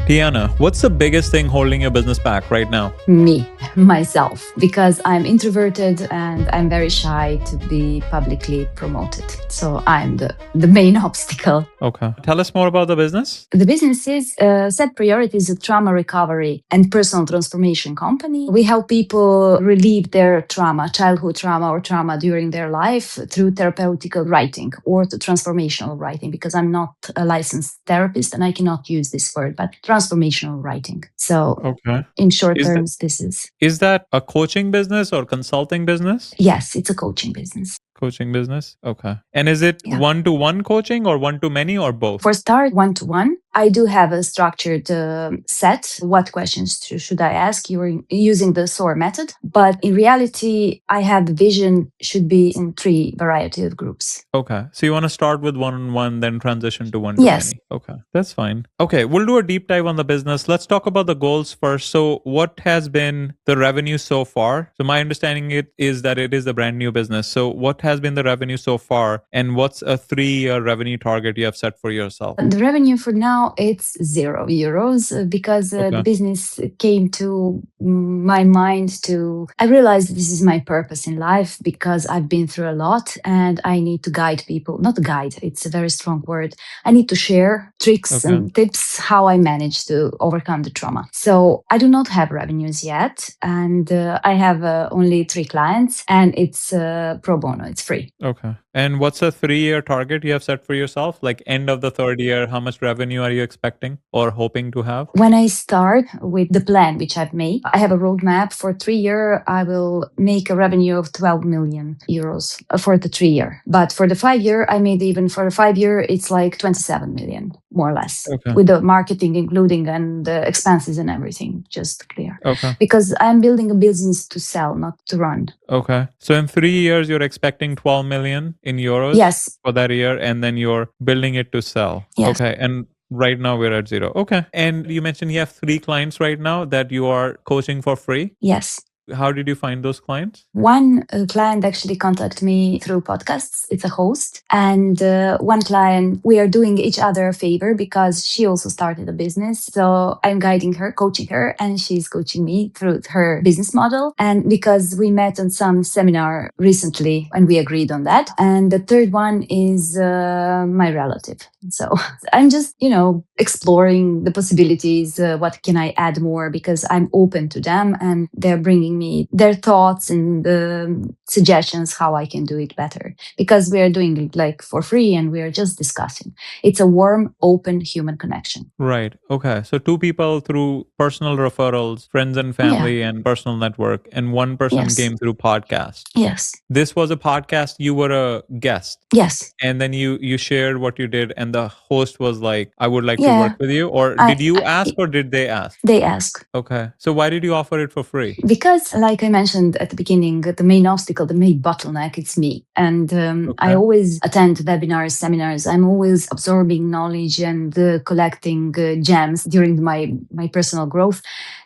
Tijana, what's the biggest thing holding your business back right now? Myself, because I'm introverted and I'm very shy to be publicly promoted. So I'm the main obstacle. Okay. Tell us more about the business. The business is Set Priorities, a trauma recovery and personal transformation company. We help people relieve their trauma, childhood trauma or trauma during their life through therapeutical writing or to transformational writing, because I'm not a licensed therapist and I cannot use this word, but transformational writing. So Okay. in short Is terms, this is. Is that a coaching business or consulting business? Yes, it's a coaching business. Coaching business. Okay. And is it Yeah. one-to-one coaching or one-to-many or both? For start, one-to-one. I do have a structured set. What questions should I ask? You're using the SOAR method. But in reality, I have the vision should be in 3 variety of groups. Okay. So you want to start with one-on-one, then transition to one-to-many. Yes. Okay. That's fine. Okay. We'll do a deep dive on the business. Let's talk about the goals first. So what has been the revenue so far? So my understanding is that it is a brand new business. So what has been the revenue so far? And what's a 3-year revenue target you have set for yourself? The revenue for now, it's €0 because the business came to my mind I realized this is my purpose in life because I've been through a lot and I need to guide people. Not guide, it's a very strong word. I need to share tricks and tips how I managed to overcome the trauma. So I do not have revenues yet. And I have only 3 clients and it's pro bono, it's free. Okay. And what's a 3-year target you have set for yourself? Like end of the 3rd year, how much revenue are you expecting or hoping to have? When I start with the plan which I've made, I have a roadmap for 3 year. I will make a revenue of €12 million for the 3 year. But for the 5 year, I made even for the 5 year, it's like 27 million, more or less, with the marketing including and the expenses and everything, just clear. Okay. Because I'm building a business to sell, not to run. Okay. So in 3 years, you're expecting 12 million in euros Yes. for that year, and then you're building it to sell. Yes. Okay. And right now we're at 0. Okay. And you mentioned you have 3 clients right now that you are coaching for free. Yes. How did you find those clients? One client actually contacted me through podcasts. It's a host. And one client, we are doing each other a favor because she also started a business. So I'm guiding her, coaching her, and she's coaching me through her business model. And because we met on some seminar recently and we agreed on that. And the third one is my relative. So I'm just, exploring the possibilities. What can I add more? Because I'm open to them and they're bringing me their thoughts and suggestions how I can do it better, because we are doing it like for free and we are just discussing. It's a warm, open human connection. Right. Okay. So 2 people through personal referrals, friends and family and personal network, and 1 person came through podcast. Yes. This was a podcast. You were a guest. Yes. And then you shared what you did and the host was like, I would like to work with you. Or did you ask or did they ask? They ask. Okay. So why did you offer it for free? Because like I mentioned at the beginning, the main obstacle, the main bottleneck, it's me. And I always attend webinars, seminars. I'm always absorbing knowledge and collecting gems during my personal growth.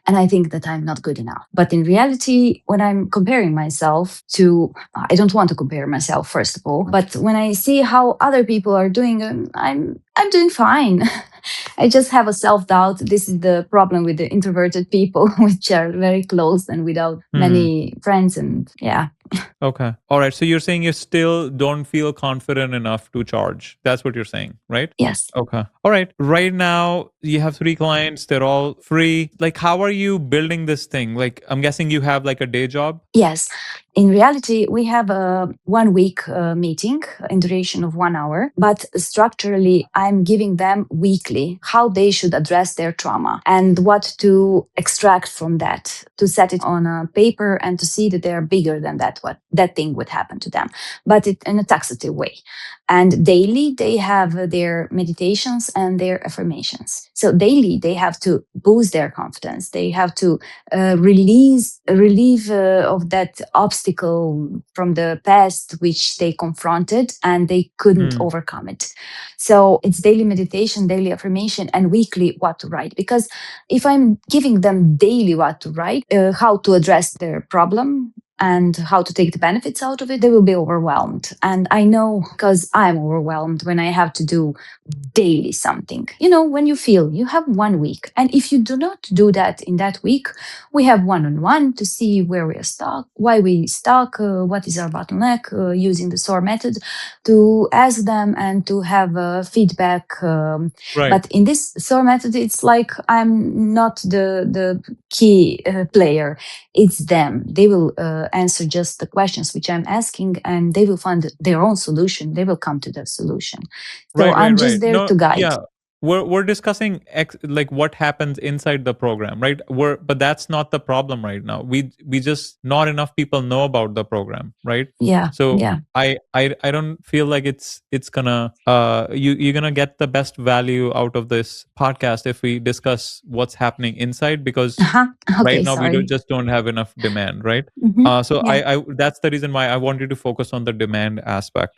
And I think that I'm not good enough. But in reality, when I'm comparing myself to, I don't want to compare myself, first of all, but when I see how other people are doing, I'm doing fine. I just have a self-doubt. This is the problem with the introverted people, which are very closed and without many friends. And Okay. All right. So you're saying you still don't feel confident enough to charge. That's what you're saying, right? Yes. Okay. All right. Right now you have 3 clients. They're all free. Like, how are you building this thing? Like, I'm guessing you have like a day job? Yes. In reality, we have a 1-week meeting in duration of 1 hour, but structurally, I'm giving them weekly how they should address their trauma and what to extract from that, to set it on a paper and to see that they are bigger than that, what that thing would happen to them, but it in a taxative way. And daily, they have their meditations and their affirmations. So daily, they have to boost their confidence. They have to relieve of that obstacle from the past, which they confronted and they couldn't overcome it. So it's daily meditation, daily affirmation, and weekly what to write. Because if I'm giving them daily what to write, how to address their problem, and how to take the benefits out of it, they will be overwhelmed. And I know, because I'm overwhelmed when I have to do daily something. When you feel you have 1 week, and if you do not do that in that week, we have one-on-one to see where we are stuck, why we stuck, what is our bottleneck, using the SOAR method to ask them and to have feedback. Right. But in this SOAR method, it's like I'm not the key player. It's them. They will answer just the questions which I'm asking, and they will find their own solution. They will come to the solution. So Right, right, I'm right. just there No, to guide. yeah. We're discussing like what happens inside the program, right? But that's not the problem right now. We just not enough people know about the program, right? Yeah, So yeah. I don't feel like it's gonna you're gonna get the best value out of this podcast if we discuss what's happening inside, because Uh-huh. right Okay, now we sorry. just don't have enough demand, right? So Yeah. I that's the reason why I wanted to focus on the demand aspect.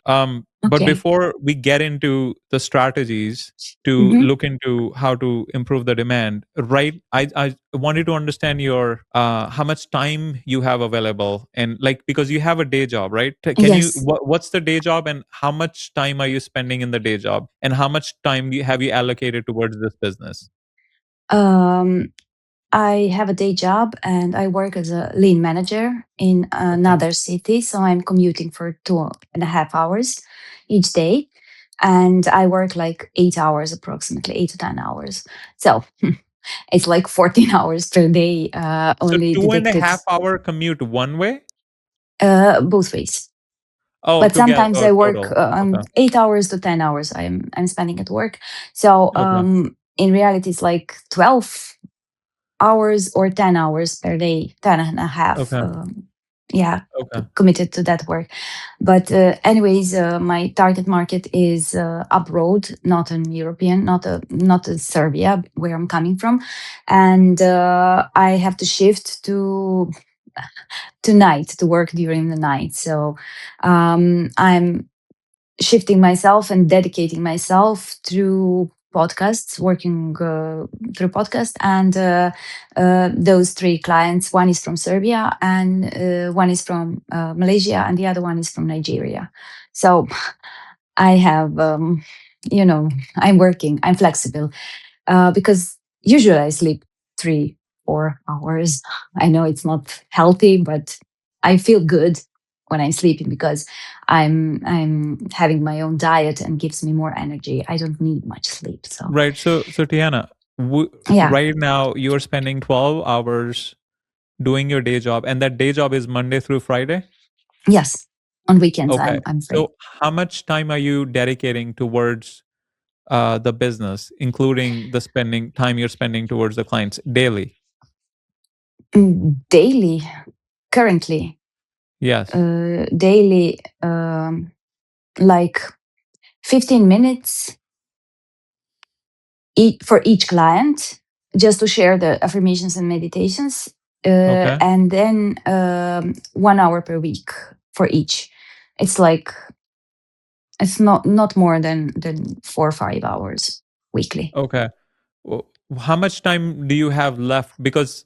But Okay. before we get into the strategies to hmm look into how to improve the demand, right? I wanted to understand your how much time you have available, and like, because you have a day job, right? Can you Yes. what's the day job, and how much time are you spending in the day job, and how much time have you allocated towards this business? Um, I have a day job and I work as a lean manager in Okay. another city. So I'm commuting for 2.5 hours each day. And I work like 8 hours, approximately 8 to 10 hours. So it's like 14 hours per day, So only two and a dedicated half hour commute one way. both ways. Oh, But together. sometimes Oh, I work total. Okay. 8 hours to 10 hours. I'm spending at work. So Okay. in reality, it's like 12 hours or 10 hours per day, 10 and a half. Okay. Yeah, Okay. committed to that work. But anyways, my target market is abroad, not in European, not in Serbia, where I'm coming from, and I have to shift to night to work during the night. So I'm shifting myself and dedicating myself through podcasts, working through podcast, and those three clients. One is from Serbia, and one is from Malaysia, and the other one is from Nigeria. So I have, I'm working. I'm flexible because usually I sleep 3 4 hours. I know it's not healthy, but I feel good when I'm sleeping because I'm having my own diet and gives me more energy. I don't need much sleep. So Right. So Tiana, yeah, right now you're spending 12 hours doing your day job, and that day job is Monday through Friday. yes. On weekends Okay. I'm free. So how much time are you dedicating towards the business, including the spending time you're spending towards the clients daily? Daily, currently, Yes. daily, like 15 minutes for each client, just to share the affirmations and meditations, Okay. and then 1 hour per week for each. It's like it's not more than 4 or 5 hours weekly. Okay. Well, how much time do you have left? Because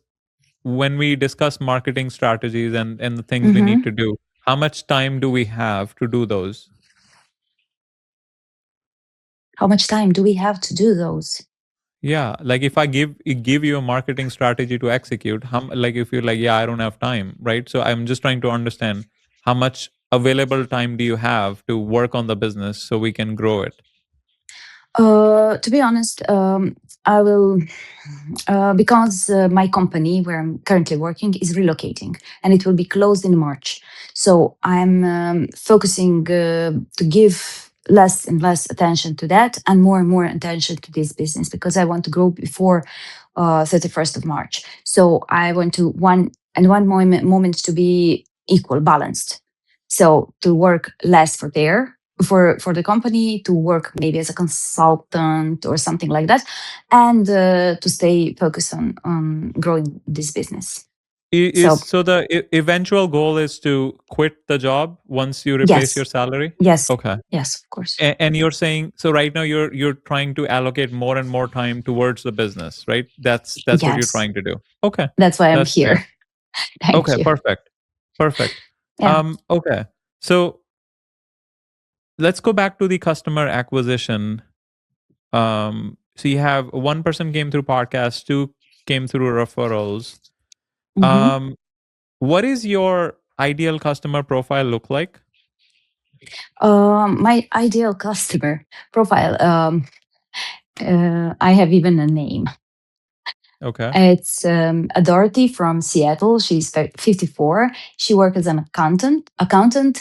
when we discuss marketing strategies and the things we need hmm to do, how much time do we have to do those? How much time do we have to do those? Yeah, like if I give you a marketing strategy to execute, like if you're like, yeah, I don't have time, right? So I'm just trying to understand how much available time do you have to work on the business so we can grow it. To be honest, I will, because my company where I'm currently working is relocating and it will be closed in March. So I'm focusing to give less and less attention to that and more attention to this business because I want to grow before 31st of March. So I want to one moment to be equal, balanced. So to work less for the company, to work maybe as a consultant or something like that, and to stay focused on growing this business. Is So so the eventual goal is to quit the job once you replace your yes, salary? yes, Okay. yes, of course. And you're saying, so right now you're trying to allocate more and more time towards the business, right? That's what you're Yes, trying to do. Okay. that's why I'm That's fair. here. Thank Okay, you. perfect. Perfect. Yeah. Okay. So let's go back to the customer acquisition. So you have one person came through podcasts, two came through referrals. hmm Um, what is your ideal customer profile look like? My ideal customer profile. I have even a name. Okay. It's a Dorothy from Seattle. She's 54. She works as an accountant,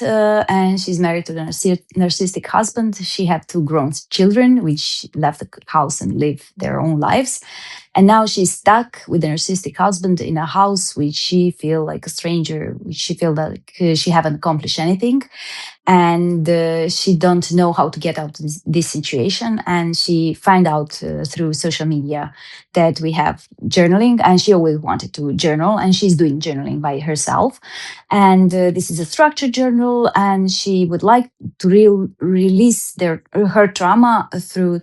and she's married to a narcissistic husband. She had two grown children, which left the house and live their own lives. And now she's stuck with a narcissistic husband in a house which she feel like a stranger, which she feel like she haven't accomplished anything, and she don't know how to get out of this situation, and she find out through social media that we have journaling, and she always wanted to journal, and she's doing journaling by herself, and this is a structured journal, and she would like to release her trauma through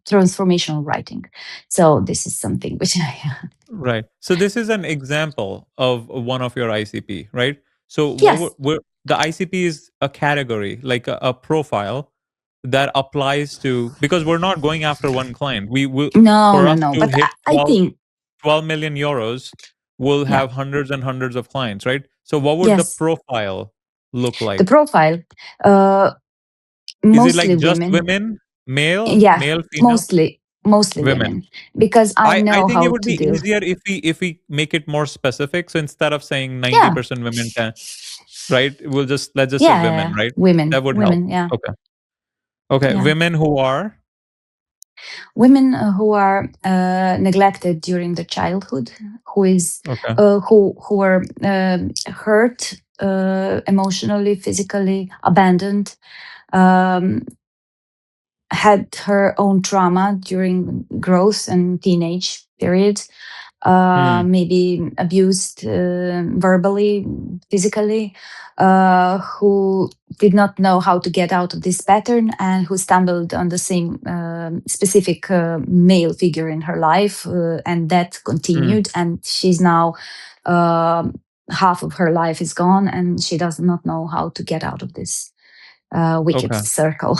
transformational writing. So this is something which I Right. So this is an example of one of your ICP, right? So yes. the ICP is a category, like a profile that applies to, because we're not going after one client. We will, No, for no, us no, to but hit I think 12 million euros, we'll yeah. have hundreds and hundreds of clients, right? So what would the Yes, profile look the like? profile. Uh, Is it Mostly like just women. women, male, Yeah, male, female, mostly women? women, because I I know think it how would to be deal. easier if we make it more specific. So instead of saying Yeah, 90% women, 10, right? Let's just say yeah, women, yeah. right? Women, That would help. women. Yeah, Okay. Okay. yeah. Women who are Women who are neglected during the childhood, okay. who are hurt emotionally, physically, abandoned, um, had her own trauma during growth and teenage period, Hmm. maybe abused verbally, physically, who did not know how to get out of this pattern, and who stumbled on the same specific male figure in her life, and that Hmm. continued. And she's now, half of her life is gone, and she does not know how to get out of this wicked Okay. circle.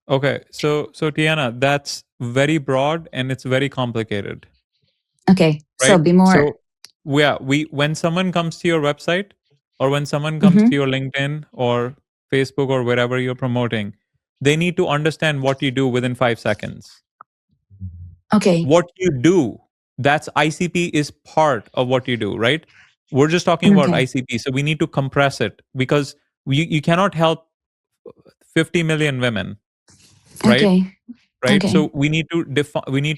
Okay. So Tiana, that's very broad and it's very complicated, Okay, so right? be more. So yeah, we when someone comes to your website or when someone comes to Mhm. your LinkedIn or Facebook or wherever you're promoting, they need to understand what you do within 5 seconds. Okay, What you do, that's ICP is part of what you do, right? We're just talking about okay, ICP, so we need to compress it because you cannot help 50 million women, right? okay, Right. okay. So we need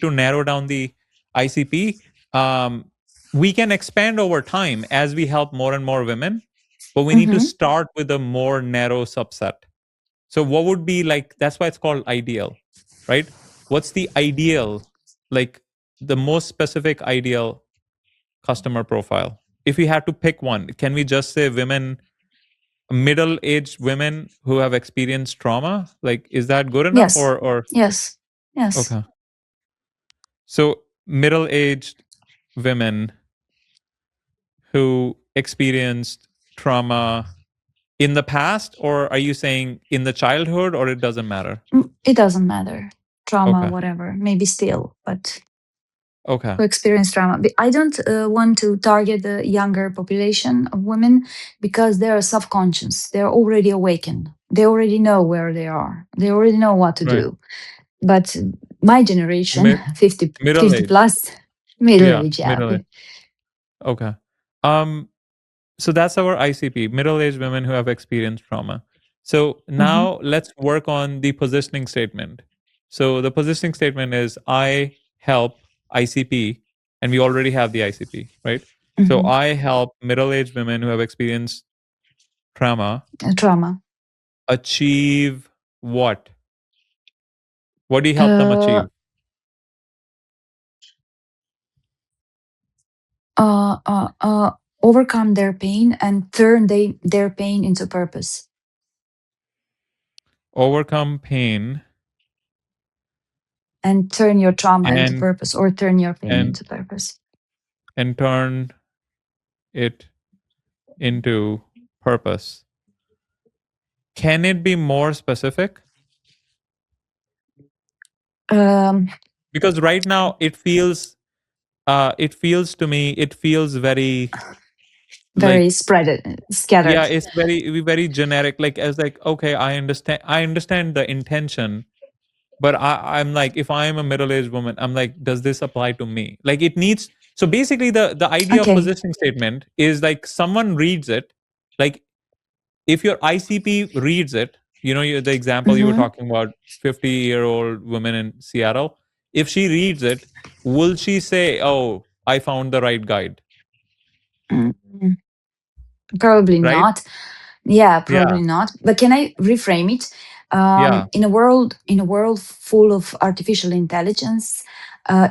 to narrow down the ICP. um, we can expand over time as we help more and more women, but we need to Mhm. start with a more narrow subset. So what would be like, that's why it's called ideal, right? What's the ideal, like the most specific ideal customer profile? If we had to pick one, can we just say women, middle-aged women who have experienced trauma? Like, is that good enough Yes. or Yes. Yes. okay. So middle-aged women who experienced trauma in the past, or are you saying in the childhood, or it doesn't matter? It doesn't matter. Trauma, Okay. whatever, maybe still, but Okay. who experience trauma. I don't want to target the younger population of women because they are subconscious. They're already awakened. They already know where they are. They already know what to Right. do. But my generation, Mid 50, middle 50 age. plus, middle Yeah, age, yeah. middle age. Okay. Um, so that's our ICP, middle-aged women who have experienced trauma. So Mm-hmm, now let's work on the positioning statement. So the positioning statement is I help ICP, and we already have the ICP, right? So mm-hmm. I help middle-aged women who have experienced trauma Trauma. achieve what? What do you help them Uh, achieve? uh, uh, uh, Overcome their pain and turn their pain into purpose, Overcome pain and turn your trauma into and purpose, or turn your pain and into purpose. and turn it into purpose. Can it be more specific? Um, Because right now it feels to me, it feels very very like, spread, yeah, scattered. it's very generic, like, as like, okay, I understand the intention, but I'm like, if I'm a middle-aged woman, I'm like, does this apply to me? Like, it needs, so basically the idea of Okay. positioning statement is like, someone reads it, like, if your ICP reads it, the example you were Mm-hmm. talking about, 50-year-old woman in Seattle, if she reads it, will she say, oh, I found the right guide? Mm, probably Right? not. Yeah, Yeah. probably not. But can I reframe it? Yeah. In a world full of artificial intelligence,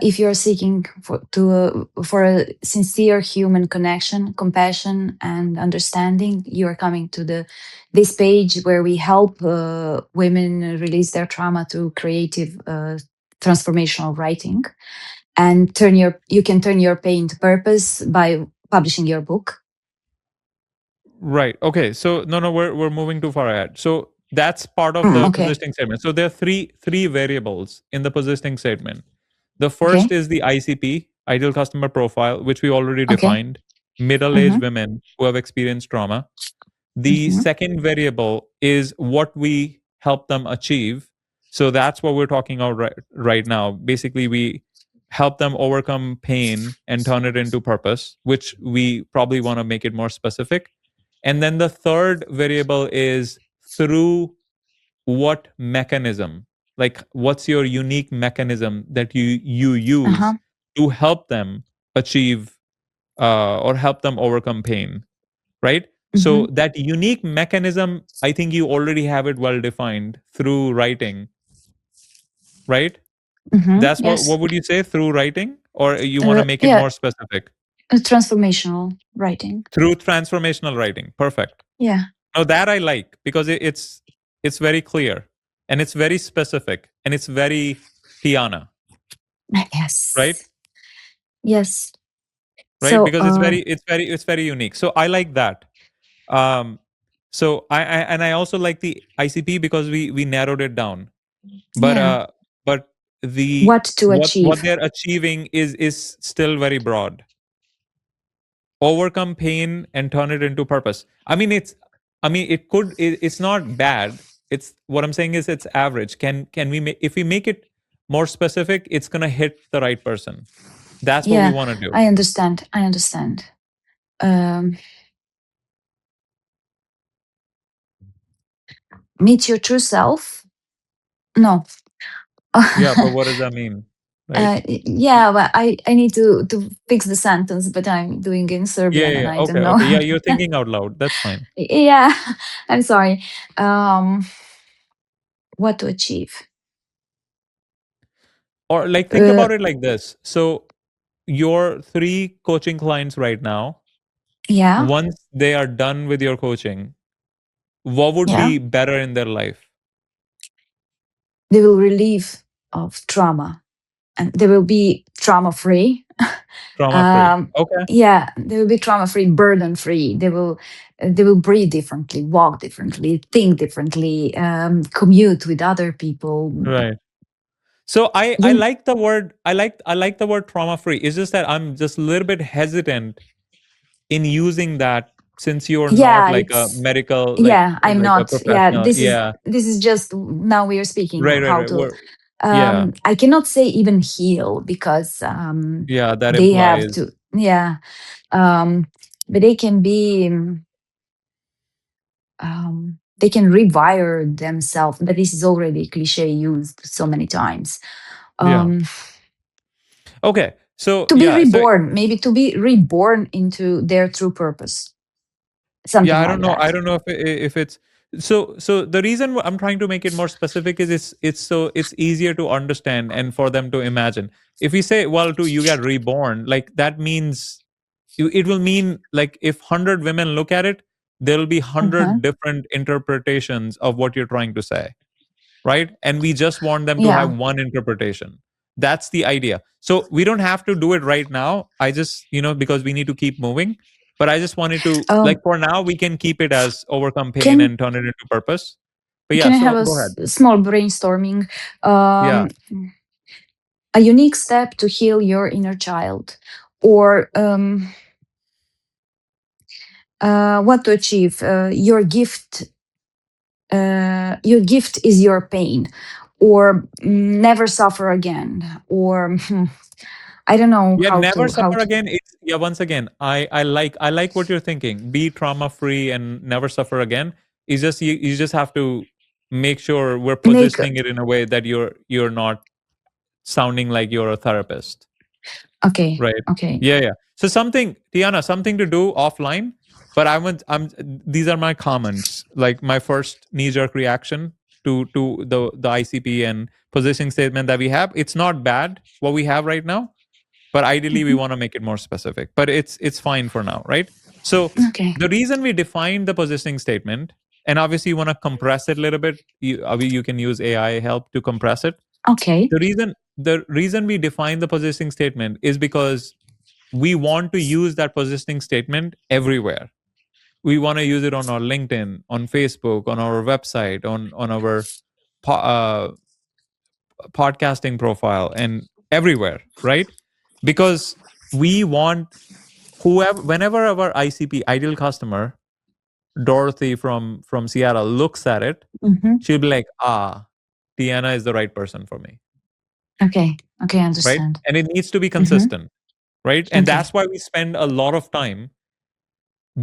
if you're seeking for a sincere human connection, compassion, and understanding, you are coming to this page where we help women release their trauma through creative, transformational writing, and you can turn your pain to purpose by publishing your book. Right. Okay. So no, we're moving too far ahead. So that's part of the Okay. positioning statement. So there are three variables in the positioning statement. The first Okay. is the ICP, ideal customer profile, which we already Okay. defined. Middle-aged Mm-hmm. women who have experienced trauma. The Mm-hmm. second variable is what we help them achieve. So that's what we're talking about right now. Basically, we help them overcome pain and turn it into purpose, which we probably want to make it more specific. And then the third variable is through what mechanism, like, what's your unique mechanism that you use Uh-huh. to help them achieve, or help them overcome pain, right? Mm-hmm. So that unique mechanism, I think you already have it well defined through writing, right? Mm-hmm. That's what Yes. would you say, through writing, or you want to make it Yeah. more specific? Transformational writing. Through transformational writing. Perfect. Yeah. Now that I like, because it's very clear, and it's very specific, and it's very Tiana, right? Yes. Yes. Right? So, Because it's very unique. So I like that. Um, so I also like the ICP because we narrowed it down. But yeah. but the What to what achieve? they're achieving is still very broad. Overcome pain and turn it into purpose. It's not bad. It's what I'm saying is it's average. Can we if we make it more specific, it's gonna hit the right person. That's what we Yeah, want to do. I understand. I understand. Um, meet your true self? No. Yeah, but what does that mean? Right? Yeah, but I need to fix the sentence, but I'm doing in Yeah, Serbian yeah, and yeah. I Okay, don't know. okay. Yeah, you're thinking out loud. That's fine. Yeah, I'm sorry. Um, what to achieve? Or like, think Uh, about it like this. So your three coaching clients right now, yeah, once they are done with your coaching, what would yeah. be better in their life? They will relieve of trauma, and they will be trauma free. Trauma free. Okay. Yeah, they will be trauma free, burden free. They will breathe differently, walk differently, think differently, commute with other people. Right. So I You, like the word, I like the word trauma free. It's just that I'm just a little bit hesitant in using that, since you're not yeah, like a it's medical, yeah. I'm like a not. Yeah, professional. this is Yeah. this is just now we are speaking Right, right, how right. to. Yeah. I cannot say even heal because Yeah, that they have implies. to. Yeah, um, but they can rewire themselves. But this is already cliche used so many times. Yeah. Um, Okay. So to be yeah, so reborn, maybe to be reborn into their true purpose, yeah, something I like don't know. I that. don't know if it's, so the reason I'm trying to make it more specific is it's easier to understand and for them to imagine. If we say, well, to you get reborn, like, that means it will mean, like, if 100 women look at it, there will be Uh-huh. 100 different interpretations of what you're trying to say, right? And we just want them to have Yeah. one interpretation. That's the idea. So we don't have to do it right now. I just, because we need to keep moving. But I just wanted to, like, Um, for now, we can keep it as overcome pain can and turn it into purpose. But yeah, can I have so a go ahead. small brainstorming? Yeah. Um, a unique step to heal your inner child, or what to achieve. Your gift is your pain, or never suffer again, or I don't know Yeah, how never to how suffer to again. It's, yeah, once again, I like what you're thinking. Be trauma free and never suffer again. It's just you just have to make sure we're make. positioning it in a way that you're not sounding like you're a therapist. Okay, Right. okay, Yeah, yeah. So something, Tiana, something to do offline. But I'm these are my comments. Like my first knee jerk reaction to the ICP and positioning statement that we have. It's not bad what we have right now, but ideally we hmm, want to make it more specific. But it's fine for now, right? So okay, the reason we define the positioning statement, and obviously you want to compress it a little bit. You can use AI help to compress it. okay. The reason we define the positioning statement is because we want to use that positioning statement everywhere. We want to use it on our LinkedIn, on Facebook, on our website, on our po- uh, podcasting profile, and everywhere, right? Because we want whoever, whenever our ICP, ideal customer, Dorothy from Seattle, looks at it, Hmm. she'll be like, ah, Tiana is the right person for me, Okay, okay, I right? understand. And it needs to be Hmm. consistent, right? And Okay, that's why we spend a lot of time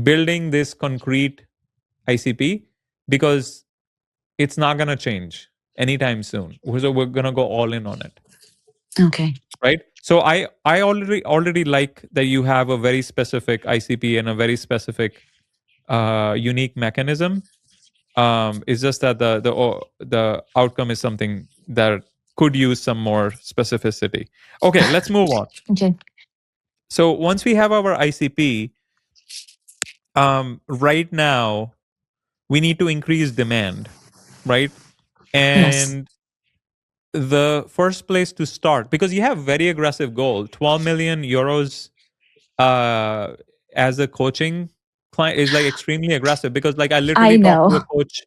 building this concrete ICP, because it's not going to change anytime soon. So we're going to go all in on it, okay. right? So I already like that you have a very specific ICP and a very specific unique mechanism. It's just that the outcome is something that could use some more specificity. Okay, let's move on. Okay. So once we have our ICP, right now we need to increase demand, right? Yes, And the first place to start, because you have very aggressive goal, 12 million euros uh as a coaching client is like extremely aggressive, because like I I literally talked to a know. coach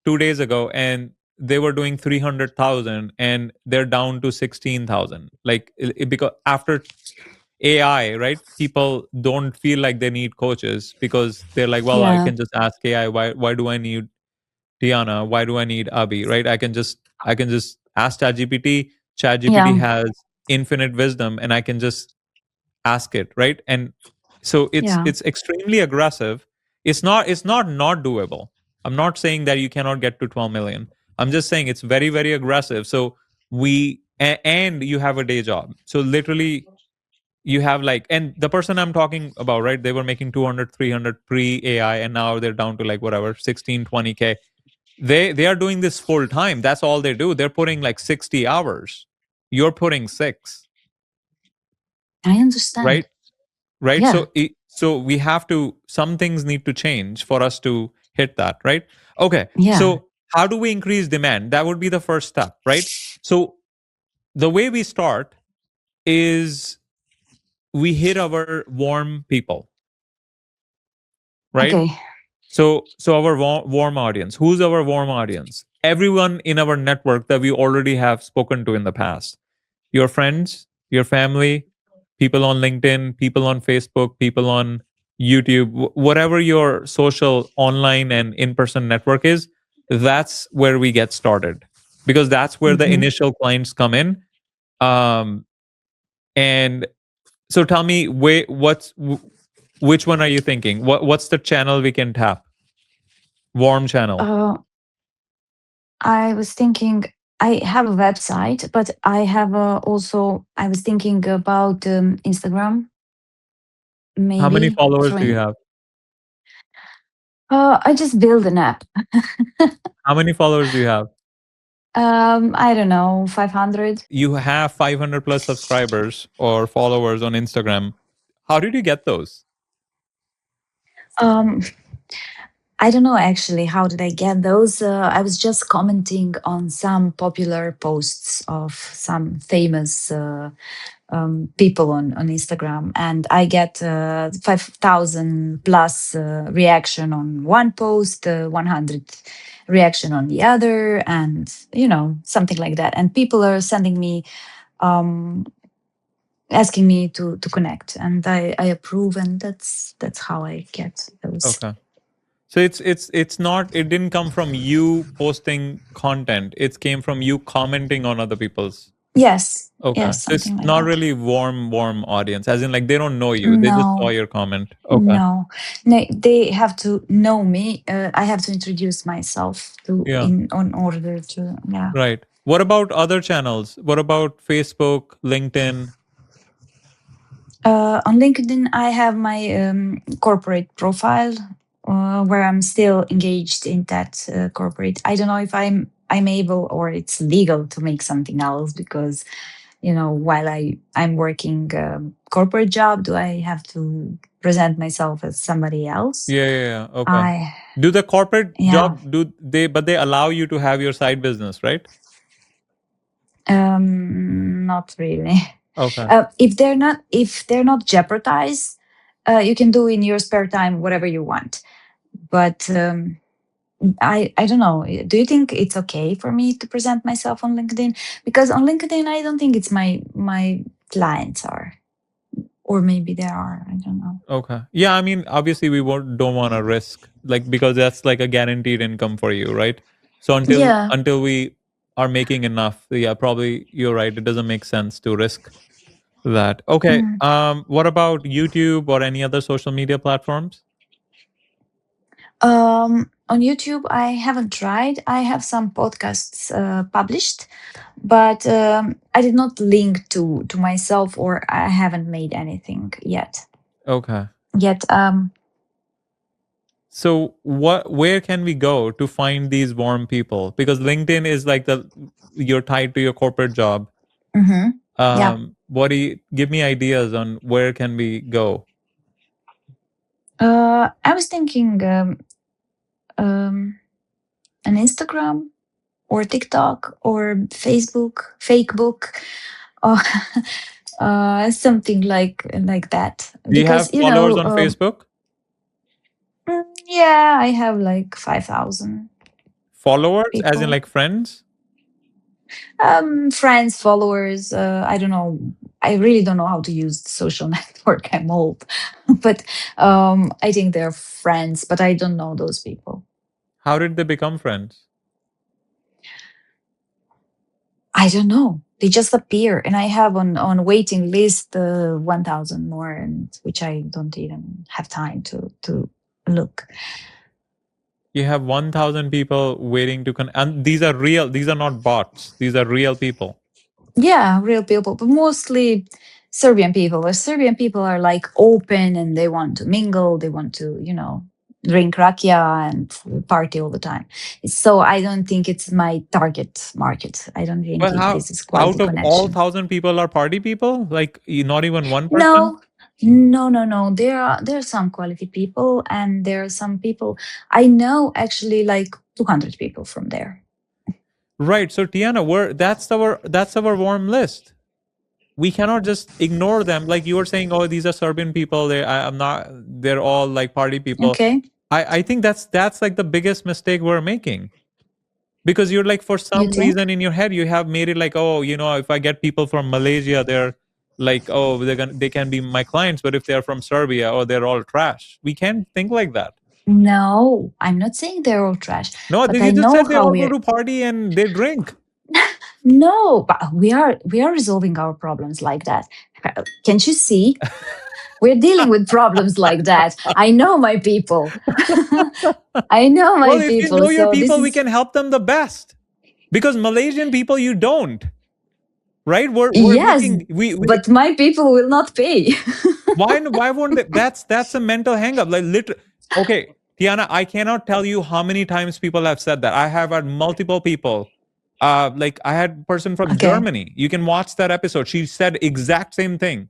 2 days ago and they were doing 300,000 and they're down to 16,000, like because after AI, right? People don't feel like they need coaches because they're like, well, I Yeah, can just ask AI, why do I need Tiana? Why do I need Abi? Right? I can just ask ChatGPT. ChatGPT yeah, has infinite wisdom, and I can just ask it, right? And so it's yeah, it's extremely aggressive. It's not doable. I'm not saying that you cannot get to 12 million. I'm just saying it's very very aggressive. So and you have a day job. So literally you have like, and the person I'm talking about, right? They were making 200, 300 pre AI, and now they're down to like whatever 16, 20K. They are doing this full time. That's all they do. They're putting like 60 hours. You're putting 6, I understand. right? Right. Yeah, So we have to, some things need to change for us to hit that, right? Okay. yeah, So how do we increase demand? That would be the first step, right? So the way we start is we hit our warm people, right? okay. So our warm audience. Who's our warm audience? Everyone in our network that we already have spoken to in the past. Your friends, your family, people on LinkedIn, people on Facebook, people on YouTube, whatever your social, online, and in person network is, that's where we get started, because that's where the Hmm. initial clients come in. Um, and so tell me, which one are you thinking? What's the channel we can tap? Warm channel. Uh, I was thinking I have a website, but I have also I was thinking about Instagram, How many maybe followers do you through. have? I just build an app. How many followers do you have? I don't know, 500. You have 500 plus subscribers or followers on Instagram. How did you get those? Um, I don't know actually how did I get those. I was just commenting on some popular posts of some famous people on Instagram, and I get 5,000 plus reaction on one post, 100 reaction on the other, and something like that. And people are sending me, um, asking me to connect, and I approve, and that's how I get those. Okay. So it's not, it didn't come from you posting content. It came from you commenting on other people's. Yes, Okay. yes, So it's something like not that. really warm audience, as in like they don't know you. They just saw No, your comment. Okay. no, no, they have to know me. I have to introduce myself to Yeah. in order to, yeah. Right. What about other channels? What about Facebook, LinkedIn? On LinkedIn, I have my corporate profile, where I'm still engaged in that corporate. I don't know if I'm able or it's legal to make something else, because while I'm working corporate job, do I have to present myself as somebody else? Yeah. Okay. I Do the corporate Yeah. job, but they allow you to have your side business, right? Not really. Okay. If they're not jeopardized, you can do in your spare time whatever you want. But I don't know. Do you think it's okay for me to present myself on LinkedIn? Because on LinkedIn, I don't think it's my clients are, or maybe there are. I don't know. Okay. Yeah, I mean, obviously we don't want to risk, like, because that's like a guaranteed income for you, right? So Yeah. until we are making enough, yeah, probably you're right. It doesn't make sense to risk that. Okay. Mm. What about YouTube or any other social media platforms? On YouTube, I haven't tried. I have some podcasts published, but I did not link to myself, or I haven't made anything yet. Okay. Yet, So where can we go to find these warm people? Because LinkedIn is like you're tied to your corporate job. mhm. Yeah. What do you give me ideas on where can we go? I was thinking um, an Instagram or TikTok or Facebook, Fakebook, or something like that. Do you have Because followers on Facebook? yeah, I have like 5,000 Followers, as in people. like friends? Friends, followers. I don't know. I really don't know how to use the social network. I'm old, but I think they're friends. But I don't know those people. How did they become friends? I don't know. They just appear, and I have on waiting list 1,000 more, and which I don't even have time to look. You have 1,000 people waiting to and these are real. These are not bots. These are real people. Yeah, real people, but mostly Serbian people. The Serbian people are like open, and they want to mingle. They want to, drink rakia and party all the time. So I don't think it's my target market. I don't think But how this is quality out of all connection. 1,000 people are party people? Like not even one person? No, no, no, no. There are some quality people, and there are some people I know actually like 200 people from there. Right. So Tiana, that's our warm list. We cannot just ignore them. Like you were saying, oh, these are Serbian people. I'm not. They're all like party people. Okay, I think that's like the biggest mistake we're making, because you're like, for you some think? reason in your head you have made it like, oh, if I get people from Malaysia, they're like, oh, they can be my clients, but if they're from Serbia, oh, they're all trash. We can't think like that. No, I'm not saying they're all trash, No, but you I just know said they how all go we're. to party and they drink. No, but we are resolving our problems like that. Can't you see? We're dealing with problems like that. I know my people. I know Well, my if you people. know your So this people, we is can help them the best, because Malaysian people you don't. Right, we're yes, making we but my people will not pay. why won't they? That's a mental hang up, like literally. Okay, Tiana, I cannot tell you how many times people have said that. I have had multiple people, like I had a person from Okay. Germany. You can watch that episode. She said exact same thing.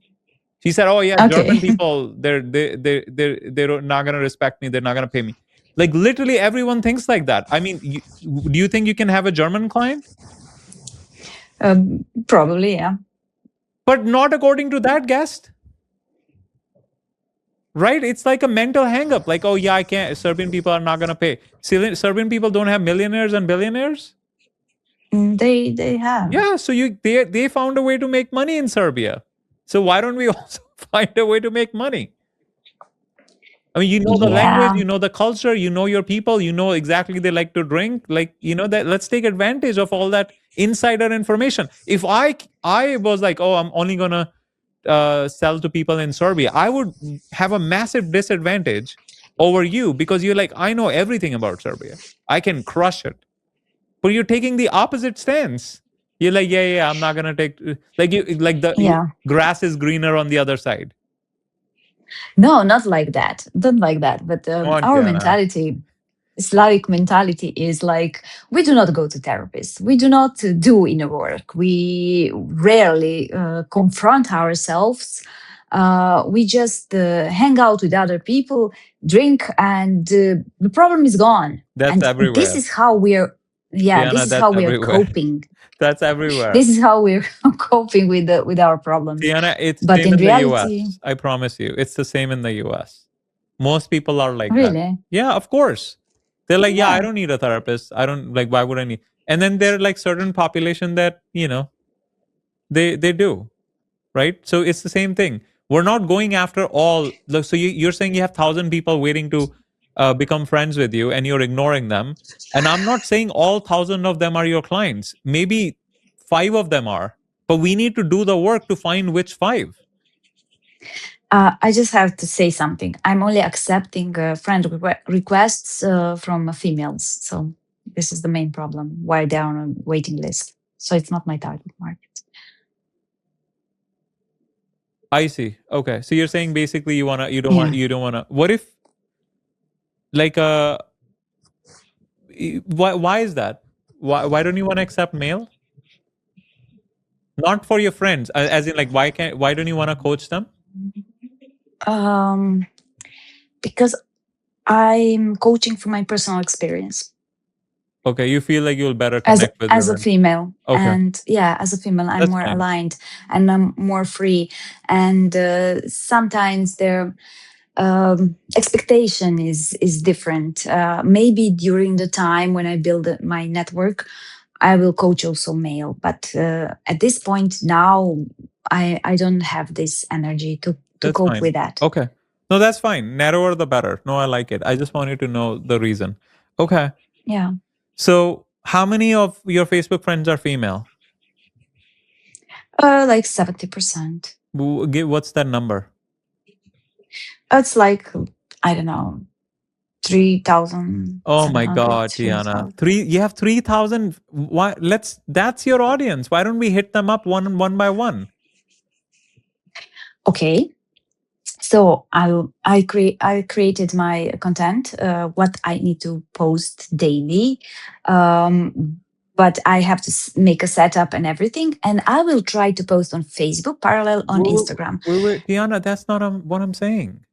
She said, oh yeah, Okay. German people, they're not going to respect me, they're not going to pay me. Like literally everyone thinks like that. I mean, do you think you can have a German client? Probably, yeah. but not according to that guest. Right? It's like a mental hangup. Like, oh yeah, I can't. Serbian people are not gonna pay. Serbian people don't have millionaires and billionaires. They have. Yeah, so they found a way to make money in Serbia. So why don't we also find a way to make money? I mean, you know the language, Yeah. you know the culture, you know your people, you know exactly they like to drink. Like, you know that. Let's take advantage of all that insider information. If I was like, oh, I'm only gonna sell to people in Serbia, I would have a massive disadvantage over you because you're like, I know everything about Serbia. I can crush it. But you're taking the opposite stance. You're like, yeah, I'm not gonna take like the Yeah. grass is greener on the other side. No, not like that. Don't like that. But Come on, our Tiana. mentality, Slavic mentality, is like we do not go to therapists. We do not do inner work. We rarely confront ourselves. We just hang out with other people, drink, and the problem is gone. That's And this everywhere. is how we're, yeah, this Tiana, is how that's we are everywhere. coping. That's everywhere. This is how we're coping with our problems. Tiana, it's But same in in the reality, US. I promise you. It's the same in the US. Most people are like that. really, Yeah, of course. They're like, yeah, I yeah. don't need a therapist. I don't like why would I need? And then there are like certain population that, they do. Right? So it's the same thing. We're not going after all. Look, so you're saying you have 1,000 people waiting to become friends with you, and you're ignoring them. And I'm not saying all 1,000 of them are your clients. Maybe 5 of them are, but we need to do the work to find which 5. I just have to say something. I'm only accepting friend requests from females. So this is the main problem why they're on a waiting list. So it's not my target market. I see. Okay, so you're saying basically Yeah. you don't wanna. What if like why is that? Why don't you want to accept mail? Not for your friends, as in like why don't you want to coach them? Um, because I'm coaching from my personal experience Okay, you feel like you'll better as connect with as a women. female, Okay, and yeah, as a female, I'm that's more fine. aligned and I'm more free. And sometimes their expectation is different. Maybe during the time when I build my network, I will coach also male. But at this point now, I don't have this energy to That's cope fine. with that. Okay. No, that's fine. Narrower the better. No, I like it. I just wanted to know the reason. Okay. Yeah, So, how many of your Facebook friends are female? like 70%. What's that number? It's like, I don't know, 3,700, Oh my God, Tiana. 3,000. You have 3,000. Why? That's your audience. Why don't we hit them up one by one? Okay. So I created my content, what I need to post daily, but I have to make a setup and everything, and I will try to post on Facebook, parallel on Instagram, Wait, Tiana, that's not what I'm saying.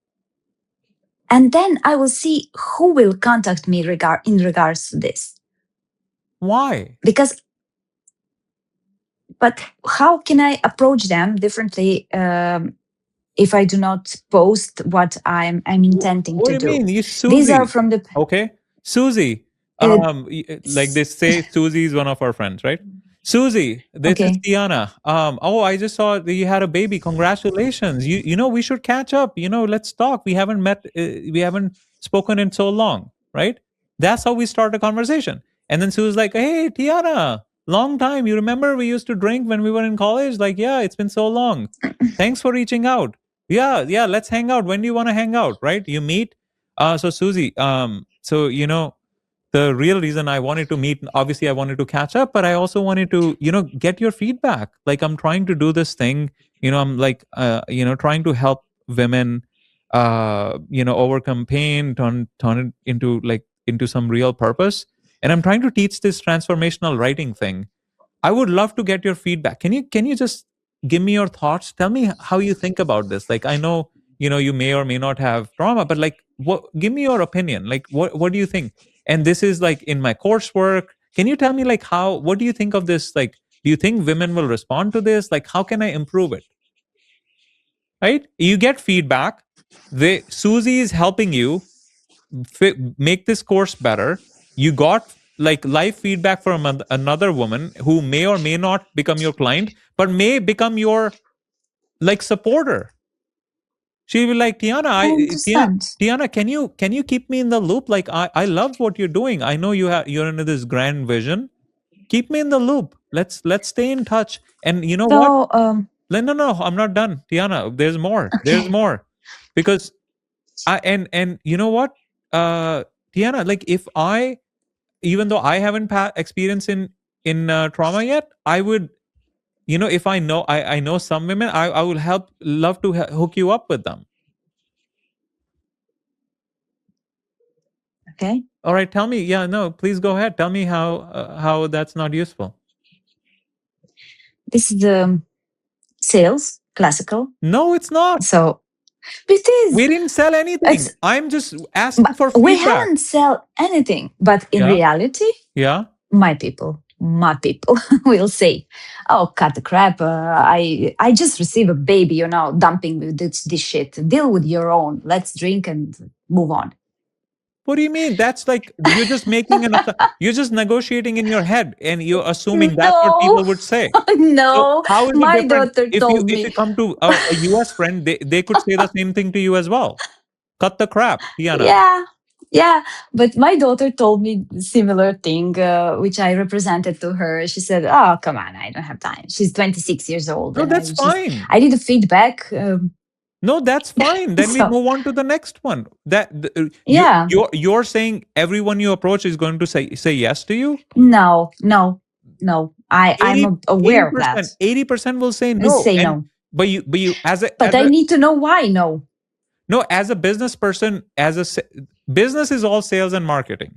and then I will see who will contact me in regards to this. Why? Because, but how can I approach them differently? If I do not post what I'm intending What to do you do. mean? You These are Susie. from the Okay. Susie. uh, Like they say Susie is one of our friends, right? Susie, this is okay. Tiana. Oh, I just saw that you had a baby. Congratulations. We should catch up. Let's talk. We haven't met, we haven't spoken in so long, right? That's how we start a conversation. And then Sue's like, hey, Tiana, long time. You remember we used to drink when we were in college? Like, yeah, it's been so long. Thanks for reaching out. Yeah, let's hang out. When do you want to hang out? Right? You meet. So Susie, so the real reason I wanted to meet, obviously I wanted to catch up, but I also wanted to, get your feedback. Like I'm trying to do this thing, I'm like, trying to help women, overcome pain, turn it into some real purpose. And I'm trying to teach this transformational writing thing. I would love to get your feedback. Can you just give me your thoughts? Tell me how you think about this. Like I know, you may or may not have trauma, but like give me your opinion. Like what do you think? And this is like in my coursework. Can you tell me like what do you think of this? Like do you think women will respond to this? Like how can I improve it? right? You get feedback. Susie is helping you make this course better. You got like live feedback from another woman who may or may not become your client, but may become your like supporter. She'll be like, I understand. Tiana, can you keep me in the loop? Like I love what you're doing. I know you're into this grand vision. Keep me in the loop. Let's stay in touch. And you know what? So, No, I'm not done, Tiana. There's more. There's okay. more. Because and you know what? Uh Tiana, like if I, even though I haven't experience in trauma yet, I would, if I know some women, I will love to hook you up with them. Okay. All right, tell me. Yeah, no, please go ahead. Tell me how that's not useful. This is the sales, classical. No, it's not. So, it is. We didn't sell anything. It's, I'm just asking but for we feedback. haven't sell anything. But in Yeah, reality, yeah. my people will say, "Oh, cut the crap! I just received a baby. Dumping with this shit. Deal with your own. Let's drink and move on." What do you mean? That's like you're just making you're just negotiating in your head, and you're assuming that's what No, people would say. So no. how is it My different daughter if you told if you me, come to a US friend, they could say the same thing to you as well. Cut the crap, Tiana. yeah, yeah. But my daughter told me similar thing, which I represented to her. She said, "Oh, come on, I don't have time." She's 26 years old, No, and that's fine. I did a feedback. No, that's fine. Then we So move on to the next one. yeah, You're saying everyone you approach is going to say yes to you. no, no, no. I'm 80 aware of that. 80% will say I no. say And no, but you but I need to know why no. no, as a business person, business is all sales and marketing.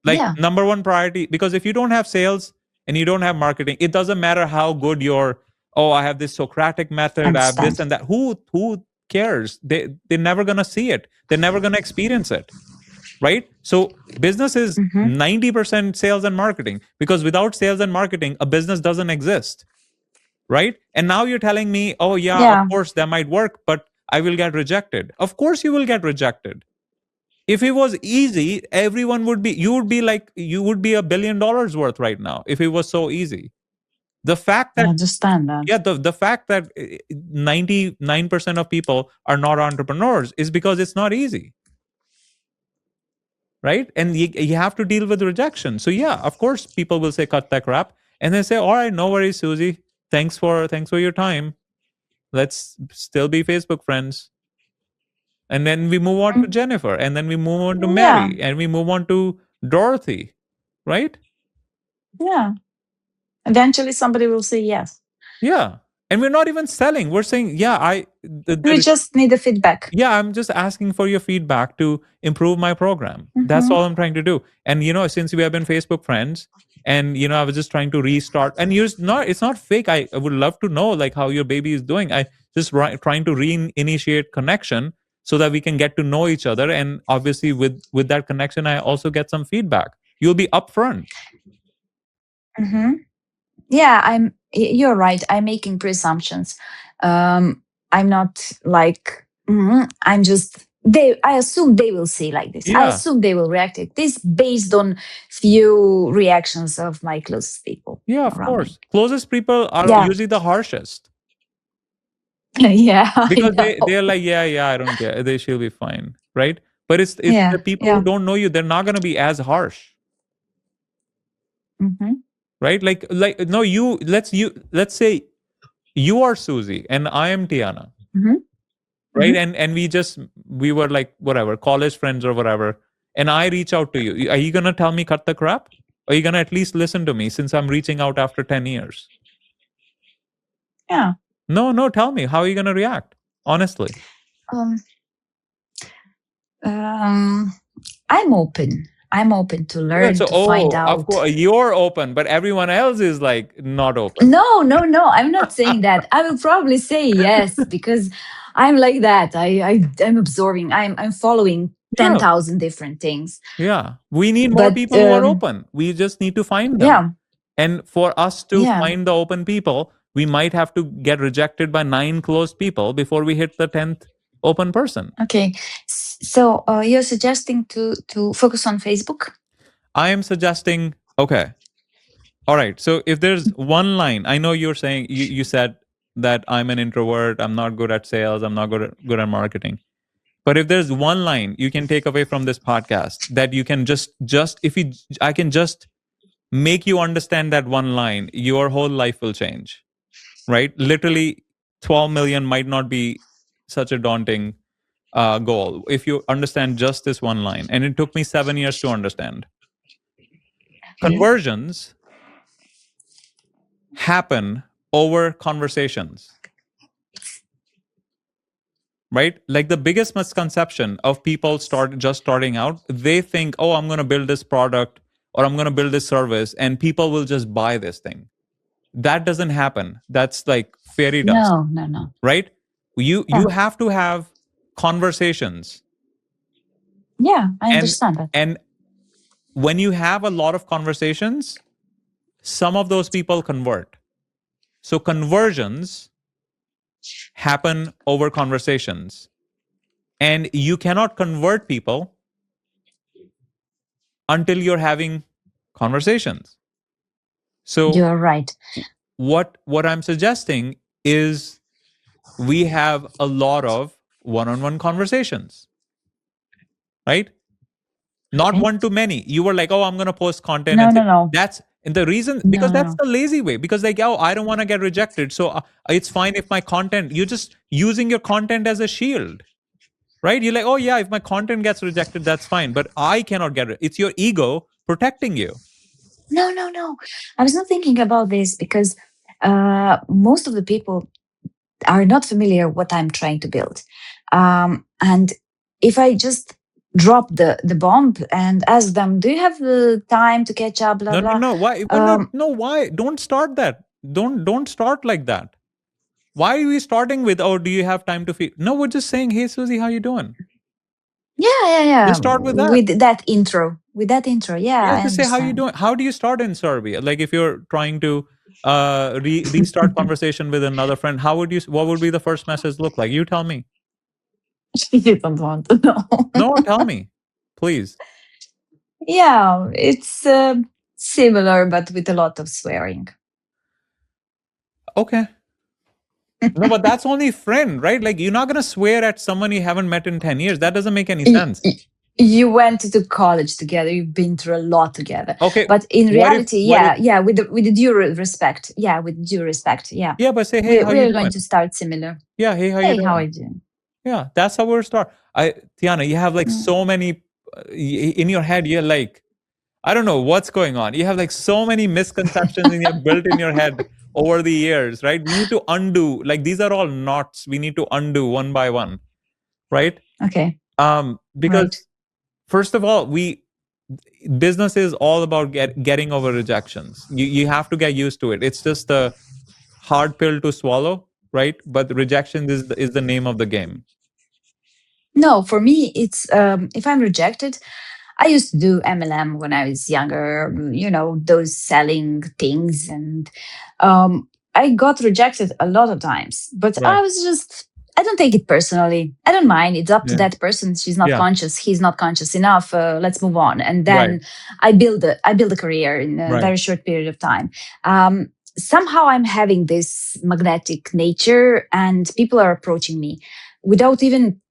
Like Yeah, number one priority, because if you don't have sales and you don't have marketing, it doesn't matter how good your, oh, I have this Socratic method, I have this understand. and that. Who cares? They're never gonna see it. They're never gonna experience it. Right? So business is Hmm. 90% sales and marketing, because without sales and marketing, a business doesn't exist. Right? And now you're telling me, oh yeah, of Yeah, course that might work, but I will get rejected. Of course you will get rejected. If it was easy, everyone would be, you would be $1 billion worth right now if it was so easy. The fact I that, understand that. yeah, the fact that 99% of people are not entrepreneurs is because it's not easy. Right? And you have to deal with rejection. So yeah, of course people will say cut that crap, and they say, all right, no worries, Susie, thanks for your time, let's still be Facebook friends. And then we move on to Mm, Jennifer, and then we move on to yeah, Mary, and we move on to Dorothy. Right? yeah. Eventually, somebody will say yes. Yeah. And we're not even selling, we're saying, yeah, We just need the feedback. yeah, I'm just asking for your feedback to improve my program. That's Hmm. all I'm trying to do. And since we have been Facebook friends, and I was just trying to restart, and it's not fake. I would love to know like how your baby is doing. I just trying to reinitiate connection so that we can get to know each other, and obviously with that connection I also get some feedback. You'll be upfront. Hmm. Yeah, you're right. I'm making presumptions. I'm not like, I'm just, I assume they will say like this. I Yeah. assume they will react like this based on few reactions of my closest people Yeah, of around me. course. Closest people are Yeah. usually the harshest, Yeah, I because know. they're like, yeah, I don't care. She'll be fine, right? But it's Yeah, the people who yeah. don't know you. They're not gonna be as harsh, Hmm. right? Like no, let's say you are Susie and I am Tiana, Hmm. right? Hmm. And we were like whatever college friends or whatever, and I reach out to you. Are you gonna tell me cut the crap? Or are you gonna at least listen to me since I'm reaching out after 10 years? Yeah. No, no. Tell me, how are you gonna react? Honestly. Um, um, I'm open. I'm open to Yeah, learn, so, to find oh, of out. course, you're open, but everyone else is like not open. No, no, no. I'm not saying that. I will probably say yes because I'm like that. I'm absorbing. I'm following ten Yeah, thousand different things. yeah. We need more But people who are open. We just need to find them. yeah, And for us to yeah. find the open people, we might have to get rejected by 9 closed people before we hit the 10th open person. Okay. So you're suggesting to focus on Facebook? I am suggesting, okay, all right. So if there's one line, I know you're saying, you said that I'm an introvert, I'm not good at sales, I'm not good at marketing. But if there's one line you can take away from this podcast that you can just if you I can just make you understand that one line, your whole life will change. Right? Literally 12 million might not be such a daunting goal if you understand just this one line. And it took me 7 years to understand. Okay. Conversions happen over conversations. Right? Like the biggest misconception of people starting out, they think, oh, I'm going to build this product or I'm going to build this service and people will just buy this thing. That doesn't happen. That's like fairy dust. No. Right? You have to have conversations. Yeah, I understand that. And when you have a lot of conversations, some of those people convert. So conversions happen over conversations. And you cannot convert people until you're having conversations. So you're right. What I'm suggesting is we have a lot of one-on-one conversations. Right? Not one to many. You were like, oh, I'm going to post content. No. That's and the reason, because that's the lazy way. Because like, oh, I don't want to get rejected. So it's fine if my content, you're just using your content as a shield. Right? You're like, oh yeah, if my content gets rejected, that's fine. But I cannot get it. It's your ego protecting you. No. I was not thinking about this because most of the people are not familiar what I'm trying to build. And if I just drop the bomb and ask them, do you have the time to catch up? Blah, blah. No. Why? No. Why? Don't start that. Don't start like that. Why are we starting with, oh, do you have time to feed? No, we're just saying, hey, Susie, how you doing? Yeah. Just start with that. With that intro. Yeah. Just say, how you doing? How do you start in Serbia? Like if you're trying to restart conversation with another friend, what would be the first message look like? You tell me. You don't want to know. No, tell me, please. Yeah, it's similar, but with a lot of swearing. Okay. No, but that's only friend, right? Like you're not going to swear at someone you haven't met in 10 years. That doesn't make any sense. You went to college together. You've been through a lot together. Okay. But in reality, with the due respect. Yeah, with due respect. Yeah. Yeah, but say, hey, how you doing? We're going to start similar. Yeah, hey, how you doing? How are you doing? Yeah, that's how we'll start. Tijana, you have like so many in your head. You're like, I don't know what's going on. You have like so many misconceptions built in your head over the years, right? We need to undo. Like these are all knots. We need to undo one by one, right? Okay. Because first of all, business is all about getting over rejections. You have to get used to it. It's just a hard pill to swallow, right? But rejection is the name of the game. No, for me, it's if I'm rejected, I used to do MLM when I was younger, those selling things. And I got rejected a lot of times, but I was I don't take it personally. I don't mind. It's up to that person. She's not conscious. He's not conscious enough. Let's move on. And then I build a career in a very short period of time. Somehow I'm having this magnetic nature and people are approaching me without even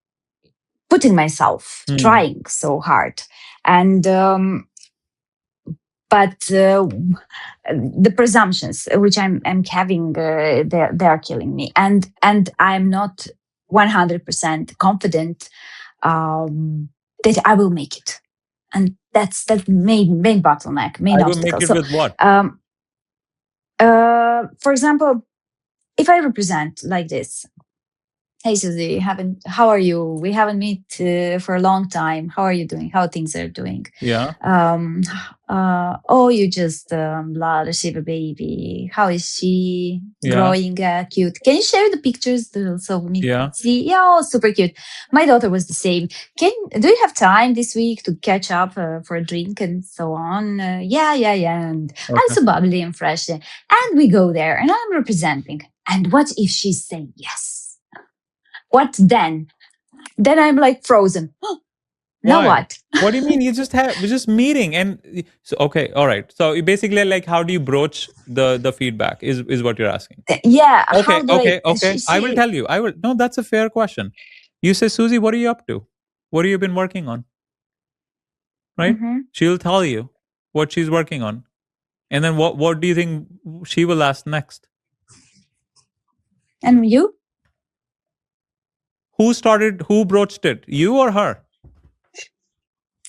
putting myself, trying so hard. And but the presumptions which I'm having, they're killing me, and I'm not 100% confident that I will make it, and that's main bottleneck, main obstacle. Make it with what? For example, if I represent like this, Hey Susie, how are you? We haven't met for a long time. How are you doing? How things are doing? Yeah, Um, oh, you just receive a baby. How is she yeah, growing? Cute. Can you share the pictures so we yeah. can see? Yeah, oh, super cute. My daughter was the same. Do you have time this week to catch up for a drink and so on? Yeah. And I'm Okay. so bubbly and fresh. And we go there, and I'm representing. And what if she's saying yes? What then? Then I'm like frozen. Now Why? what? What do you mean? We're just meeting and so okay, all right. So you basically like how do you broach the feedback is what you're asking. Yeah, Okay, how do I? okay, okay. I will tell you. I will. No, that's a fair question. You say, Susie, what are you up to? What have you been working on? Right? Mhm. She'll tell you what she's working on. And then what do you think she will ask next? And you? Who broached it? You or her?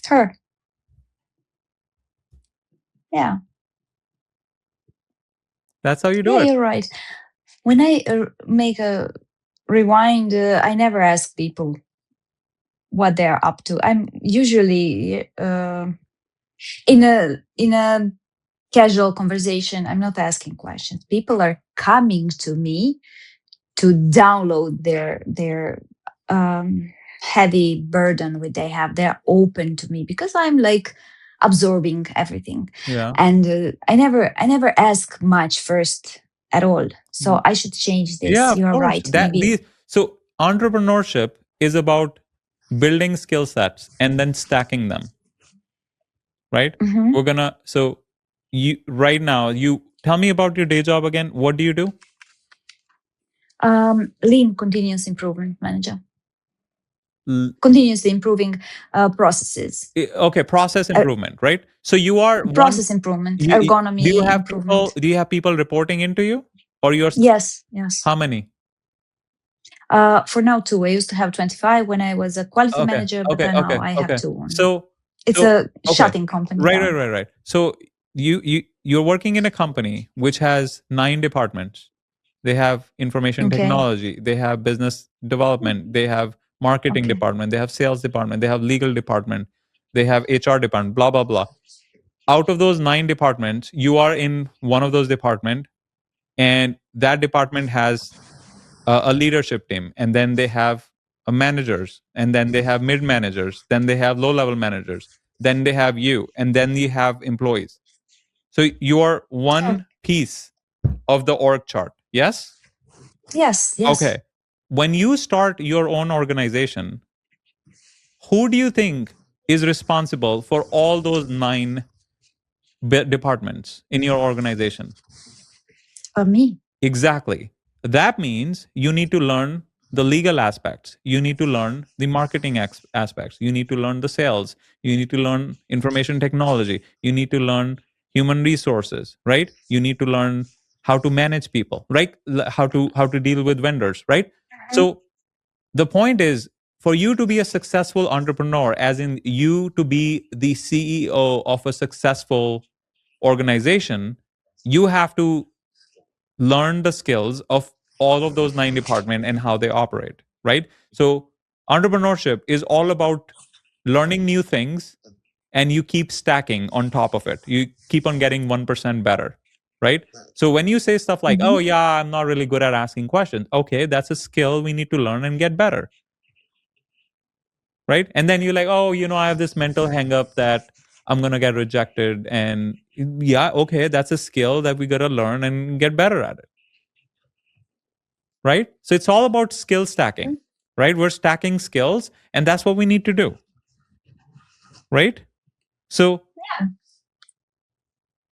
Her. Yeah. That's how you do Yeah, it. you're right. When I make a rewind, I never ask people what they're up to. I'm usually in a casual conversation. I'm not asking questions. People are coming to me to download their heavy burden which they have. They're open to me because I'm like absorbing everything, Yeah. and I never ask much first at all. So I should change Yeah, this. of You're course. right. Maybe. So entrepreneurship is about building skill sets and then stacking them, right? Mhm. We're gonna so you right now you tell me about your day job again. What do you do? Lean continuous improvement manager. L- Continuously improving processes, Okay, process improvement, right? So you are one. process improvement, Do you ergonomy have people? improvement. Do you have people reporting into you, or Yes. how many? For now, two. I used to have 25 when I was a quality Okay, manager, but okay, then now okay, I have okay. two only. So It's so a okay, shutting company. right, Yeah. right, right, right. So you're working in a company which has 9 departments. They have information Okay. technology, they have business development, they have marketing Okay. department, they have sales department, they have legal department, they have HR department, blah blah blah. Out of those 9 departments, you are in one of those department, and that department has a leadership team, and then they have managers, and then they have mid managers, then they have low level managers, then they have you, and then you have employees. So you are Sure. one piece of the org chart. Yes. Yes. Okay. When you start your own organization, who do you think is responsible for all those 9 departments in your organization? Me. Exactly. That means you need to learn the legal aspects. You need to learn the marketing aspects. You need to learn the sales. You need to learn information technology. You need to learn human resources, right? You need to learn how to manage people, right? How to deal with vendors, right? Mhm. So the point is for you to be a successful entrepreneur, as in you to be the CEO of a successful organization, you have to learn the skills of all of those 9 departments and how they operate, right? So entrepreneurship is all about learning new things, and you keep stacking on top of it. You keep on getting 1% better, right? So when you say stuff like, oh Mhm. yeah, I'm not really good at asking questions, okay, that's a skill we need to learn and get better, right? And then you're like, oh, I have this mental hang up that I'm going to get rejected. And yeah, okay, that's a skill that we got to learn and get better at it, right? So it's all about skill stacking, right? We're stacking skills, and that's what we need to do, right? So, Yeah.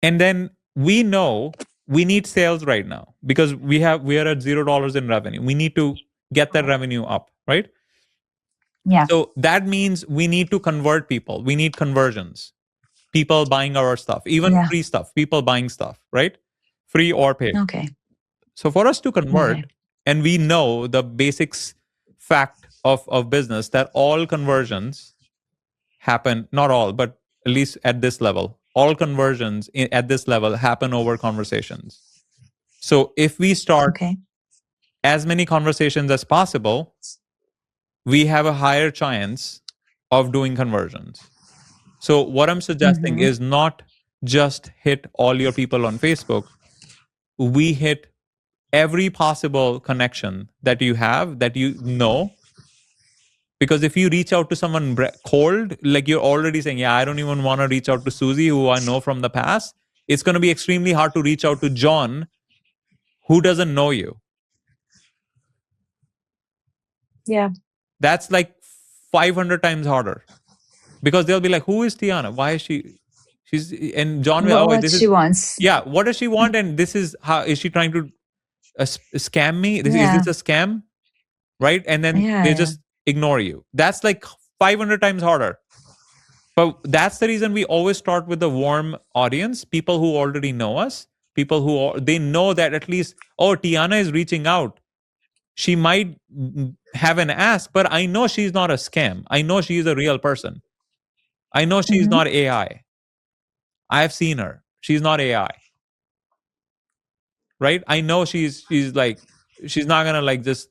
and then we know we need sales right now because we are at $0 in revenue. We need to get that revenue up, right? Yeah. So that means we need to convert people. We need conversions. People buying our stuff, even Yeah. free stuff, people buying stuff, right? Free or paid. Okay. So for us to Okay. convert, and we know the basics fact of business that all conversions happen, not all, but at least at this level, all conversions at this level happen over conversations. So if we start Okay. as many conversations as possible, we have a higher chance of doing conversions. So what I'm suggesting is not just hit all your people on Facebook. We hit every possible connection that you have, that you know. Because if you reach out to someone cold, like you're already saying, yeah, I don't even want to reach out to Susie, who I know from the past. It's going to be extremely hard to reach out to John, who doesn't know you. Yeah. That's like 500 times harder, because they'll be like, who is Tijana? Why is she's, and John will, oh, What this she is, wants. yeah, what does she want? And this is how, is she trying to scam me? Is Yeah. this a scam? Right? And then Yeah. they Yeah. just ignore you. That's like 500 times harder. But that's the reason we always start with the warm audience, people who already know us, people who they know that at least, oh, Tijana is reaching out. She might have an ask, but I know she's not a scam. I know she's a real person. I know she's not AI. I've seen her. She's not AI. Right? I know she's like, she's not gonna like just,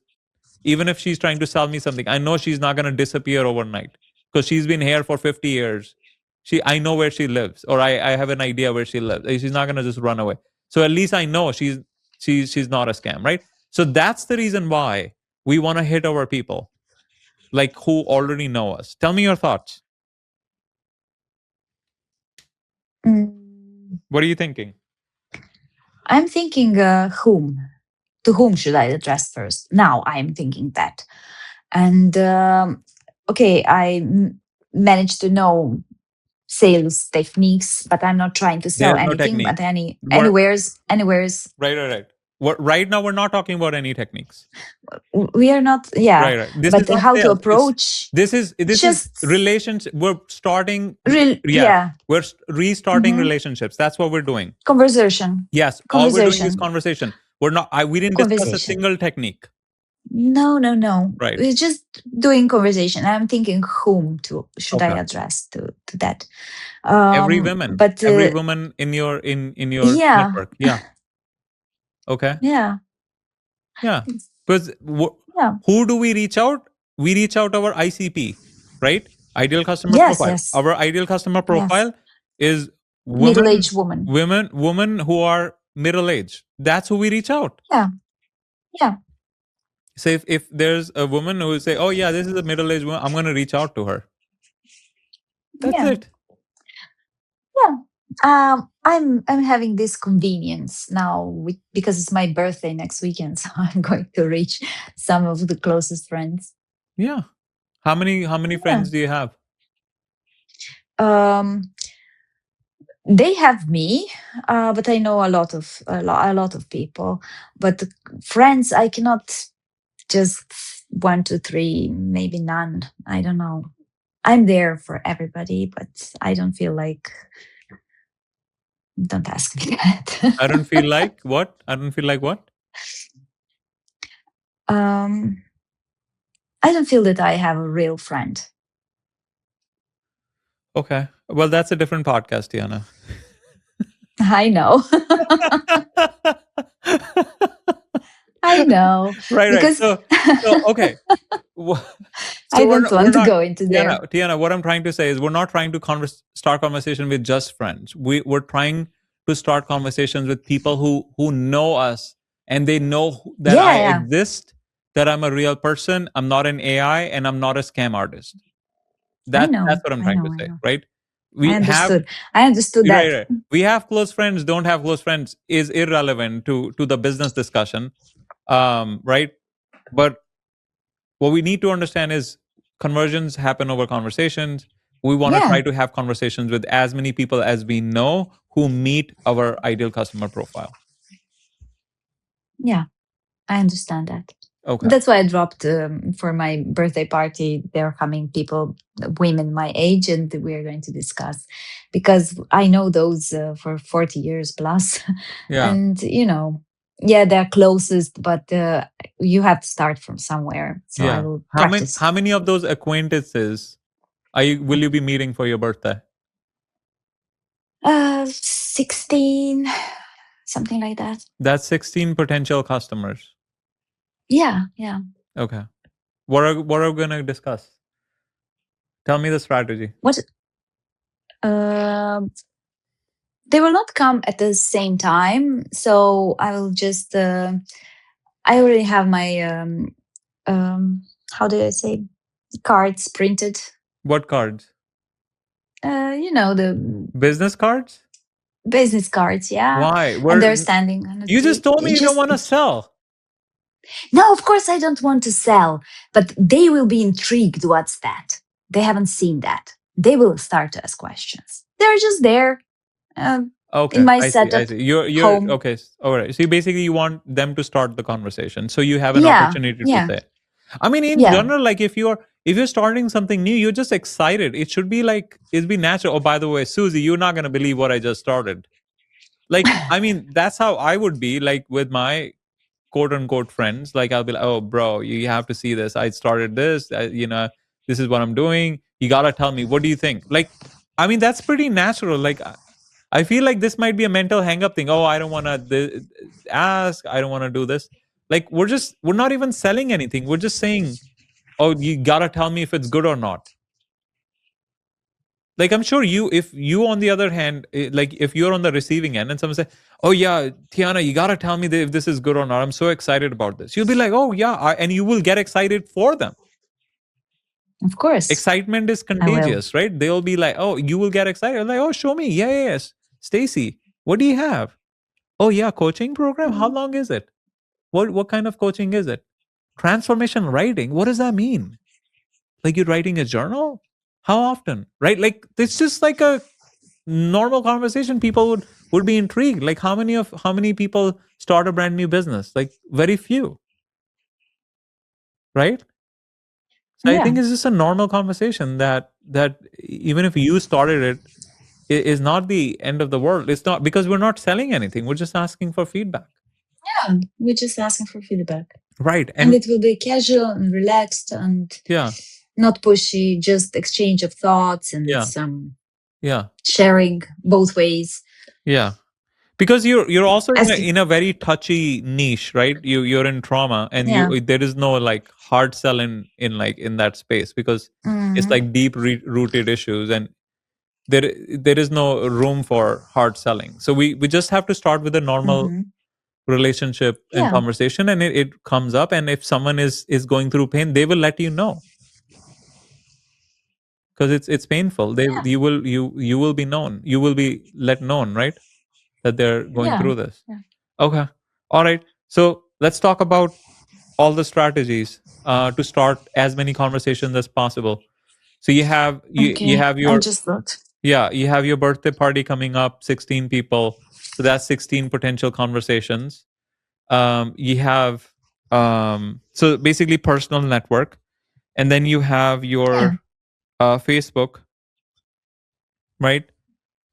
even if she's trying to sell me something, I know she's not gonna disappear overnight, because she's been here for 50 years. I know where she lives, or I have an idea where she lives. She's not gonna just run away. So at least I know she's not a scam, right? So that's the reason why we want to hit our people, like who already know us. Tell me your thoughts. What are you thinking? I'm thinking whom? To whom should I address first? Now I'm thinking that. And okay, I managed to know sales techniques, but I'm not trying to sell There's no anything, technique. but anywhere's. Right. Right now, we're not talking about any techniques. We are not, yeah. Right. This but is not how sales. to approach? This is just relationship. We're starting. Yeah. We're restarting relationships. That's what we're doing. Conversation. Yes. All we're doing is conversation. We're not. We didn't discuss a single technique. No. Right. We're just doing conversation. I'm thinking whom should I address to that. Every woman. But every woman in your network. Yeah. Okay. Yeah. Because who do we reach out? We reach out our ICP, right? Ideal customer profile. Yes. Our ideal customer profile is middle-aged woman. Women who are middle-aged. That's who we reach out. Yeah. So if there's a woman who will say, oh yeah, this is a middle-aged woman, I'm going to reach out to her. That's it. Yeah. I'm having this convenience now because it's my birthday next weekend, so I'm going to reach some of the closest friends. Yeah. How many friends do you have? They have me, but I know a lot of people. But friends, I cannot just 1, 2, 3, maybe none. I don't know. I'm there for everybody, but I don't feel like. Don't ask me that. I don't feel like what? I don't feel like what? I don't feel that I have a real friend. Okay. Well, that's a different podcast, Tijana. I know. I know. Right. Because So okay. I don't want to go into there. Tijana, what I'm trying to say is we're not trying to start conversation with just friends. We're trying to start conversations with people who know us, and they know that I exist, that I'm a real person, I'm not an AI, and I'm not a scam artist. That's what I'm trying to say, right? I understood that. Right. We have close friends, don't have close friends is irrelevant to the business discussion. Right? But what we need to understand is conversions happen over conversations. We want to try to have conversations with as many people as we know who meet our ideal customer profile. Yeah, I understand that. Okay. That's why I dropped for my birthday party. There are coming people, women my age, and we're going to discuss, because I know those for 40 years plus. Yeah. And, they're closest, but you have to start from somewhere. So I will practice. How many of those acquaintances will you be meeting for your birthday? 16, something like that. That's 16 potential customers. Yeah, yeah. Okay. What are we gonna discuss? Tell me the strategy. What? Um, they will not come at the same time, so I will just. I already have my how do I say, cards printed. What cards? The Business cards? business cards, yeah, Why? and they're Where standing on the you just table. told me It you don't just want to sell. No, of course I don't want to sell, but they will be intrigued. What's that? They haven't seen that. They will start to ask questions. They're just there um, in Okay, my I see. I setup see. You're home. okay. All right. So basically, you want them to start the conversation, so you have an Yeah, opportunity to yeah, say. I mean, in yeah. general, like if you're starting something new, you're just excited. It should be like it'd be natural. Oh, by the way, Susie, you're not gonna believe what I just started. Like, I mean, that's how I would be like with my quote unquote friends. Like, I'll be like, oh, bro, you have to see this. I started this. This is what I'm doing. You gotta tell me, what do you think? Like, I mean, that's pretty natural. Like, I feel like this might be a mental hang up thing. Oh, I don't want to ask. I don't want to do this. Like, we're not even selling anything. We're just saying, oh, you gotta tell me if it's good or not. Like, I'm sure if you on the other hand, like if you're on the receiving end and someone say, oh yeah, Tiana, you gotta tell me if this is good or not. I'm so excited about this. You'll be like, oh yeah, and you will get excited for them. Of course Excitement is I will. contagious, right? They'll be like, oh, you will get excited. Like, oh, show me. Yeah, yes. Stacy, what do you have? Oh yeah, coaching program. How Mm, long is it? What kind of coaching is it? Transformation writing. What does that mean? Like you're writing a journal? How often? Right? Like it's just like a normal conversation. People would be intrigued. Like how many people start a brand new business? Like very few, right? So I Yeah, think it's just a normal conversation that even if you started it, is not the end of the world. It's not because we're not selling anything. We're just asking for feedback. yeah. We're just asking for feedback, Right. and And it will be casual and relaxed and yeah, not pushy. Just exchange of thoughts and yeah, some yeah, sharing both ways. yeah. Because you're also in a, Asking, in a very touchy niche, right? You're in trauma, and yeah. there is no like hard sell in that space, because it's Hmm. like deep rooted issues, and there is no room for hard selling. So we just have to start with a normal Hmm. relationship and Yeah, conversation, and it comes up, and if someone is going through pain, they will let you know, because it's painful. They yeah, you will be known, you will be let known, right, that they're going yeah, through this. yeah. Okay. All right. So let's talk about all the strategies to start as many conversations as possible. So you Okay, have I your, just thought. yeah, you have your birthday party coming up, 16 people. So that's 16 potential conversations. You have so basically personal network, and then you have Yeah. your Facebook, right?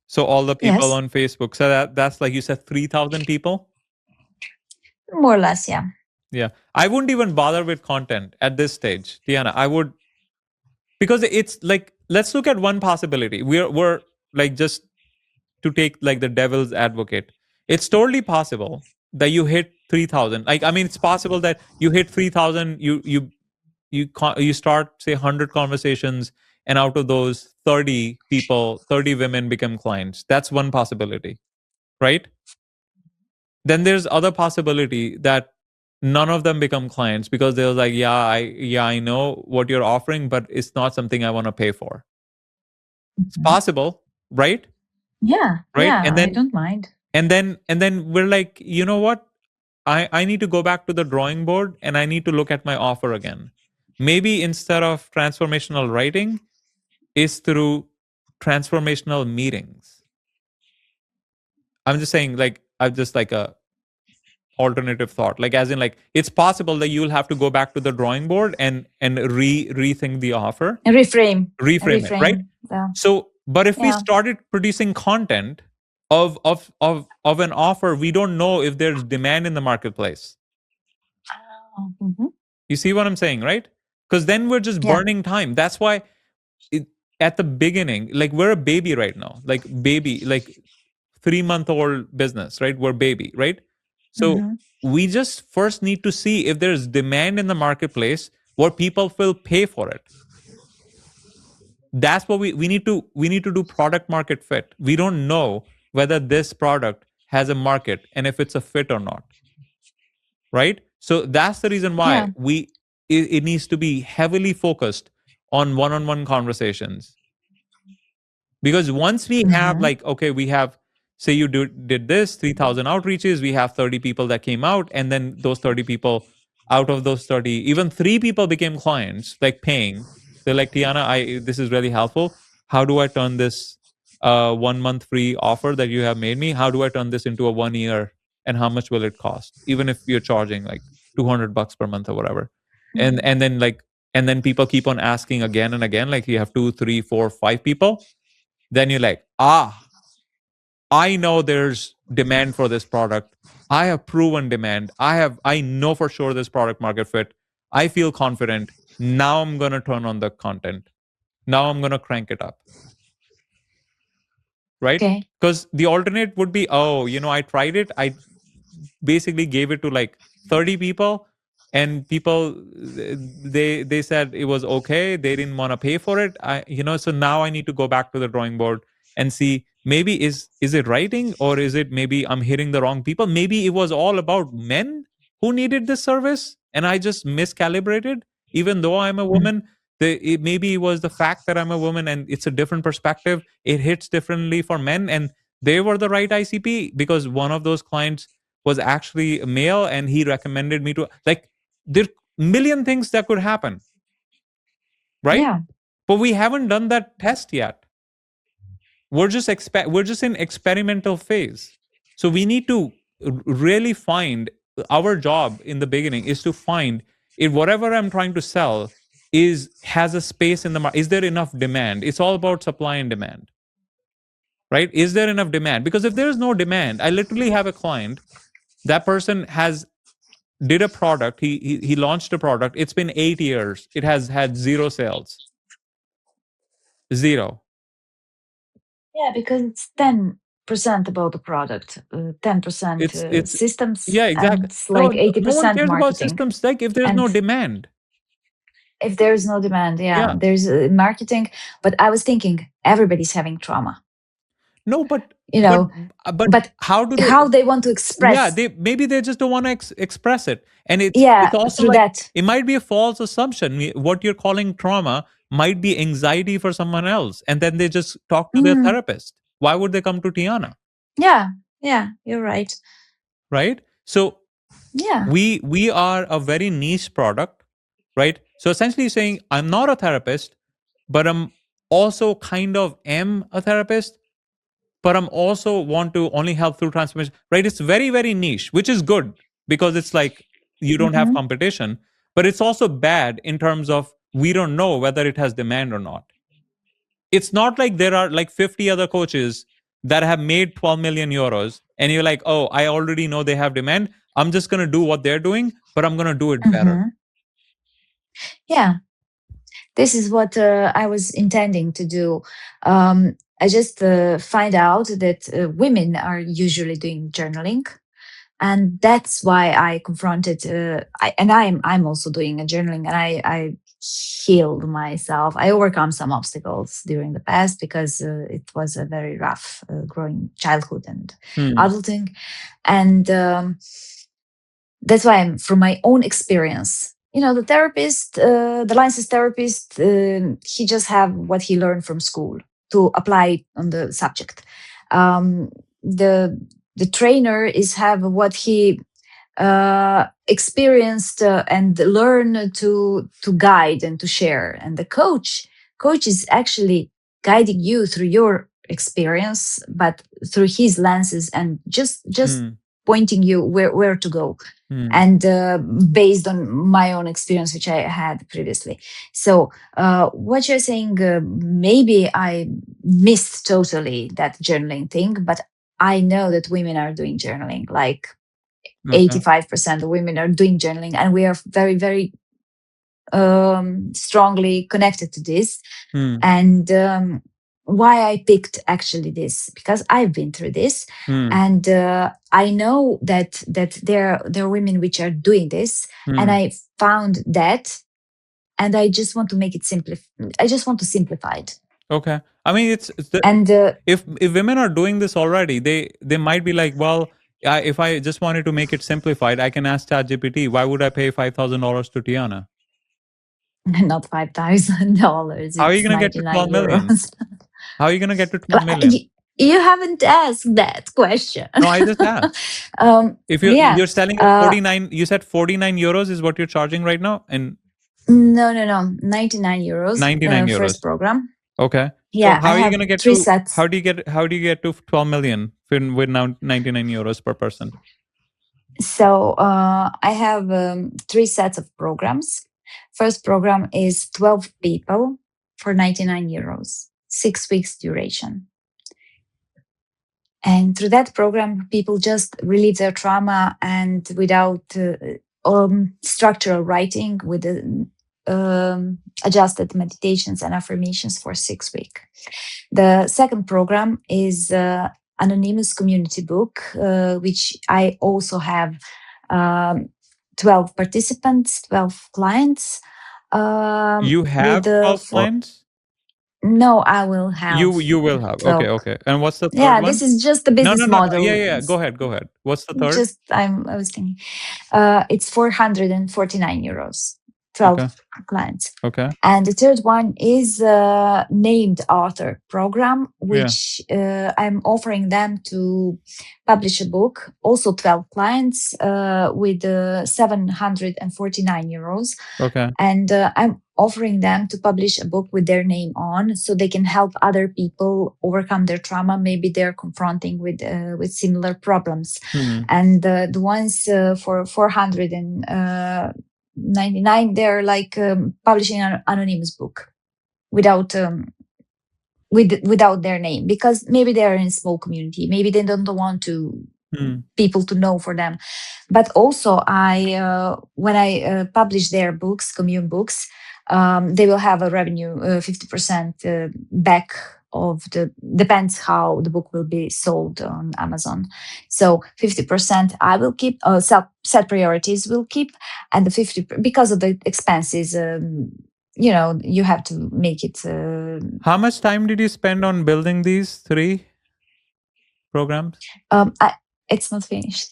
So all the people Yes. on Facebook. So that's like you said 3,000 people. More or less, yeah. Yeah. I wouldn't even bother with content at this stage, Tiana. I would, because it's like, let's look at one possibility. We're like, just to take like the devil's advocate. It's totally possible that you hit 3,000. Like, I mean, it's possible that you hit 3,000, you start say 100 conversations, and out of those 30 people, 30 women become clients. That's one possibility, right? Then there's other possibility that none of them become clients, because they're like, I know what you're offering, but it's not something I want to pay for. It's Mhm. possible, right? Yeah, Right. yeah, and I then don't mind. and then and then we're like, you know what, I need to go back to the drawing board, and I need to look at my offer again. Maybe instead of transformational writing, is through transformational meetings. I'm just saying, like, I've just like a alternative thought, like as in, like, it's possible that you'll have to go back to the drawing board and rethink the offer, Reframe, reframe it, right? reframe. Yeah, So but if we yeah. started producing content of an offer, we don't know if there's demand in the marketplace. Oh, mhm. You see what I'm saying, right? Because then we're just Yeah. burning time. That's why it, at the beginning, like, we're a baby right now, like baby, like 3-month old business, right? We're baby, right? So we just first need to see if there's demand in the marketplace where people will pay for it. That's what we need to do product market fit. We don't know whether this product has a market and if it's a fit or not, right? So that's the reason Yeah. why it needs to be heavily focused on one-on-one conversations. Because once we have, Mm-hmm. like, okay, we have, say you did this 3,000 outreaches, we have 30 people that came out, and then those 30 people, out of those 30, even 3 people became clients, like paying. They're like, Tiana, I this is really helpful. How do I turn this 1 month free offer that you have made me, how do I turn this into a 1 year, and how much will it cost, even if you're charging like $200 per month or whatever. And then people keep on asking again and again, like you have two, three, four, 5 people, then you're like, I know there's demand for this product. I have proven demand. I know for sure this product market fit. I feel confident. Now I'm going to turn on the content. Now I'm going to crank it up, right? Okay. Because the alternate would be, oh, I tried it. I basically gave it to like 30 people, and people, they said it was okay, they didn't want to pay for it. So now I need to go back to the drawing board and see, maybe is it writing, or is it maybe I'm hitting the wrong people? Maybe it was all about men who needed this service and I just miscalibrated, even though I'm a woman. Maybe it was the fact that I'm a woman and it's a different perspective, it hits differently for men, and they were the right ICP because one of those clients was actually a male and he recommended me to, like, there million things that could happen, right? Yeah. But we haven't done that test yet. We're just in experimental phase. So we need to really find, our job in the beginning is to find if whatever I'm trying to sell has a space in the market. Is there enough demand? It's all about supply and demand, right? Is there enough demand? Because if there is no demand, I literally have a client, that person has did a product. He launched a product. It's been 8 years. It has had zero sales. Zero. Yeah, because it's 10% about the product, 10% It's systems, Yeah, and exactly. it's No, like no one 80% cares about marketing. systems, like, if there's And no demand. if there is no demand, yeah, Yeah. there's marketing. But I was thinking everybody's having trauma, No, but you but know, but but how do they? how they want to Yeah, express, they just don't want to express it, and it's yeah, also through like, that. it might be a false assumption. What you're calling trauma might be anxiety for someone else, and then they just talk to their Mm, therapist. Why would they come to Tiana, yeah, yeah, you're right. right? So Yeah. we are a very niche product, right? So essentially saying, I'm not a therapist, but I'm also kind of am a therapist, but I'm also want to only help through transformation, right? It's very, very niche, which is good because it's like you don't have Hmm. competition, but it's also bad in terms of we don't know whether it has demand or not. It's not like there are like 50 other coaches that have made 12 million euros and you're like, oh, I already know they have demand. I'm just going to do what they're doing, but I'm going to do it better. Hmm. Yeah, this is what I was intending to do. I just find out that women are usually doing journaling, and that's why I confronted. And I'm also doing a journaling, and I healed myself. I overcome some obstacles during the past because it was a very rough growing childhood and Hmm. adulting, and that's why I'm from my own experience. The therapist, the licensed therapist, he just have what he learned from school to apply on the subject. The trainer is have what he experienced and learn to guide and to share. And the coach is actually guiding you through your experience, but through his lenses, and just Hmm. pointing you where to go, Hmm. and based on my own experience which I had previously. So what you're saying, maybe I missed totally that journaling thing, but I know that women are doing journaling, like Okay. 85% of women are doing journaling, and we are very, very strongly connected to this. Hmm. And why I picked actually this, because I've been through this, Hmm. and I know that there are women which are doing this, and Hmm. I found that, and I just want to make it simple. I just want to simplify it, Okay. I mean, it's the and if women are doing this already, they might be like, well, if I just wanted to make it simplified, I can ask ChatGPT. Why would I pay $5,000 to Tiana? not $5,000. How are you It's going to get to 99 12 million? euros. How are you going to get to 12 But, million? you haven't asked that question. No, I just asked. If Yeah. you're selling at Uh, 49, you said 49 euros is what you're charging right now, and no. 99 euros, 99 first euros. program. Okay. So Yeah, how I are you have going to get three to sets. how do you get to 12 million with now 99 euros per person? So I have three sets of programs. First program is 12 people for 99 euros, 6 weeks duration. And through that program, people just relieve their trauma and without structural writing with adjusted meditations and affirmations for 6 weeks. The second program is anonymous community book, which I also have um, 12 participants, 12 clients. You With have the 12 four, clients? no, I will have You will have. Okay, 12. okay. And what's the third Yeah, this one? is just the No, no, business no, no. Yeah, model. yeah, yeah. Go ahead, go ahead. What's the third? Just I was thinking, it's 449 euros, 12 Okay, clients. okay. And the third one is a named author program, Yeah. which I'm offering them to publish a book, also 12 clients with 749 euros. Okay. And I'm offering them to publish a book with their name on, so they can help other people overcome their trauma. Maybe they're confronting with similar problems. Hmm. And the ones for 499, they're like publishing an anonymous book without without their name, because maybe they're in a small community, maybe they don't want to Hmm. people to know for them. But also I when I publish their books, commune books, they will have a revenue 50% back of the, depends how the book will be sold on Amazon. So 50% I will keep, set priorities will keep, and the 50, because of the expenses, you have to make it How much time did you spend on building these three programs? I, it's not finished.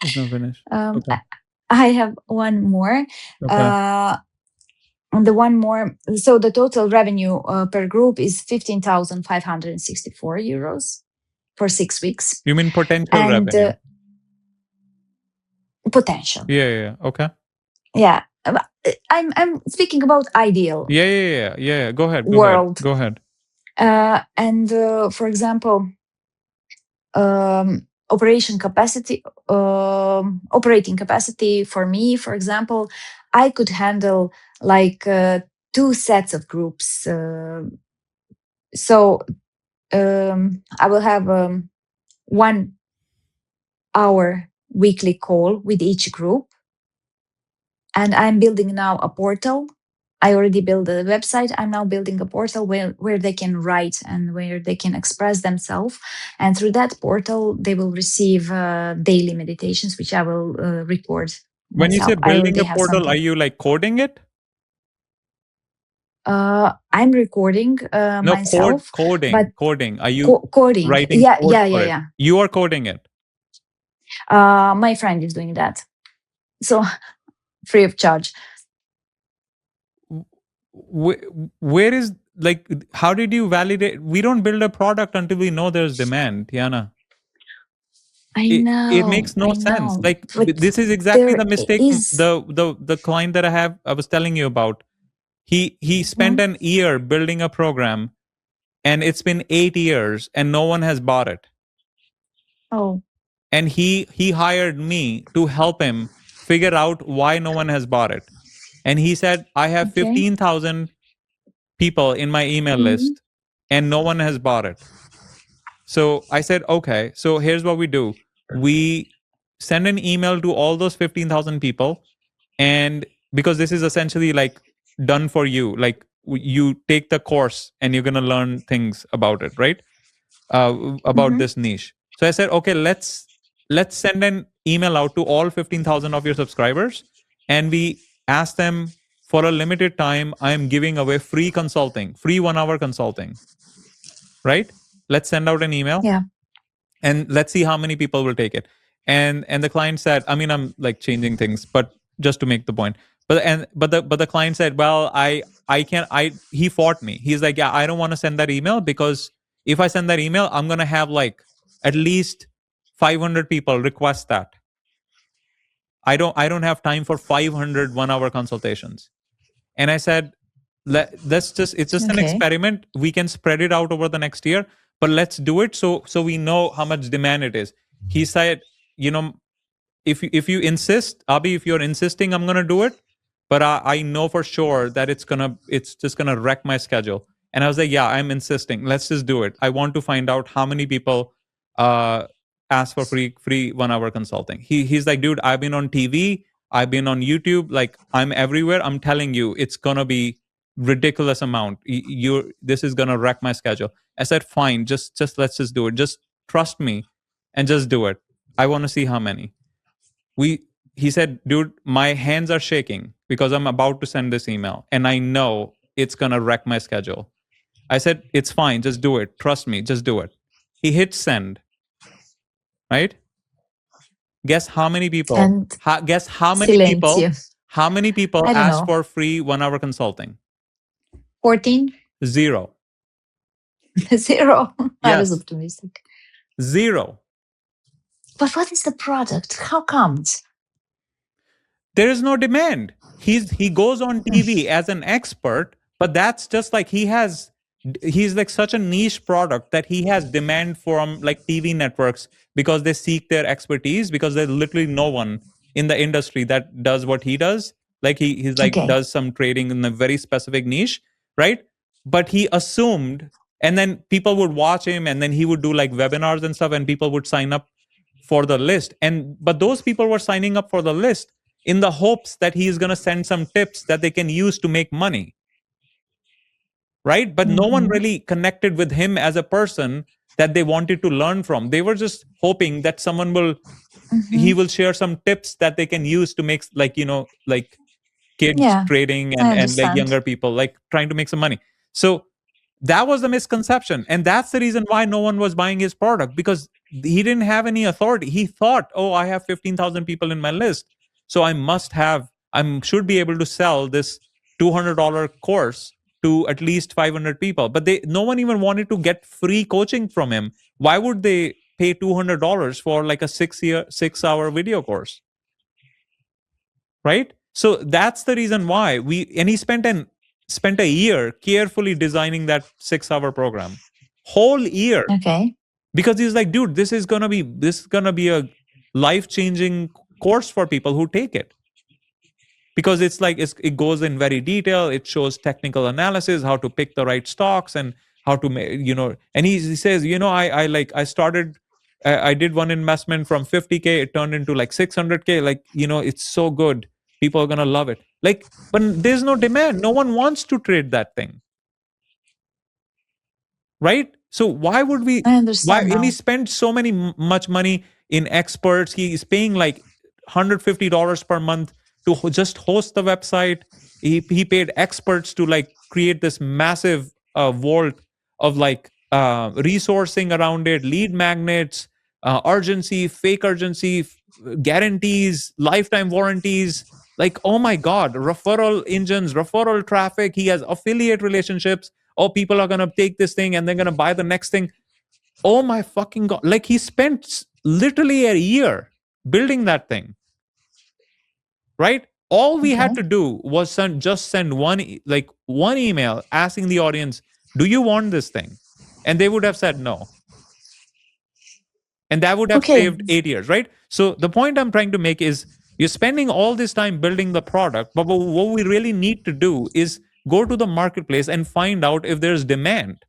It's not finished. um, Okay. I, I have one more. Okay. uh, and the one more, so the total revenue per group is 15,564 euros for 6 weeks. You mean potential And revenue? potential, Yeah, yeah, yeah. Okay. yeah. I'm speaking about ideal Yeah, yeah, yeah, yeah, yeah. Go ahead. Go ahead. world. Go ahead. And for example, operating capacity for me, for example, I could handle like two sets of groups. So I will have 1 hour weekly call with each group. And I'm building now a portal. I already built a website. I'm now building a portal where they can write and where they can express themselves. And through that portal, they will receive daily meditations, which I will record When you say myself. I building already a have portal, are something. you like coding it? I'm recording No, myself, but coding. Are you coding. writing Yeah, code yeah, for yeah, it? yeah. You are coding it. My friend is doing that. So free of charge. Where is like how did you validate? We don't build a product until we know there's demand, Tiana. It makes no I sense. know, Like but this is exactly there the mistake is. the client that I was telling you about. He spent Mhm. an year building a program, and it's been 8 years and no one has bought it. Oh, And he hired me to help him figure out why no one has bought it. And he said, I have okay. 15,000 people in my email Mhm. list and no one has bought it. So I said, okay, so here's what we do. We send an email to all those 15,000 people. And because this is essentially like done for you, like you take the course and you're going to learn things about it, right? About Mhm. this niche. So I said, okay, let's send an email out to all 15,000 of your subscribers, and we ask them, for a limited time, I am giving away free consulting, free 1 hour consulting, right? Let's send out an email Yeah. and let's see how many people will take it. And the client said, I mean, I'm like changing things, but just to make the point. But the client said, well, I can't. I He fought me. He's like, yeah, I don't want to send that email, because if I send that email, I'm gonna have like at least 500 people request that. I don't have time for 500 1 hour consultations. And I said, let's just, it's just an Okay. experiment. We can spread it out over the next year, but let's do it so we know how much demand it is. He said, you know, if you insist, Abi, if you're insisting, I'm gonna do it. But I know for sure that it's just gonna wreck my schedule. And I was like, yeah, I'm insisting. Let's just do it. I want to find out how many people uh ask for free 1 hour consulting. He's like, dude, I've been on TV, I've been on YouTube, like I'm everywhere. I'm telling you, it's gonna be ridiculous amount. You This is gonna wreck my schedule. I said, fine, just let's just do it. Just trust me and just do it. I want to see how many we he said, dude, my hands are shaking because I'm about to send this email and I know it's gonna wreck my schedule. I said, it's fine, just do it, trust me, just do it. He hit send, right? Guess how many people And guess how many silenzio. people how many people I don't asked know. for free 1 hour consulting? 14? Zero. 0. I was Yes, optimistic. zero. But what is the product? How comes? There is no demand. He goes on TV as an expert, but that's just like he's like such a niche product that he has demand from like TV networks because they seek their expertise, because there's literally no one in the industry that does what he does. Like he's like Okay. does some trading in a very specific niche, right? But he assumed, and then people would watch him, and then he would do like webinars and stuff, and people would sign up for the list. And but those people were signing up for the list in the hopes that he is going to send some tips that they can use to make money, right? But no one Hmm. really connected with him as a person that they wanted to learn from. They were just hoping that he Hmm. will share some tips that they can use to make, like, like kids Yeah, trading I and like understand. younger people like trying to make some money. So that was the misconception, and that's the reason why no one was buying his product, because he didn't have any authority. He thought, oh, I have 15,000 people in my list, so I should be able to sell this $200 course to at least 500 people. But no one even wanted to get free coaching from him. Why would they pay $200 for like a 6-hour video course, right? So that's the reason why he spent a year carefully designing that 6-hour program, whole year, Okay. because he's like, dude, this is gonna be a life changing course for people who take it, because it's like it goes in very detail. It shows technical analysis, how to pick the right stocks, and how to and he says, I started, I did one investment from 50K, it turned into like 600K, like, it's so good, people are going to love it, like, but there's no demand, no one wants to trade that thing, right? So I why, understand and he now. spent so much money in experts. He is paying like $150 per month to just host the website. He paid experts to like create this massive vault of like resourcing around it, lead magnets, urgency, fake urgency, guarantees, lifetime warranties, like, oh my god, referral engines, referral traffic. He has affiliate relationships. Oh, people are going to take this thing and they're going to buy the next thing. Oh my fucking god, like he spent literally a year building that thing, right? All we had Okay. to do was just send one email asking the audience, do you want this thing? And they would have said no, and that would have Okay. saved 8 years, right? So the point I'm trying to make is, you're spending all this time building the product, but what we really need to do is go to the marketplace and find out if there's demand,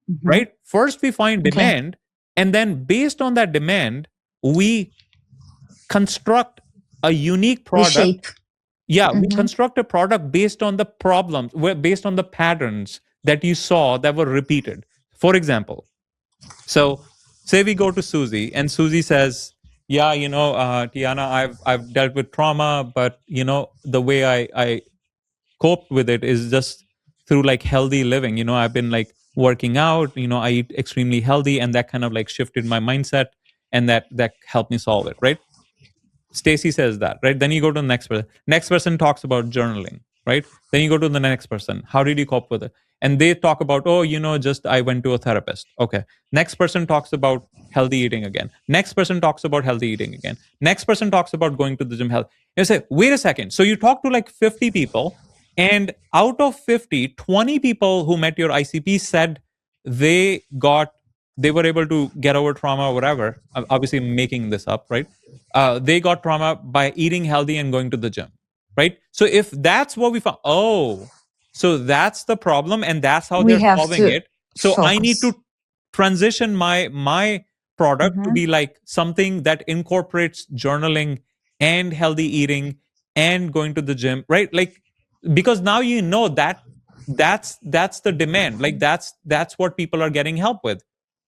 Hmm. right? First we find Okay. demand, and then based on that demand, we construct a unique product Reshape. Yeah, we Mm-hmm. construct a product based on the problems, based on the patterns that you saw that were repeated. For example, so say we go to Susie, and Susie says, "Yeah, Tiana, I've dealt with trauma, but the way I coped with it is just through like healthy living. I've been like working out. I eat extremely healthy, and that kind of like shifted my mindset, and that helped me solve it, right?" Stacy says that, right? Then you go to the next person. Next person talks about journaling, right? Then you go to the next person. How did you cope with it? And they talk about, oh, just I went to a therapist. Okay. Next person talks about healthy eating again. Next person talks about healthy eating again. Next person talks about going to the gym health. You say, wait a second. So you talk to like 50 people, and out of 50, 20 people who met your ICP said they got they were able to get over trauma or whatever. Obviously making this up, right? They got trauma by eating healthy and going to the gym, right? So if that's what we found, oh, so that's the problem, and that's how We they're have solving to it. So I need to focus. transition my product to Mm-hmm. be like something that incorporates journaling and healthy eating and going to the gym, right? Like, because now that's the demand. Like that's what people are getting help with,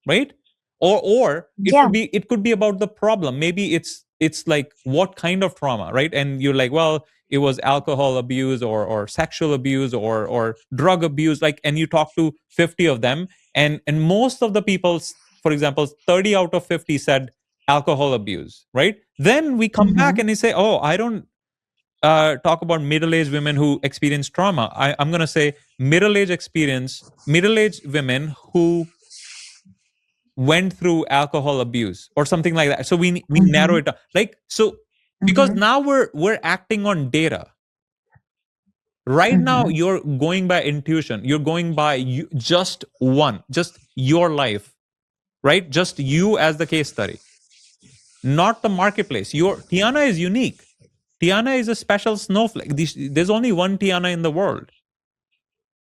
right? Or it could Yeah. be about the problem. Maybe it's like what kind of trauma, right? And you're like, well, it was alcohol abuse or sexual abuse or drug abuse, like, and you talk to 50 of them, and most of the people, for example, 30 out of 50 said alcohol abuse, right? Then we come back Mm-hmm. and they say, oh, I don't talk about middle-aged women who experience trauma. I'm going to say middle-aged women who went through alcohol abuse or something like that. So we narrow Mm-hmm. it down. Like, so because Mm-hmm. now we're acting on data. Right now Mm-hmm. you're going by intuition. You're going by just your life, right? Just you as the case study, not the marketplace. Your Tiana is unique. Tiana is a special snowflake. There's only one Tiana in the world,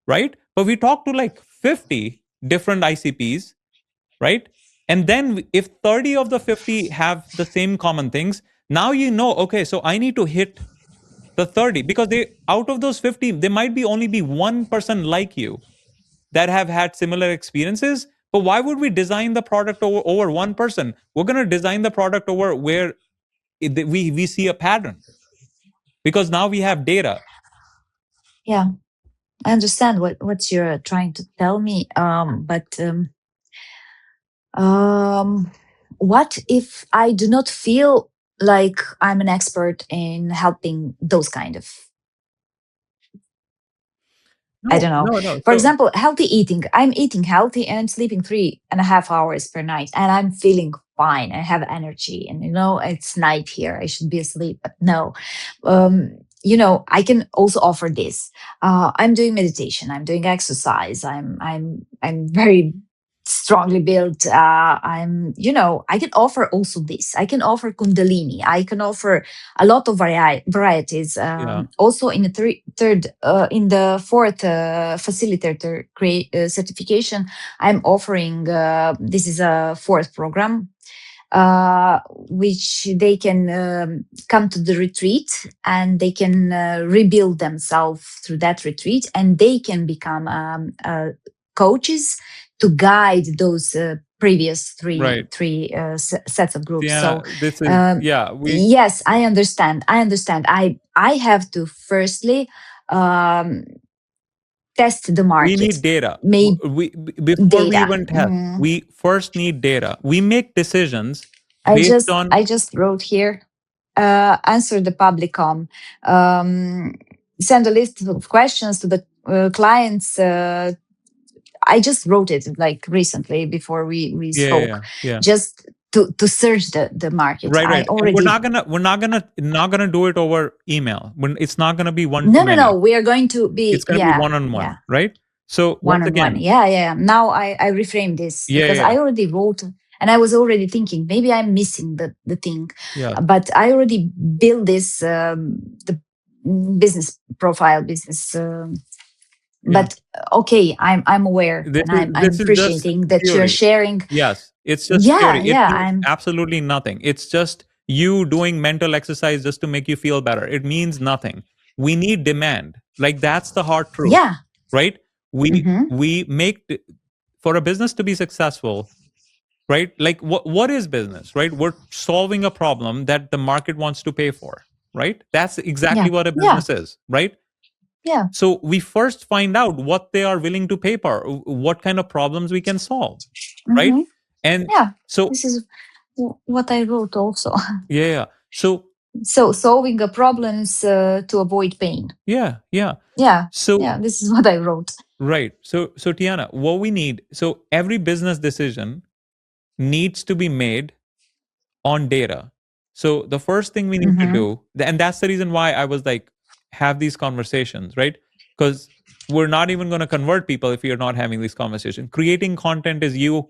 right? But we talk to like 50 different ICPs, right? And then if 30 of the 50 have the same common things, now okay, so I need to hit the 30, because they out of those 50, there might be only be one person like you that have had similar experiences. But why would we design the product over one person? We're going to design the product over where we see a pattern, because now we have data. Yeah. I understand what you're trying to tell me. But um, what if I do not feel like I'm an expert in helping those kind of, I No, don't know. no, no. For So example, healthy eating. I'm eating healthy and I'm sleeping 3.5 hours per night and I'm feeling fine. I have energy and it's night here. I should be asleep, but no. Um, I can also offer this. I'm doing meditation. I'm doing exercse. I'm very strongly built. I can offer also this. I can offer Kundalini. I can offer a lot of varieties. yeah, Also, in the in the fourth facilitator certification, I'm offering. This is a fourth program, which they can come to the retreat and they can rebuild themselves through that retreat, and they can become coaches to guide those previous three right. three sets of groups. Yeah, So this is, um, yeah, we yes, I understand. I have to firstly um, test the we market, need data. maybe Before we data. even test, we first need data. We make decisions based on, I just wrote here. Answer the public um, send a list of questions to the clients. I just wrote it like recently before we yeah, yeah, spoke, yeah, yeah. just to search the market. Right, I right. And we're already not gonna do it over email. When it's not gonna be one to no. many. We are going to be It's gonna be one on one, right? So one once on one. again, Yeah. Now I reframe this yeah, because yeah, I already wrote and I was already thinking maybe I'm missing the thing, yeah, but I already built this the business profile business. yeah. But okay, I'm aware This and is I'm this is just appreciating that you're theory. sharing. Yes, it's just Yeah, theory. It yeah. means absolutely nothing. It's just you doing mental exercise just to make you feel better. It means nothing. we need demand. Like that's the hard truth, Yeah. right? Mm-hmm. We make for a business to be successful, right? Like what is business, right? We're solving a problem that the market wants to pay for, right? That's exactly Yeah. what a Yeah. business is, right? Yeah. So we first find out what they are willing to pay for, what kind of problems we can solve, right? Mm-hmm. And Yeah. so This is what I wrote also. yeah. So So solving the problems to avoid pain. yeah. Yeah. So Yeah. This is what I wrote. right. So Tijana, what we need, so every business decision needs to be made on data. So the first thing we need to Mm-hmm. do, and that's the reason why I was like, have these conversations, right? Because we're not even going to convert people if you're not having these conversations. Creating content is you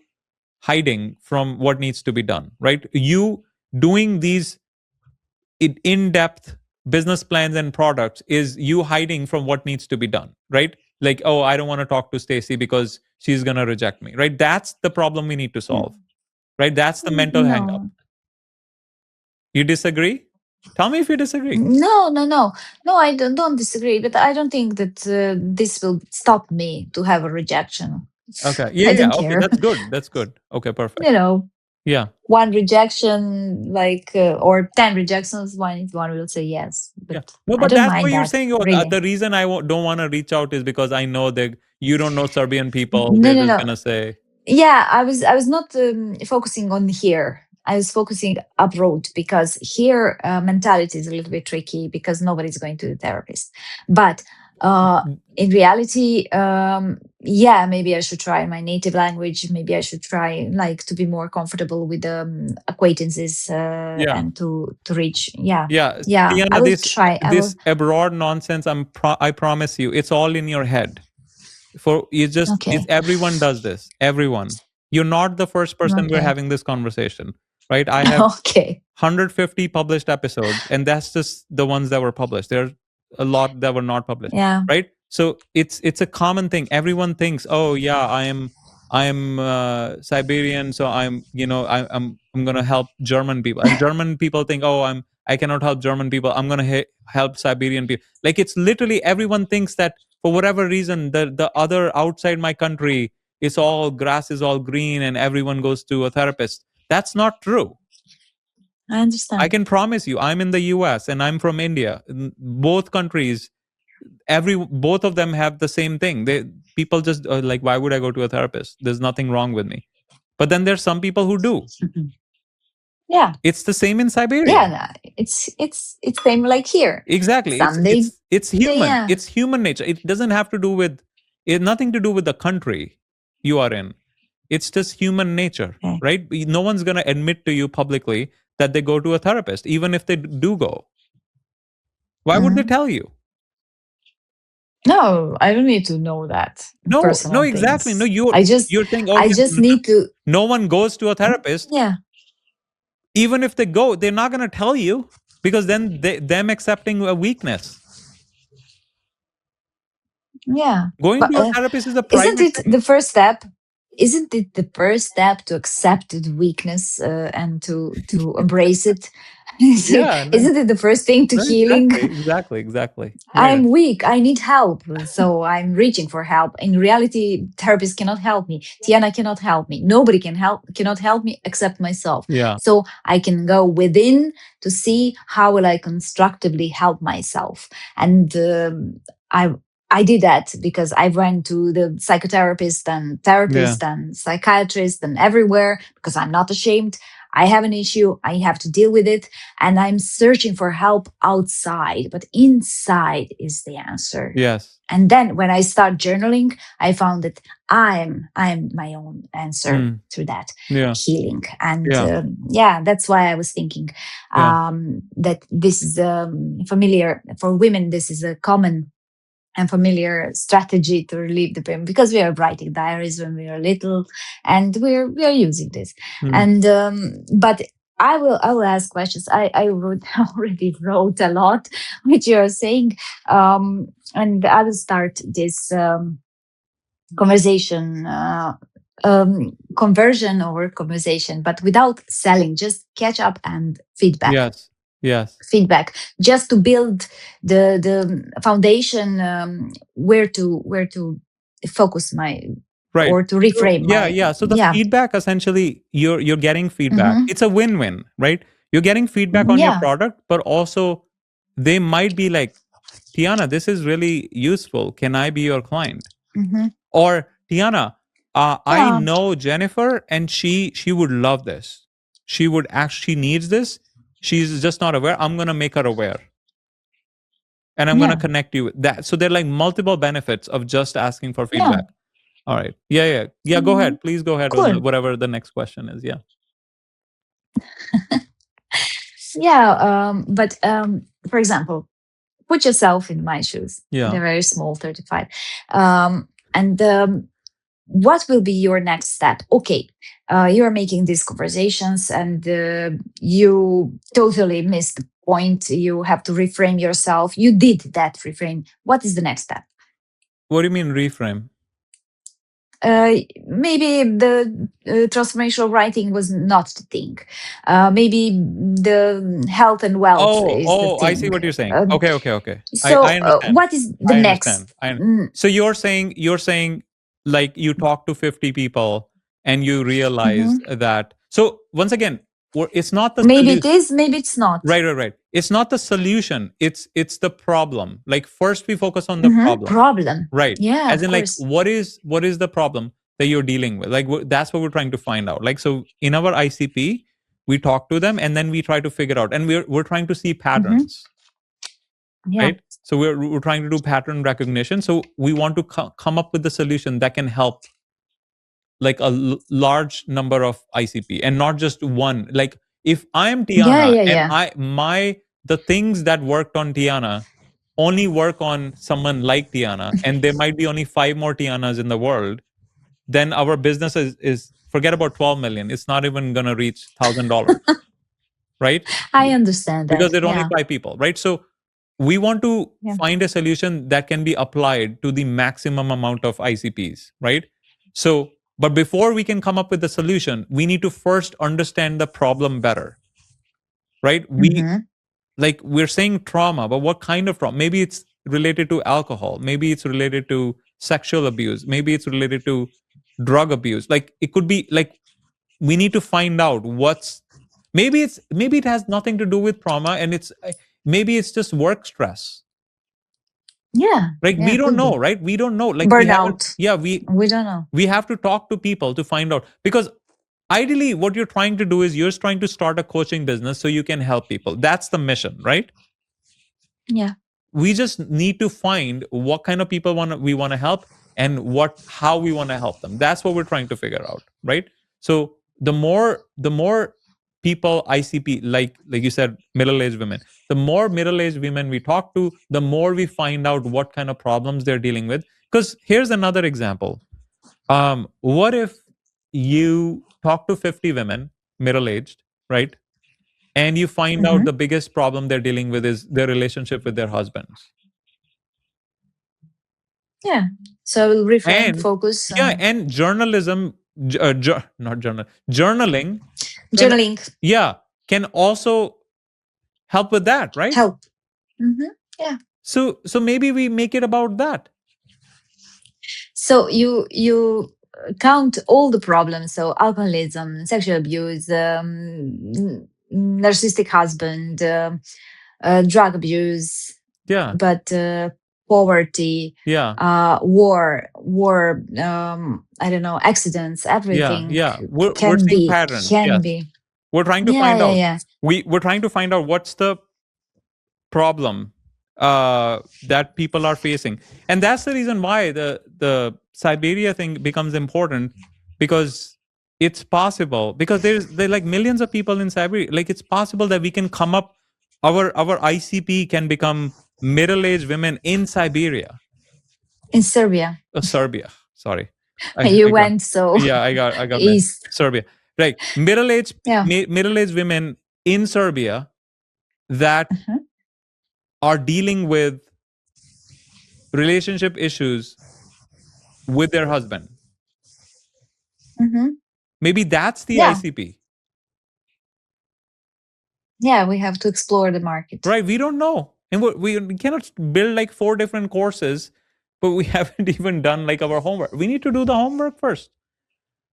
hiding from what needs to be done, right? You doing these in-depth business plans and products is you hiding from what needs to be done, right? Like, oh, I don't want to talk to Stacy because she's going to reject me, right? That's the problem we need to solve, right? That's the mental hang up. No. You disagree? Tell me if you disagree. No. I don't disagree, but I don't think that this will stop me to have a rejection. Okay. I Yeah. don't Okay. care. That's good. That's good. Okay. Perfect. You know, Yeah. one rejection, like, or 10 rejections, one will say yes. Yeah. But No, I but don't that's what mind you're that, saying. Oh, really. the reason I don't want to reach out is because I know that you don't know Serbian people. No, They're no, just no. gonna say, Yeah, I was not focusing on here. I was focusing abroad because here mentality is a little bit tricky because nobody's going to the therapist. But in reality, yeah, maybe I should try my native language. Maybe I should try like to be more comfortable with acquaintances yeah, and to reach. Yeah, yeah, yeah. I Tiana, will try. I will. this abroad nonsense. I promise you, it's all in your head. For you just it's Okay. everyone does this. Everyone. You're not the first person we're Okay. having this conversation, right? I have Okay. 150 published episodes, and that's just the ones that were published. There are a lot that were not published, Yeah. right? So it's a common thing. Everyone thinks, oh yeah, I'm Siberian, so I'm gonna help German people, and German people think, oh, I cannot help German people. I'm gonna help Siberian people. Like it's literally everyone thinks that for whatever reason, the other outside my country, it's all grass is all green, and everyone goes to a therapist. That's not true. I I understand. can promise you, I'm in the US and I'm from India. Both countries, both of them have the same thing. People just like, why would I go to a therapist? There's nothing wrong with me. But then there's some people who do. Yeah. It's the same in Yeah, Siberia. no, it's same like here. Exactly. Someday, It's human. yeah. It's human nature. It doesn't have to do with it. Nothing to do with the country you are in. It's just human nature, Okay. right? No one's gonna admit to you publicly that they go to a therapist, even if they do go. Why would they Mhm. tell you? No, I don't need to know that No, personal exactly. No, things. I just you're saying, I okay, just need to. no one goes to a therapist. Yeah. Even if they go, they're not going to tell you because then them accepting a weakness. Yeah. Going But to a therapist is a isn't private it thing. the first step? Isn't it the first step to accept the weakness and to embrace it? Yeah, no, Isn't it the first thing to no, healing? exactly. Yeah, I'm weak. I need help. So I'm reaching for help. In reality, therapists cannot help me. Tiana cannot help me. Nobody cannot help me except myself. yeah, So I can go within to see how will I constructively help myself. And I I did that because I went to the psychotherapist and yeah, therapist and psychiatrist and everywhere because I'm not ashamed. I have an issue. I have to deal with it and I'm searching for help outside, but inside is the answer. yes, And then when I start journaling, I found that I'm my own answer mm, through that yeah, healing. And yeah, yeah, that's why I was thinking yeah, that this is familiar for women. This is a common and familiar strategy to relieve the pain because we are writing diaries when we are little and we are using this mm, and but I will ask questions. I already wrote a lot which you are saying and I will start this conversation conversion over conversation but without selling, just catch up and feedback. yes, Yes. feedback, just to build the foundation, where to focus my, Right. or to So reframe yeah, my. yeah. So the Yeah. feedback, essentially, you're getting feedback. Hmm. It's a win-win, right? You're getting feedback on your Yeah. product, but also they might be like, Tiana, this is really useful. Can I be your client? Hmm. Or Tiana, I Yeah. know Jennifer, and she would love this. She would actually needs this. She's just not aware. I'm gonna make her aware, and I'm gonna Yeah. connect you with that. So there are like multiple benefits of just asking for Yeah. feedback. All right. Yeah, yeah. Yeah, go Hmm. ahead. Please go ahead on Cool. whatever the next question is. Yeah. Yeah. But for example, put yourself in my shoes. Yeah. They're very small, 35. And what will be your next step? Okay, you are making these conversations, and you totally missed the point. You have to reframe yourself. You did that reframe. What is the next step? What do you mean reframe? Maybe the transformational writing was not the thing. Maybe the health and wealth Oh, is the oh, I see thing. what you're saying. Um, Okay, okay, okay. I so, understand. what is the I next? understand. I Mm, so you're saying like you talk to 50 people and you realize mhm. that. So once again, it's not the Maybe it solution. is, maybe it's not. Right, right, right. It's not the solution. It's the problem. Like first we focus on the problem. Problem. Right. Yeah, As of in like course. what is the problem that you're dealing with? Like that's what we're trying to find out. Like so in our ICP, we talk to them and then we try to figure out, and we're trying to see Hmm. patterns, Yeah. right? So we're trying to do pattern recognition. So we want to come up with the solution that can help like a large number of ICP and not just one. Like if I'm Yeah, Tiana yeah, and yeah. the things that worked on Tiana only work on someone like Tiana, and there might be only 5 more Tianas in the world, then our business is forget about 12 million. It's not even gonna reach $1,000, right? I understand Because that. there are only Yeah. 5 people, right? So we want to Yeah. find a solution that can be applied to the maximum amount of ICPs, right? So, but before we can come up with the solution, we need to first understand the problem better, right? Hmm. We're saying trauma, but what kind of trauma? Maybe it's related to alcohol, maybe it's related to sexual abuse, maybe it's related to drug abuse. Like it could be like we need to find out what's maybe it has nothing to do with trauma, and maybe it's just work stress. Yeah. Like Yeah, we don't could know, be. right? We don't know. Like we haven't. Burnout. Yeah, we We don't know. we have to talk to people to find out, because ideally what you're trying to do is you're trying to start a coaching business so you can help people. That's the mission, right? Yeah. We just need to find what kind of people we want to help, and how we want to help them. That's what we're trying to figure out, right? So the more people ICP, like you said, middle-aged women, the more middle-aged women we talk to, the more we find out what kind of problems they're dealing with. Because here's another example. What if you talk to 50 women, middle-aged, right? And you find out Hmm. the biggest problem they're dealing with is their relationship with their husbands. Yeah. So we'll reframe, And focus, yeah, and journalism, not journaling can, journaling, yeah, can also help with that, right? help. Hmm. Yeah. So maybe we make it about that. So you count all the problems. So alcoholism, sexual abuse, narcissistic husband, drug abuse, Yeah, but poverty, yeah, war, I don't know, accidents, yeah, everything yeah. We're can seeing be, patterns. can Yes, be. we're trying to Yeah, find yeah, out. yeah. We're trying to find out what's the problem that people are facing, and that's the reason why the Siberia thing becomes important, because it's possible, because there are like millions of people in Siberia. Like it's possible that we can come up, our ICP can become middle-aged women in Siberia. In Serbia, Serbia, sorry. you I got, went so yeah, I got my east. Serbia, right? Middle-aged Yeah. middle-aged women in Serbia that Mhm. are dealing with relationship issues with their husband. Mhm. Maybe that's the Yeah. ICP. Yeah, we have to explore the market. Right? We don't know. And we cannot build like 4 different courses, but we haven't even done like our homework. We need to do the homework first,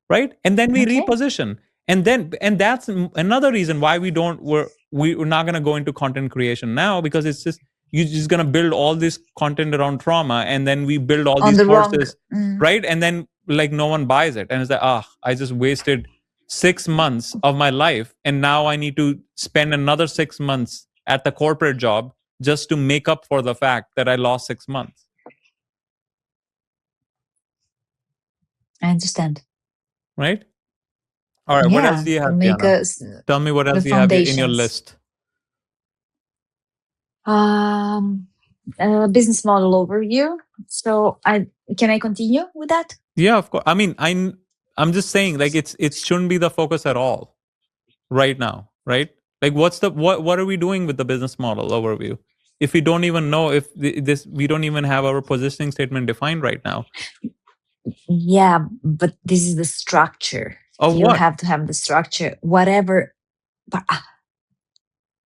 right? And then we Okay. reposition. And that's another reason why we're not going to go into content creation now, because it's just, you're just going to build all this content around trauma, and then we build all On these the wrong. courses, right? And then like no one buys it, and it's like, I just wasted 6 months of my life, and now I need to spend another 6 months at the corporate job just to make up for the fact that I lost 6 months. I understand. Right? All right. What else Yeah, do you have, make Tiana? us Tell me what the else do you have in your foundations. list? Business model overview. So can I continue with that? Yeah, of course. I mean, I'm just saying, like, it shouldn't be the focus at all right now, right? Like, what are we doing with the business model overview if we don't even know if we don't even have our positioning statement defined right now? Yeah, but this is the structure. Of You what? have to have the structure, whatever. But,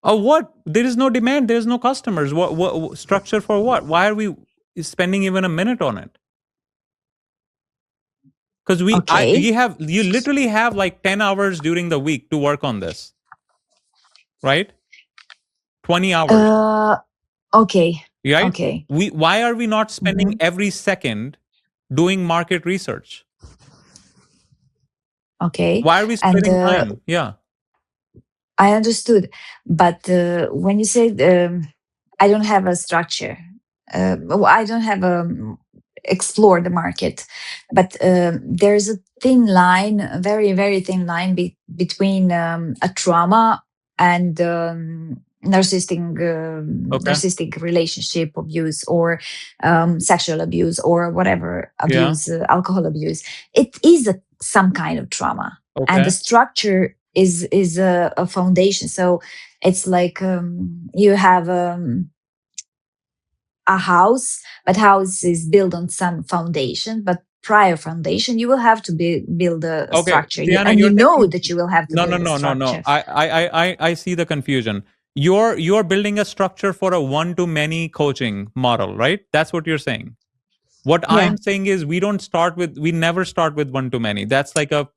Of what? There is no demand. There is no customers. What structure for what? Why are we spending even a minute on it? Because okay. you literally have like 10 hours during the week to work on this, right? 20 hours, Okay. right? Okay. Why are we not spending hmm every second doing market research? Okay. Why are we And splitting time? Yeah. I understood. But when you say I don't have a structure, well, I don't have a explore the market, but there's a thin line, a very, very thin line between a trauma and Okay. narcissistic relationship abuse or sexual abuse or whatever Yeah. abuse, alcohol abuse. It is some kind of trauma, and the Okay. structure is a foundation. So it's like you have a house, but house is built on some foundation, but prior foundation you will have to build a Okay. structure. Tiana, And you you're know taking that you will have to no, no, build a no, no, no. structure. I see the confusion. You're building a structure for a one to many coaching model, right? That's what you're saying. What Yeah. I'm saying is we never start with one to many. That's like a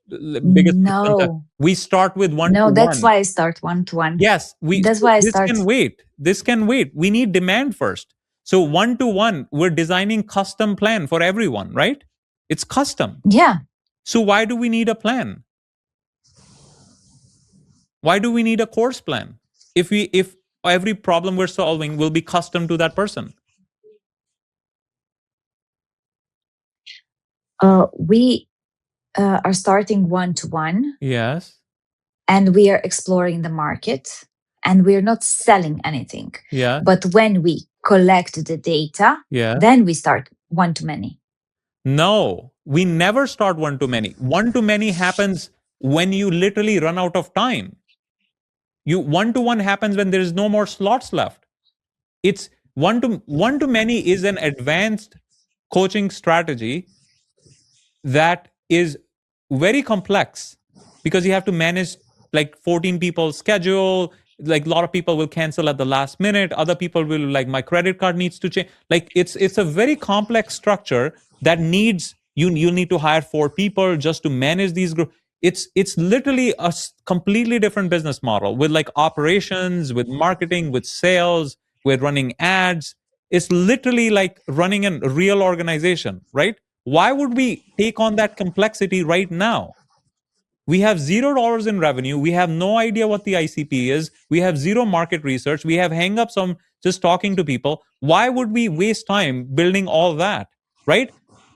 biggest misconception. No, We start with one to no, that's one. why I start one to one. Yes, That's why I this can start. wait. This can wait. We need demand first. So one to one, we're designing custom plan for everyone, right? It's custom. Yeah. So why do we need a plan? Why do we need a course plan? If every problem we're solving will be custom to that person. We are starting one to one, Yes. and we are exploring the market, and we're not selling anything. Yeah. But when we collect the data, Yeah. then we start one to many. No, we never start one to many. One to many happens when you literally run out of time. You one to one happens when there is no more slots left. It's one to many is an advanced coaching strategy that is very complex, because you have to manage like 14 people's schedule. Like a lot of people will cancel at the last minute, other people will, like, my credit card needs to change. Like it's a very complex structure that needs you need to hire 4 people just to manage these groups. It's literally a completely different business model, with like operations, with marketing, with sales, with running ads. It's literally like running a real organization, right? Why would we take on that complexity right now? We have $0 in revenue. We have no idea what the ICP is. We have zero market research. We have hangups on just talking to people. Why would we waste time building all that? Right?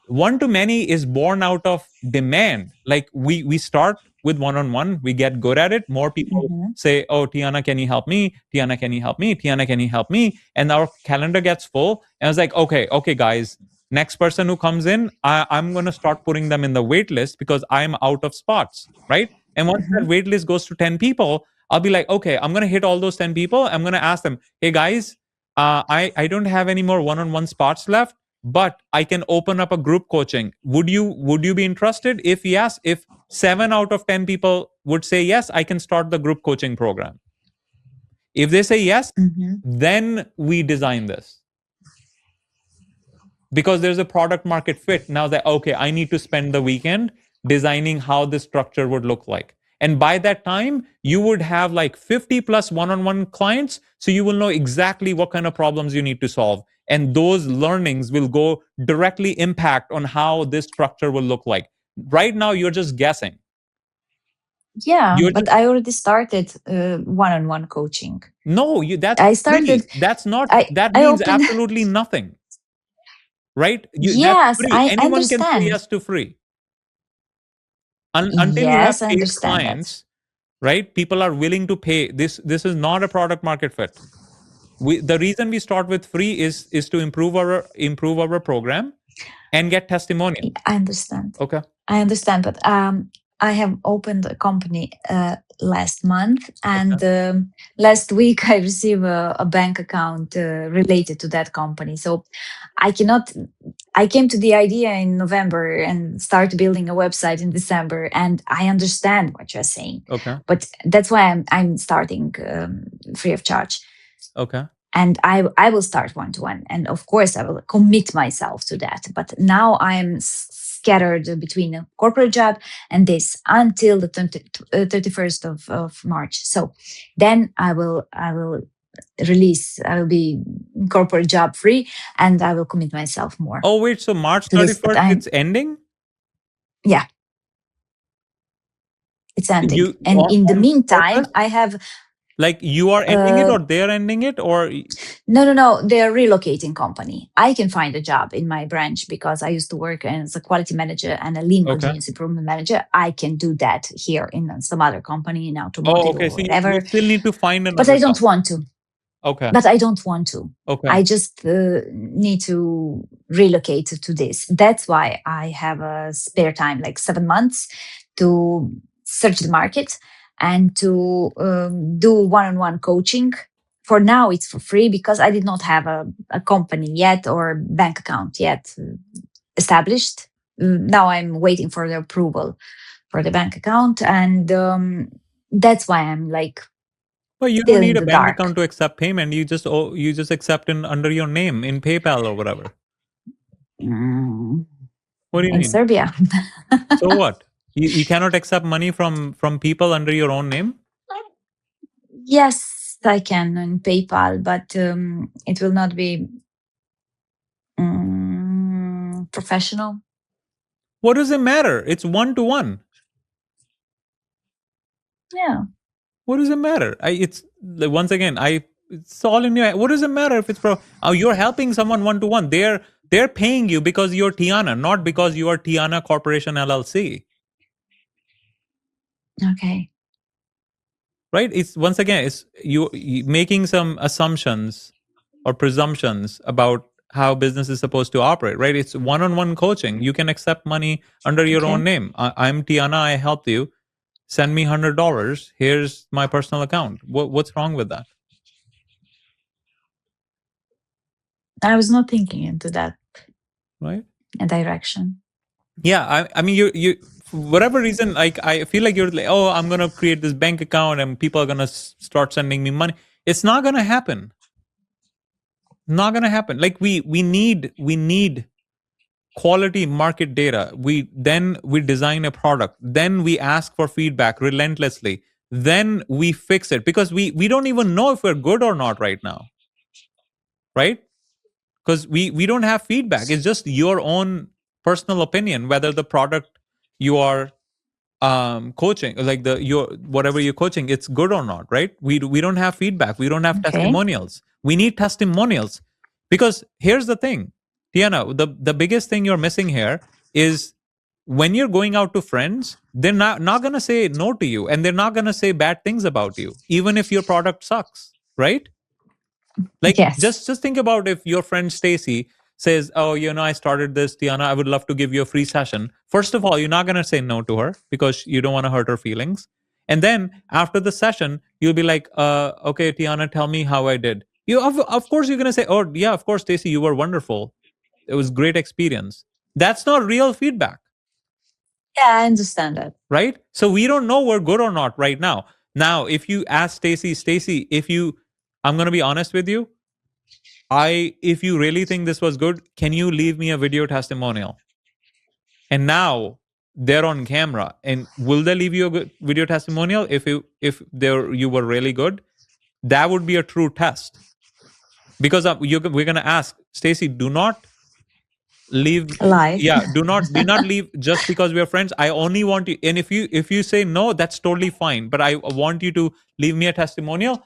One to many is born out of demand. Like we start with one on one, we get good at it. More people Mhm. say, "Oh, Tiana, can you help me? Tiana, can you help me? Tiana, can you help me?" And our calendar gets full. And it's like, okay, guys, next person who comes in, I'm going to start putting them in the wait list because I'm out of spots, right? And once that Mhm. wait list goes to 10 people, I'll be like, okay, I'm going to hit all those 10 people. I'm going to ask them, hey guys, I don't have any more one-on-one spots left, but I can open up a group coaching. Would you be interested? If yes, if 7 out of 10 people would say yes, I can start the group coaching program. If they say yes, Mhm. then we design this because there's a product market fit. Now that, okay, I need to spend the weekend designing how this structure would look like. And by that time, you would have like 50 plus one on one clients. So you will know exactly what kind of problems you need to solve. And those learnings will go directly impact on how this structure will look like. Right now, you're just guessing. Yeah, You're but just, I already started one-on-one coaching. no, that's I started. free. That's not, I that I means opened. absolutely nothing, right? That's Yes, free. I Anyone can say understand. yes to free. Until you have Yes, I paid understand that. clients, right? People are willing to pay. This is not a product market fit. The reason we start with free is to improve our program and get testimonials. I understand. Okay. I understand, but I have opened a company last month, Okay. and last week I received a bank account related to that company. So I cannot. I came to the idea in November and start building a website in December, and I understand what you're saying, Okay. but that's why I'm starting free of charge. Okay. And I will start one to one, and of course I will commit myself to that. But now I'm scattered between a corporate job and this until the 31st of March. So then I will release. I will be corporate job free, and I will commit myself more Oh wait, so March to this. But 31st I'm it's ending? yeah, it's ending, You and in the on meantime, purpose? I have. Like you are ending it Uh, or they're ending it or No, no, no. They're relocating company. I can find a job in my branch because I used to work as a quality manager and a lean okay. continuous improvement manager. I can do that here in some other company in Oh, automotive okay. or So you whatever. still need to find But another I job. don't want to. Okay. But I don't want to. Okay. I just need to relocate to this. That's why I have a spare time, like 7 months, to search the market and to do one-on-one coaching. For now, it's for free because I did not have a company yet or bank account yet established. Now I'm waiting for the approval for the bank account, and that's why I'm like Well, you don't still in need a the bank dark. account to accept payment. You just accept in under your name in PayPal or whatever. Mm, What do you in mean? Serbia. So what? You cannot accept money from people under your own name? Yes, I can on PayPal, but it will not be professional. What does it matter? It's one to one. Yeah. What does it matter? It's like, once again, it's all in your. What does it matter if it's pro? Oh, you're helping someone one to one. They're paying you because you're Tijana, not because you are Tijana Corporation LLC. Okay. Right? It's once again, it's you making some assumptions or presumptions about how business is supposed to operate. Right? It's one-on-one coaching. You can accept money under your own Okay. name. I'm Tijana. I helped you. Send me $100. Here's my personal account. What's wrong with that? I was not thinking into that Right? direction. Yeah, I mean, you for whatever reason, like I feel like you're like, oh, I'm gonna create this bank account and people are gonna start sending me money. It's not gonna happen. Not gonna happen. Like we need quality market data. We design a product. Then we ask for feedback relentlessly. Then we fix it because we don't even know if we're good or not right now, right? Because we don't have feedback. It's just your own personal opinion whether the product you are coaching, like the your whatever you're coaching, it's good or not, right? We don't have feedback, we don't have Okay. testimonials. We need testimonials because here's the thing, Tiana, the biggest thing you're missing here is when you're going out to friends, they're not going to say no to you and they're not going to say bad things about you even if your product sucks, right? Like Yes. just think about if your friend Stacy says, "Oh, I started this, Tiana. I would love to give you a free session." First of all, you're not gonna say no to her because you don't want to hurt her feelings. And then after the session, you'll be like, okay, Tiana, tell me how I did." Of course you're gonna say, "Oh, yeah, of course, Stacy, you were wonderful. It was great experience." That's not real feedback, Yeah, I understand that. right? So we don't know we're good or not right now. Now, if you ask Stacy, if you I'm going to be honest with you. If you really think this was good, can you leave me a video testimonial? And now they're on camera, and will they leave you a good video testimonial if you were really good? That would be a true test, because we're going to ask Stacy, do not leave. Lie. Yeah, do not leave just because we are friends. I only want you, and if you say no, that's totally fine, but I want you to leave me a testimonial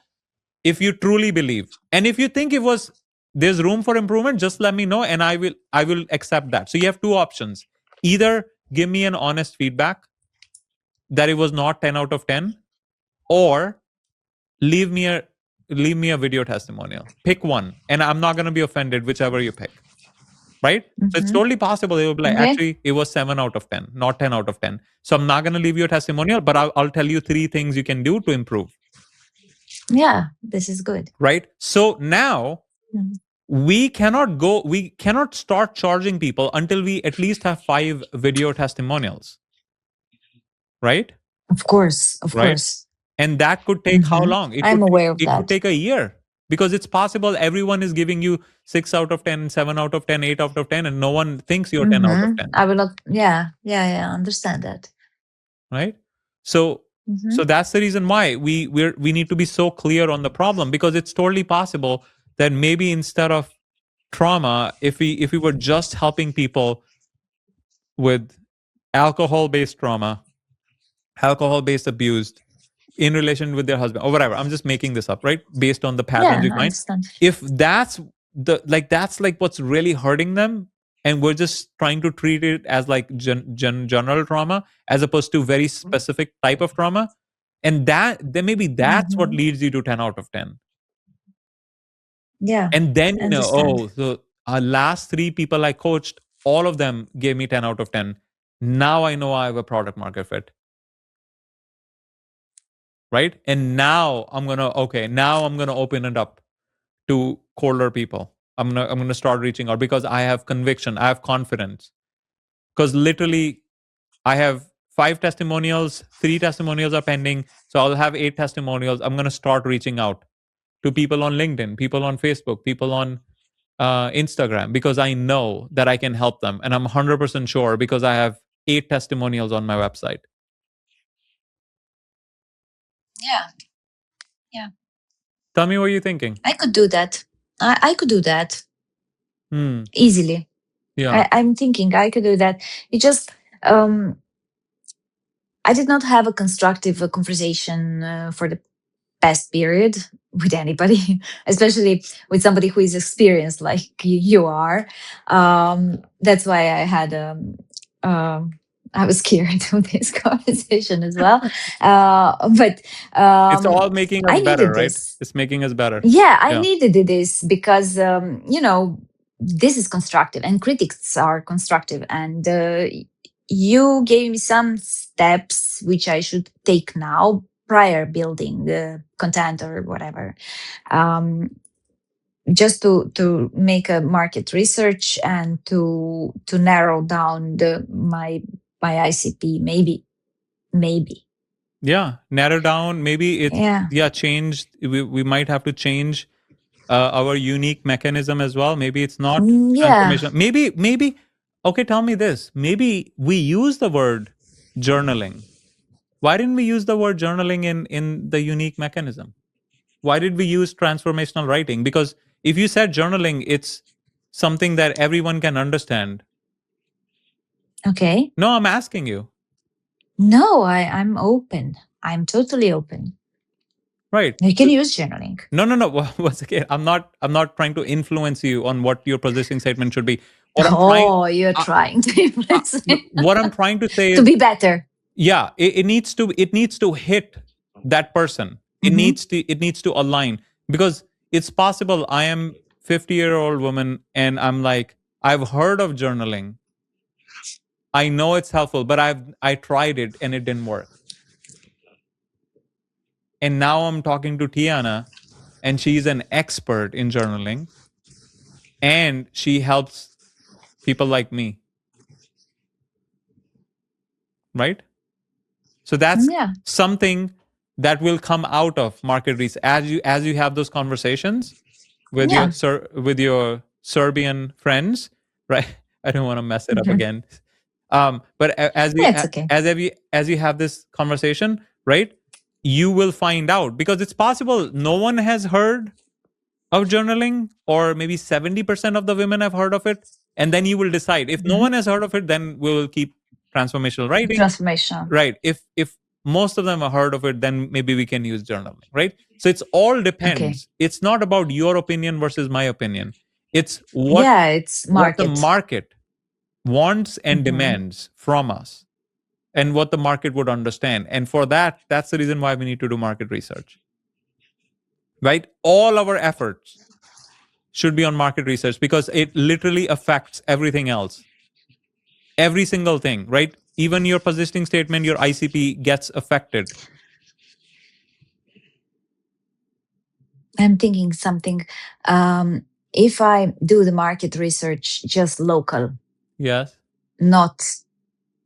if you truly believe. And if you think there's room for improvement, just let me know, and I will accept that. So you have two options: either give me an honest feedback that it was not 10 out of 10, or leave me a video testimonial. Pick one, and I'm not going to be offended whichever you pick. Right? So it's Hmm. totally possible they will be like, Okay. actually, it was 7 out of 10, not 10 out of 10. So I'm not going to leave you a testimonial, but I'll tell you 3 things you can do to improve. Yeah, this is good. Right? So now Mhm. we cannot start charging people until we at least have 5 video testimonials. Right? Of course, of Right? course. And that could take how Hmm. long? I'm aware of It could that. take a year, because it's possible everyone is giving you 6 out of 10, 7 out of 10, 8 out of 10, and no one thinks you're 10 out of 10. I will not. Yeah, yeah, yeah. Understand that. Right? So Hmm. that's the reason why we need to be so clear on the problem, because it's totally possible that maybe instead of trauma, if we were just helping people with alcohol based trauma, alcohol based abused, in relation with their husband or whatever, I'm just making this up, right, based on the patterns Yeah, we I find. understand. If that's like what's really hurting them, and we're just trying to treat it as like general trauma as opposed to very specific type of trauma, and then maybe that's what Hmm. leads you to 10 out of 10. Yeah, And then I understand. so our last 3 people I coached, all of them gave me 10 out of 10. Now I know I have a product market fit. Right? And now I'm gonna open it up to colder people. I'm gonna start reaching out because I have conviction, I have confidence. Because literally I have 5 testimonials, 3 testimonials are pending. So I'll have 8 testimonials. I'm gonna start reaching out to people on LinkedIn, people on Facebook, people on Instagram, because I know that I can help them. And I'm 100% sure because I have 8 testimonials on my website. Yeah, yeah. Tell me what you're thinking. I could do that. I could do that Hmm. easily. Yeah. I'm thinking I could do that. It just um, I did not have a constructive conversation for the past period with anybody, especially with somebody who is experienced like you are. That's why um, I was scared of this conversation as well. But It's all making us I better, needed right? this. It's making us better. Yeah, I Yeah. needed this because this is constructive and critics are constructive, and you gave me some steps which I should take now prior building the content or whatever, um, just to make a market research and to narrow down my ICP, maybe. Yeah. Narrow down. Maybe it's, Yeah. yeah, changed. We might have to change our unique mechanism as well. Maybe it's not Yeah. transformation. Maybe, okay, tell me this. Maybe we use the word journaling. Why didn't we use the word journaling in the unique mechanism? Why did we use transformational writing? Because if you said journaling, it's something that everyone can understand. Okay. No, I'm asking you. No, I'm open. I'm totally open. Right. You can use journaling. No. Once again, I'm not trying to influence you on what your position statement should be. What I'm trying Oh, you're uh, trying to influence no, me what I'm trying to say to is, be better. yeah, it needs to hit that person. It Hmm. needs to it needs to align, because it's possible I am 50-year-old woman and I'm like, I've heard of journaling. I know it's helpful, but I tried it and it didn't work. And now I'm talking to Tiana, and she's an expert in journaling, and she helps people like me, right? So that's Yeah. something that will come out of market research as you have those conversations with Yeah. with your Serbian friends, right? I don't want to mess it up Mhm. again. But Yeah, it's okay. as you have this conversation, right? You will find out, because it's possible no one has heard of journaling, or maybe 70% of the women have heard of it, and then you will decide. If no Mhm. one has heard of it, then we will keep transformational writing. Transformation. Right. If most of them have heard of it, then maybe we can use journaling, right? So it's all Okay. depends. It's not about your opinion versus my opinion. It's Yeah, it's what the market. market wants and Mhm. demands from us, and what the market would understand. And for that, that's the reason why we need to do market research. Right? All our efforts should be on market research, because it literally affects everything else. Every single thing, right? Even your positioning statement, your ICP gets affected. I'm thinking something. If I do the market research just local, Yes. not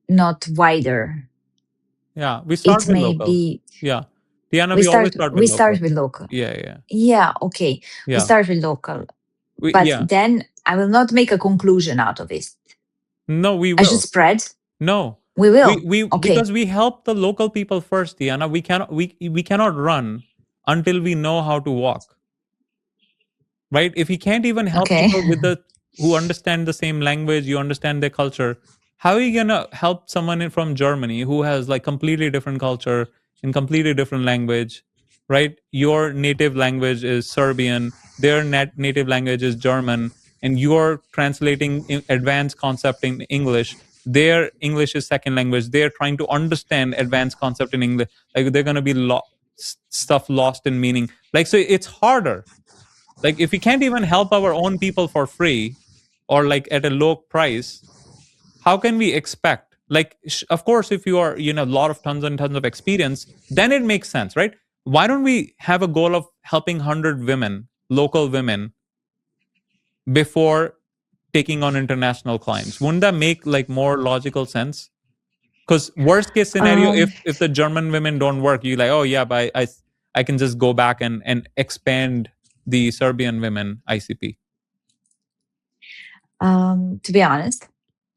not wider, Yeah. We start it with may local. be Yeah. Diana, we always start with we start local. with local. Yeah. Yeah. Yeah, okay. We Yeah. start with local. But Yeah. then I will not make a conclusion out of it. No, we I should will. spread. No. We will. Okay. Because we help the local people first, Diana. We cannot run until we know how to walk. Right? If you can't even help Okay. people with the who understand the same language, you understand their culture, how are you gonna help someone from Germany who has like completely different culture and completely different language, right? Your native language is Serbian, their native language is German, and you're translating advanced concept in English. Their English is second language. They're trying to understand advanced concept in English. Like they're gonna be stuff lost in meaning. Like so, it's harder. Like if we can't even help our own people for free, or like at a low price, how can we expect, like of course if you are, you know, a lot of tons and tons of experience, then it makes sense, right? Why don't we have a goal of helping 100 women, local women, before taking on international clients? Wouldn't that make like more logical sense? Because worst case scenario, um, if the German women don't work, you like, oh yeah, but I can just go back and expand the Serbian women ICP. to be honest,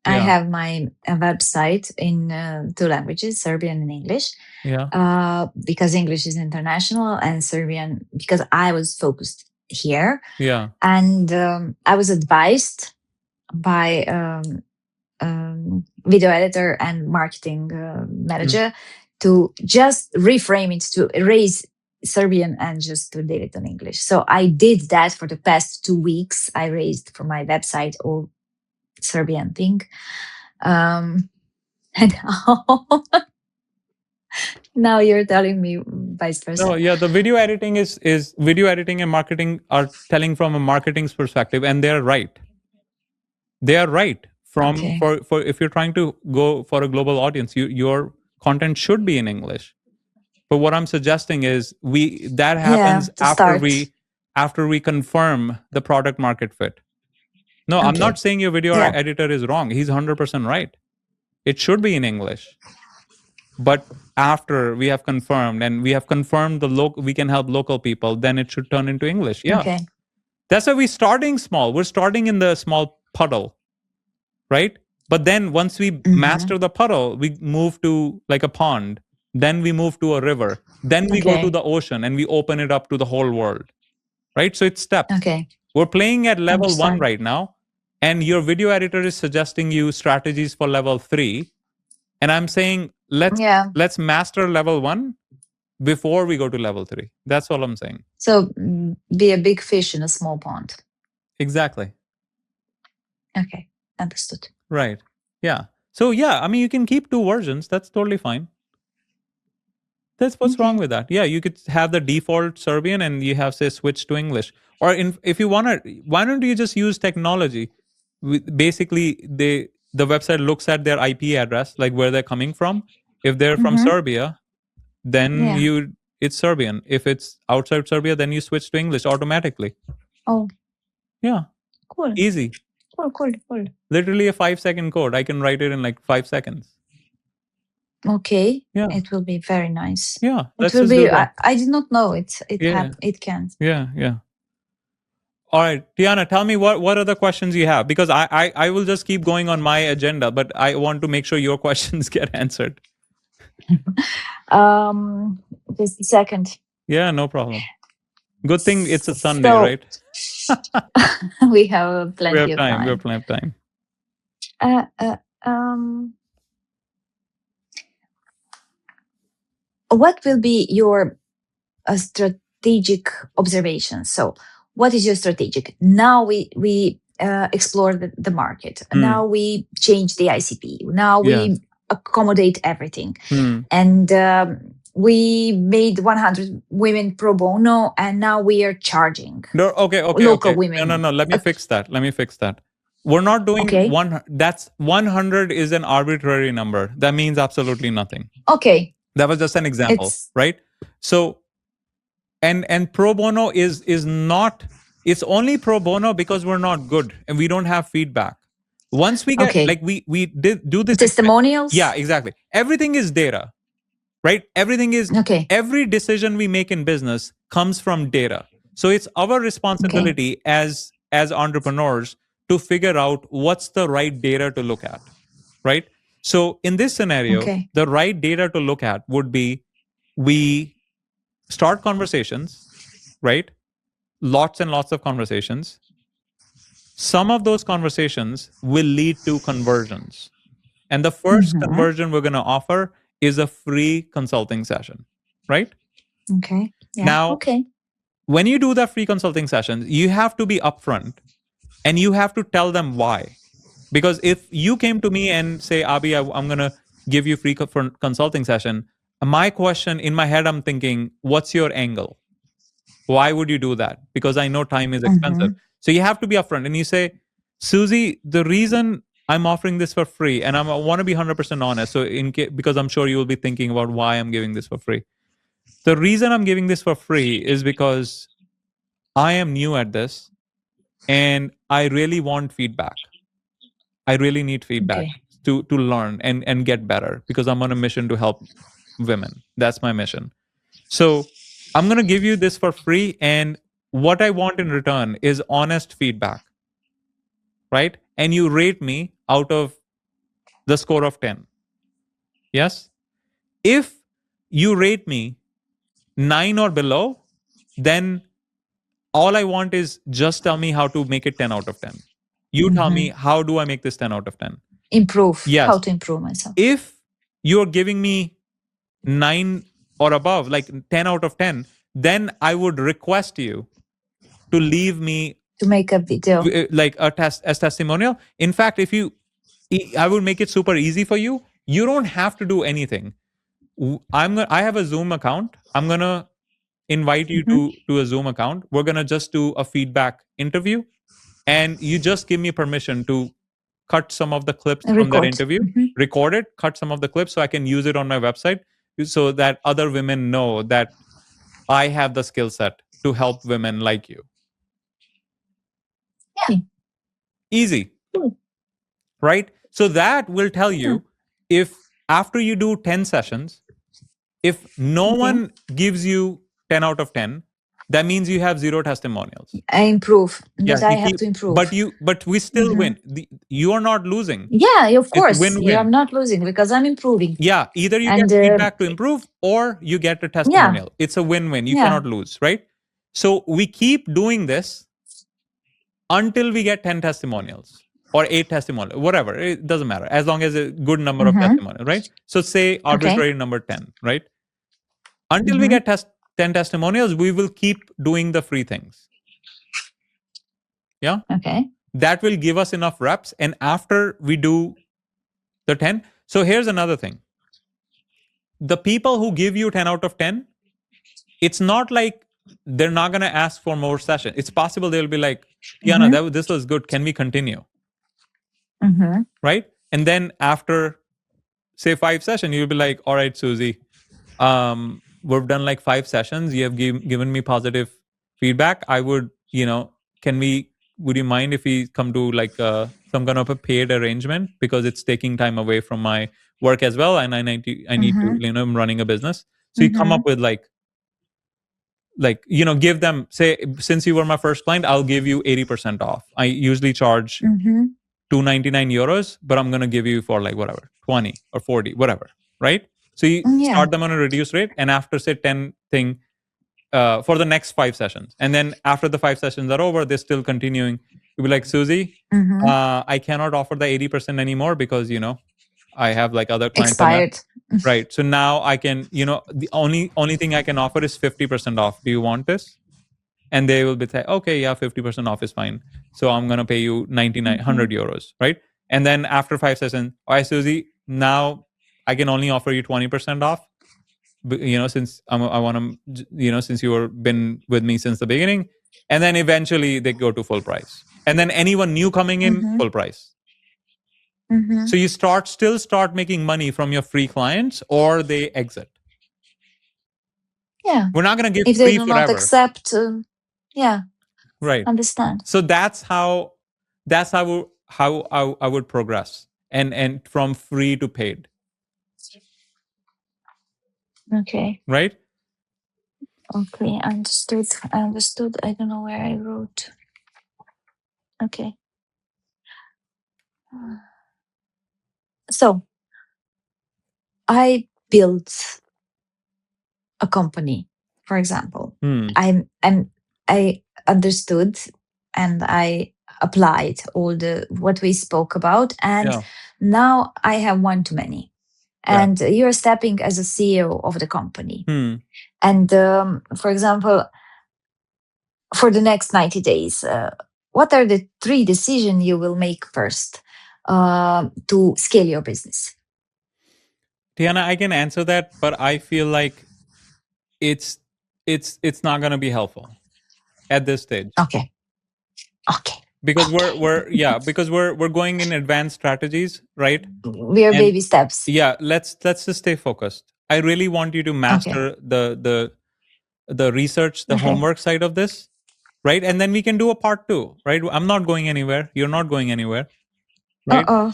I Yeah. have my website in two languages, Serbian and English, Yeah. because English is international and Serbian because I was focused here. Yeah. And I was advised by video editor and marketing Mm. manager to just reframe it to erase Serbian and just to leave it on English. So I did that for the past 2 weeks. I raised for my website all Serbian thing. And now you're telling me vice No, versa. yeah, the video editing is video editing and marketing are telling from a marketing's perspective, and they're right. They are right. From Okay. for if you're trying to go for a global audience, your content should be in English. But what I'm suggesting is we that Yeah, happens to start. after we confirm the product market fit. No, I'm not Okay. saying your video Yeah. editor is wrong. He's 100% right. It should be in English. But after we have confirmed, and we have confirmed the local, we can help local people, then it should turn into English. Yeah. Okay. That's why we're starting small. We're starting in the small puddle, right? But then once we Hmm. master the puddle, we move to like a pond. Then we move to a river. Then we go to Okay. the ocean and we open it up to the whole world, right? So it's steps. Okay. We're playing at level one Understand. right now. And your video editor is suggesting you strategies for level three. And I'm saying Yeah. let's master level one before we go to level three. That's all I'm saying. So be a big fish in a small pond. Exactly. Okay. Understood. Right. Yeah. So yeah, I mean you can keep two versions. That's totally fine. That's what's wrong Okay. with that. Yeah, you could have the default Serbian and you have say switch to English. Or if you want to, why don't you just use technology? Basically, the website looks at their IP address, like where they're coming from. If they're from Hmm. Serbia, then Yeah. it's Serbian. If it's outside Serbia, then you switch to English automatically. Oh, Yeah, cool. easy. Cool. Cool. Cool. Literally a 5-second code. I can write it in like 5 seconds. Okay. Yeah. It will be very nice. Yeah. It Let's will just be. do that. I did not know it. Yeah. It can. Yeah. All right, Tijana, tell me what other questions you have, because I will just keep going on my agenda, but I want to make sure your questions get answered. Just a second. Yeah, no problem. Good thing it's a Sunday, So right? we have We plenty have of time. We time. have plenty of time. Uh, uh, um, what will be your strategic observations? So, what is your strategic? Now we explore the market. Now we change the ICP. Now Yeah. we accommodate everything, Hmm. and we made 100 women pro bono, and now we are charging No, okay. local women. No. Let me fix that. We're not doing Okay. one. That's 100 is an arbitrary number. That means absolutely nothing. Okay. That was just an example, right? So, and pro bono is not. It's only pro bono because we're not good and we don't have feedback. Once we get like we did do this testimonials. Yeah, exactly. Everything is data, right? Everything is every decision we make in business comes from data. So it's our responsibility as entrepreneurs to figure out what's the right data to look at, right? So in this scenario, the right data to look at would be we start conversations, right? Lots and lots of conversations. Some of those conversations will lead to conversions. And the first conversion we're going to offer is a free consulting session, right? Okay. Yeah. Now, when you do that free consulting session, you have to be upfront and you have to tell them why. Because if you came to me and say, Abi, I'm going to give you free consulting session, my question in my head, I'm thinking, what's your angle? Why would you do that? Because I know time is expensive. So you have to be upfront and you say, Susie, the reason I'm offering this for free, and I want to be 100% honest. So because I'm sure you will be thinking about why I'm giving this for free. The reason I'm giving this for free is because I am new at this and I really want feedback. I really need feedback to learn and get better because I'm on a mission to help women. That's my mission. So I'm going to give you this for free. And what I want in return is honest feedback, right? And you rate me out of the score of 10. Yes? If you rate me 9 or below, then all I want is just tell me how to make it 10 out of 10. You tell me, how do I make this 10 out of 10? Improve. Yes. How to improve myself. If you're giving me 9 or above, like 10 out of 10, then I would request you to leave me to make a video, like a testimonial. In fact, I will make it super easy for you. You don't have to do anything. I have a Zoom account. I'm gonna invite you to a Zoom account. We're gonna just do a feedback interview, and you just give me permission to cut some of the clips from that interview, record it, cut some of the clips so I can use it on my website so that other women know that I have the skill set to help women like you. Yeah. Easy. Right? So that will tell you if after you do 10 sessions, if no one gives you 10 out of 10, that means you have 0 testimonials. I improve. Yes, I have to improve. But we still win. You are not losing. Yeah, of course. It's win-win. I'm not losing because I'm improving. Yeah, either you get feedback to improve or you get a testimonial. Yeah. It's a win-win. You cannot lose, right? So we keep doing this until we get 10 testimonials or 8 testimonials, whatever. It doesn't matter as long as a good number of testimonials, right? So say arbitrary number 10, right? Until we get 10 testimonials, we will keep doing the free things. Yeah? Okay. That will give us enough reps. And after we do the 10, so here's another thing. The people who give you 10 out of 10, it's not like they're not going to ask for more sessions. It's possible they'll be like, Tijana, this was good. Can we continue? Right? And then after, say, 5 sessions, you'll be like, all right, Susie, we've done like 5 sessions. You have given me positive feedback. I would, can we would you mind if we come to like some kind of a paid arrangement, because it's taking time away from my work as well, and I need to, Mm-hmm. I'm running a business. So you come Mm-hmm. up with give them, say, since you were my first client, I'll give you 80% off. I usually charge Mm-hmm. 299 euros, but I'm going to give you for like whatever, 20 or 40, whatever, right? So you Yeah. start them on a reduced rate, and after say 10 thing, for the next 5 sessions, and then after the 5 sessions are over, they're still continuing. You'll be like, Susie, Mm-hmm. I cannot offer the 80% anymore because I have like other clients on that. Expired. Right. So now I can, the only thing I can offer is 50% off. Do you want this? And they will be like, okay, yeah, 50% off is fine. So I'm gonna pay you 99 Mm-hmm. 100 euros, right? And then after 5 sessions, all right, Susie, now I can only offer you 20% off. Since I want to, since you were been with me since the beginning, and then eventually they go to full price, and then anyone new coming in, Mm-hmm. full price. Mm-hmm. So you start making money from your free clients, or they exit. Yeah. We're not going to give If they free do not forever, accept, yeah, right? understand. So that's how I would progress, and from free to paid, Okay. right? Okay. Understood. I understood. I don't know where I wrote. Okay. So I built a company, for example. Hmm. I understood and I applied all the what we spoke about, and Yeah. now I have one too many. Yeah. And you're stepping as a CEO of the company. Hmm. And for example, for the next 90 days, what are the 3 decisions you will make first to scale your business? Tiana, I can answer that, but I feel like it's it's not going to be helpful at this stage, Okay. Okay. because we're Okay. we're yeah because we're going in advanced strategies, right? We are And baby steps. yeah, let's just stay focused. I really want you to Okay. master the research, the Okay. homework side of this, right? And then we can do a part two, right? I'm not going anywhere. You're not going anywhere, right? Uh-oh.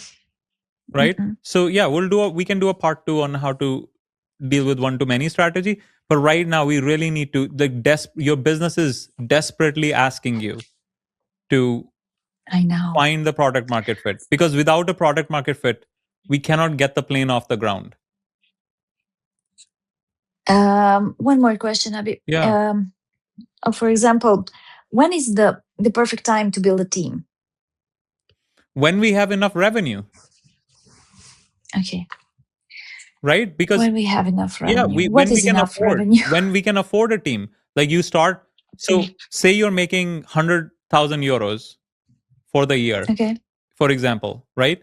Right. Mm-mm. So yeah, we can do a part two on how to deal with one to many strategy. But right now, we really need to, your business is desperately asking you to I know. find the product market fit, because without a product market fit, we cannot get the plane off the ground. One more question, Abi. Yeah. For example, when is the perfect time to build a team? When we have enough revenue, Okay. right? Because When we have enough yeah, revenue. What when we is can enough afford, revenue? a team, like you start. Okay. So say you're making 100,000 euros for the year, Okay. for example, right?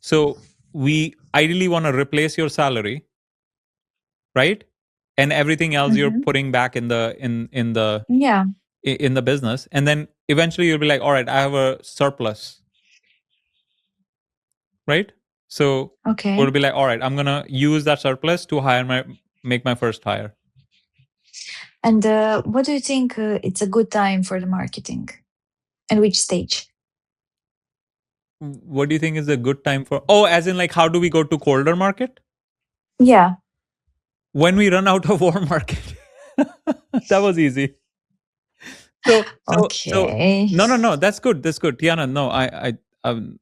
So we ideally want to replace your salary, right? And everything else you're Mm-hmm. putting back Yeah. in the business, and then eventually you'll be like, all right, I have a surplus, right? So we'll Okay. be like, all right, I'm gonna use that surplus to make my first hire. And what do you think it's a good time for the marketing? And which stage? What do you think is a good time for? Oh, as in like, how do we go to colder market? Yeah. When we run out of warm market. That was easy. So Okay. no, no, no, that's good, Tiana. No, I'm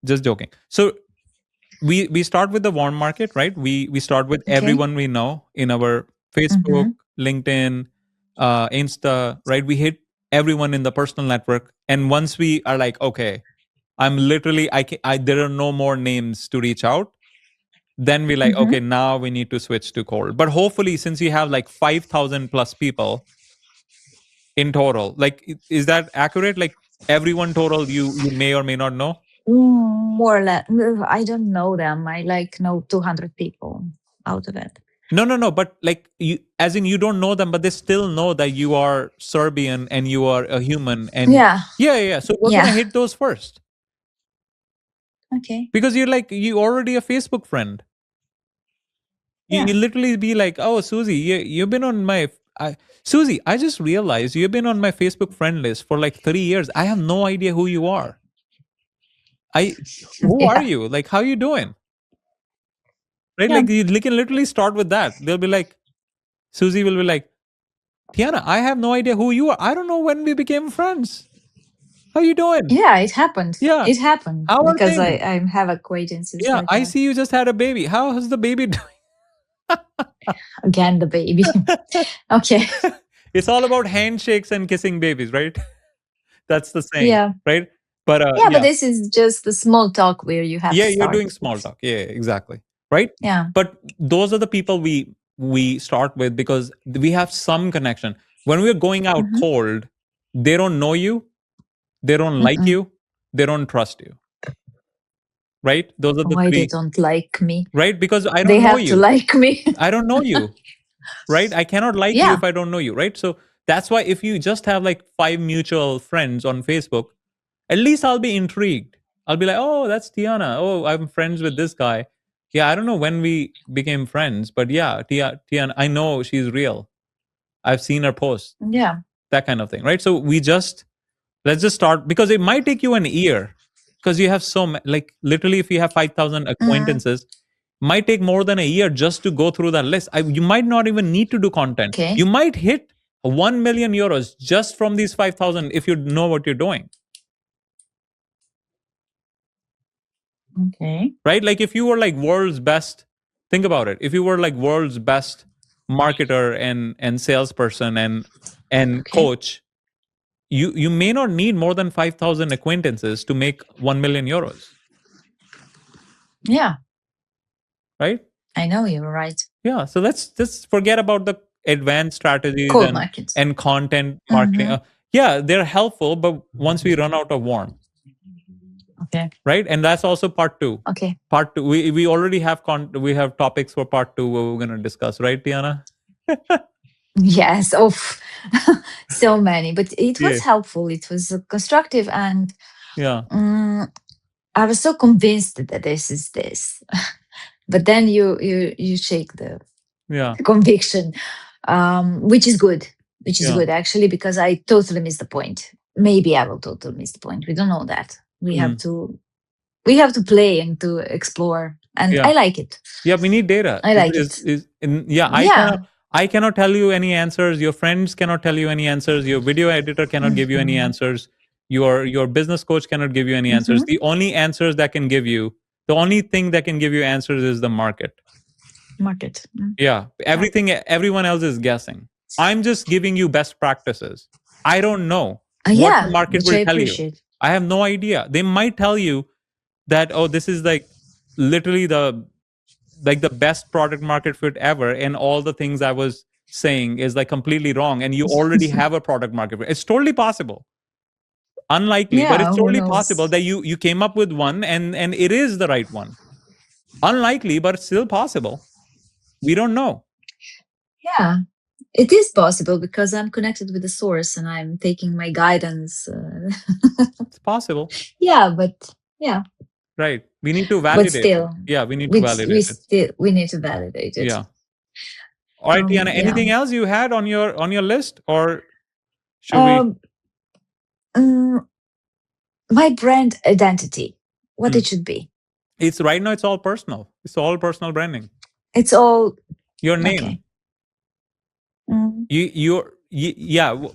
just joking. So we start with the warm market, right? We start with Okay. everyone we know in our Facebook, Mm-hmm. LinkedIn, Insta, right? We hit everyone in the personal network, and once we are like, okay, I'm literally, there are no more names to reach out, then we like, Mm-hmm. okay, now we need to switch to cold. But hopefully, since you have like 5,000 plus people in total, like, is that accurate? Like, everyone total you may or may not know. More or less. I don't know them. I like know 200 people out of it. No, no, no. But like, you, as in, you don't know them, but they still know that you are Serbian and you are a human. And Yeah. yeah, yeah, yeah. So we're Yeah. gonna hit those first, Okay. because you already a Facebook friend. You Yeah. literally be like, oh, Susie, you've been on my I Susie, I just realized you've been on my Facebook friend list for like 3 years. I have no idea who you are. I Who are Yeah. you? Like, how you doing? Right? Yeah. Like you can literally start with that. They'll be like, Susie will be like, Tiana, I have no idea who you are. I don't know when we became friends. How you doing? Yeah, it happened. Yeah. It happened How are because things? I have acquaintances Yeah, like I that. see you just had a baby. How is the baby doing? Again, the baby. Okay. It's all about handshakes and kissing babies, right? That's the saying, Yeah. right? But Yeah, but yeah, this is just the small talk where you have yeah, you're doing started small with. talk. Yeah, exactly. Right? Yeah. But those are the people we start with because we have some connection. When we're going out Hmm. cold, they don't know you, they don't like Mm-mm. you, they don't trust you. Right? Those are the Why they three. don't like me? Right? Because I They don't know have to you. like me. I don't know you. Right? I cannot like you Yeah. if I don't know you. Right? So that's why if you just have like 5 mutual friends on Facebook, at least I'll be intrigued. I'll be like, oh, that's Tiana. Oh, I'm friends with this guy. Yeah, I don't know when we became friends, but yeah, Tiana, I know she's real. I've seen her post, Yeah. that kind of thing, right? So let's just start because it might take you an year because you have like literally if you have 5,000 Mm, acquaintances, might take more than a year just to go through that list. You might not even need to do content. okay. You might hit 1 million euros just from these 5,000 if you know what you're doing. Okay. Right? Like if you were like world's best, think about it. If you were like world's best marketer and salesperson and Okay. coach, you may not need more than 5,000 acquaintances to make 1 million euros, Yeah. right? I know you're right. Yeah. So let's just forget about the advanced strategies Cold market. and content marketing. Mm-hmm. Yeah, they're helpful, but once we run out of warmth, Okay. right? And that's also part two. Okay. Part two. We already have we have topics for part two where we're going to discuss, right, Tiana? Yes. Oh, so many, but it was Yeah. helpful. It was constructive, and Yeah. mm, I was so convinced that this is this. But then you shake the Yeah. conviction, which is good. Which is Yeah. good actually, because I totally missed the point. Maybe I will totally miss the point. We don't know that. Mm. We have to play and to explore, and Yeah. I like it. Yeah. We need data. I like it. Yeah. Yeah. I cannot tell you any answers. Your friends cannot tell you any answers. Your video editor cannot give you any Mhm. answers. Your business coach cannot give you any answers. Mhm. The only answers that can give you, the only thing that can give you answers is the market. Market. Mm. Yeah. Yeah. Everyone else is guessing. I'm just giving you best practices. I don't know what the Yeah, market which I will tell you. appreciate. I have no idea. They might tell you that, oh, this is like literally the best product market fit ever, and all the things I was saying is like completely wrong, and you already have a product market fit. It's totally possible. Unlikely, but Yeah, it's who totally possible knows? that you came up with one and it is the right one. Unlikely, but still possible. We don't know. Yeah, it is possible because I'm connected with the source and I'm taking my guidance. It's possible. Yeah, but yeah, Right. We need to but validate it. still, Yeah, we need to validate it. we need to validate it. Yeah. All right, Tiana, Yeah. anything else you had on your list, or should we? Um, mm, my brand identity, what Hmm. it should be. It's right now. It's all personal. It's all personal branding. It's all Your name. okay. Mm, Yeah.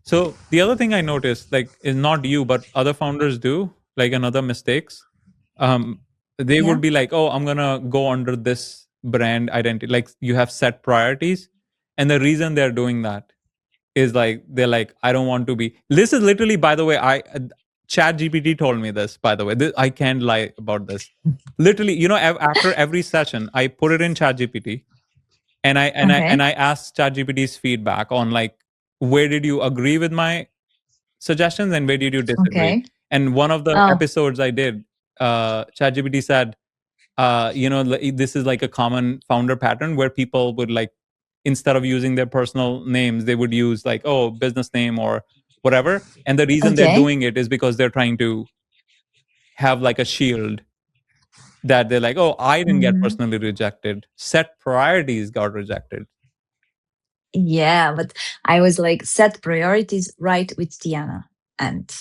So the other thing I noticed, like, is not you, but other founders do, like, another mistakes. Um, they yeah. would be like, "Oh, I'm gonna go under this brand identity." Like, you have set priorities, and the reason they're doing that is like they're like, I don't want to be. This is literally, by the way, Chat GPT told me this. By the way, I can't lie about this. Literally, after every session, I put it in Chat GPT, and Okay. I asked Chat GPT's feedback on, like, where did you agree with my suggestions and where did you disagree. Okay. And one of the Oh. episodes I did, Chat GPT said, this is like a common founder pattern where people would, like, instead of using their personal names, they would use, like, oh, business name or whatever, and the reason they're Okay. doing it is because they're trying to have like a shield, that they're like, oh, I didn't get Hmm. personally rejected, set priorities got rejected. Yeah, but I was like, set priorities right with Tijana. And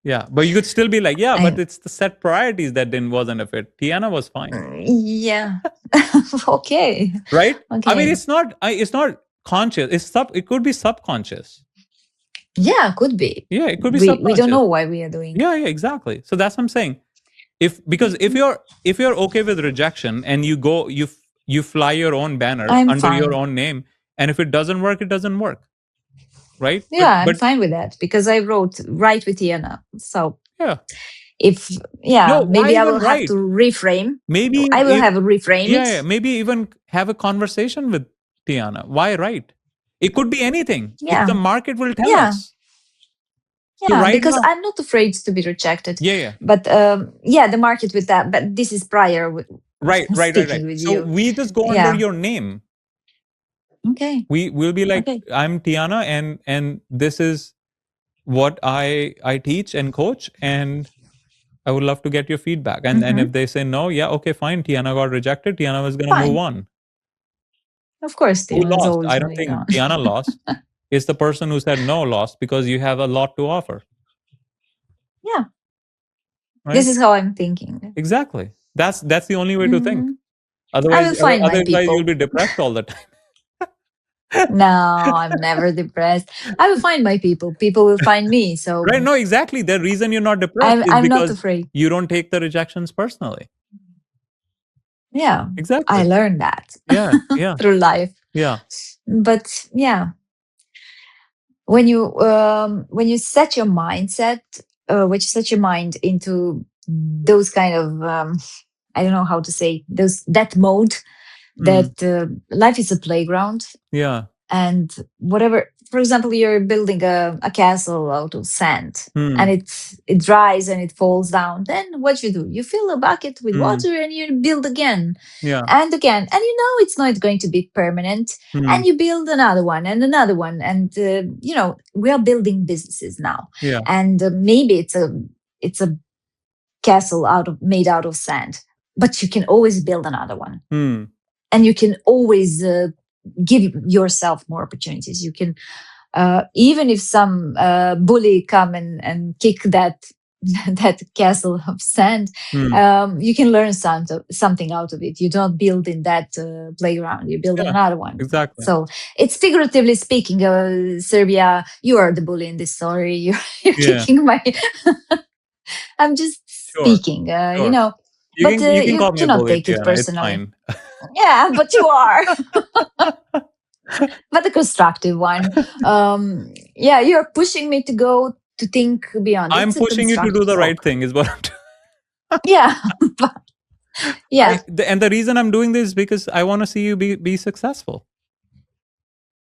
Yeah, but you could still be like, yeah, but I, it's the set priorities that wasn't a fit. Tijana was fine, yeah. Okay. right? I mean, Okay. it's not conscious. It could be subconscious. Yeah, could be. Yeah, it could be We don't subconscious. know why we are doing. Yeah, exactly. So that's what I'm saying. Because if you're okay with rejection and you fly your own banner I'm under your fine. own name, and if it doesn't work, it doesn't work, right? Yeah, I'm But fine with that because I wrote right with Tijana. So yeah, if no, why maybe I even will have write? to reframe. Maybe I will have to reframe yeah, it. maybe even have a conversation with Tiana. Why write? It could be anything because the Yeah. market will tell Yeah. us. So Yeah, right because now, I'm not afraid to be rejected. yeah, yeah. But yeah, the market with that. But this is prior with speaking Right. with So you. we just go under Yeah. your name. Okay. We'll be like, Okay. I'm Tiana, and this is what I teach and coach, and I would love to get your feedback. And Mm-hmm. if they say no, yeah, okay, fine. Tiana got rejected. Tiana was gonna move Fine. on. Of course, Who Tiana is lost? always I don't moving think on. Tiana lost. It's the person who said no lost because you have a lot to offer. Yeah. Right? This is how I'm thinking. Exactly. That's the only way to think. Hmm. I Otherwise, will find my otherwise you'll people. be depressed all the time. No, I'm never depressed. I will find my people. People will find me. So Right? No, exactly. The reason you're not depressed is I'm not because afraid. you don't take the rejections personally. Yeah. I Exactly. learned that Yeah. Yeah. through life. Yeah. But yeah, when you set your mindset, when you set your mind into those kind of I don't know how to say those that mode Mm. that life is a playground Yeah. and whatever. For example, you're building a castle out of sand and Hmm. it dries and it falls down. Then what you do? You fill a bucket with Hmm. water and you build again Yeah. and again, and you know it's not going to be permanent, Hmm. and you build another one and another one, and we are building businesses now, Yeah. and maybe it's a castle made out of sand, but you can always build another one, Hmm. and you can always give yourself more opportunities. You can even if some bully come and kick that that castle of sand, Hmm. you can learn something out of it. You don't build in that playground, you build in Yeah. another one. Exactly. So it's figuratively speaking, Serbia, you are the bully in this story. You're Yeah. kicking my I'm just Sure. speaking, Sure. but You can you call me a cannot bully, take it Tiana. It's personally. fine. Yeah, but you are. But a constructive one. Yeah, you're pushing me to go to think beyond. I'm It's a pushing you to do constructive the right talk. thing, is what I'm doing. Yeah. Yeah. And the reason I'm doing this is because I want to see you be successful.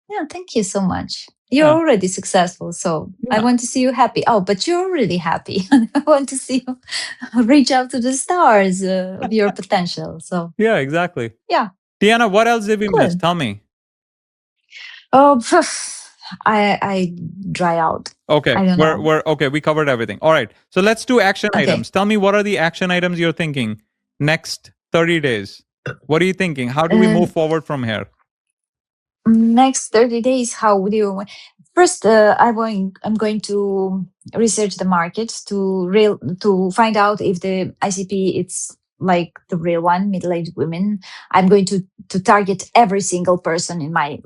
Yeah. Thank you so much. You're Yeah. already successful. So I Yeah. want to see you happy. Oh, but you're already happy. I want to see you reach out to the stars of your potential. So, Yeah, exactly. yeah, Tiana, what else did we miss? cool. Tell me. Oh, I dry out. Okay, I don't know. we're okay. We covered everything. All right. So let's do action Okay. items. Tell me, what are the action items you're thinking next 30 days? What are you thinking? How do we move Um, forward from here? next 30 days, how would you first I'm going to research the market to find out if the ICP it's like the real one, middle-aged women. I'm going to target every single person in my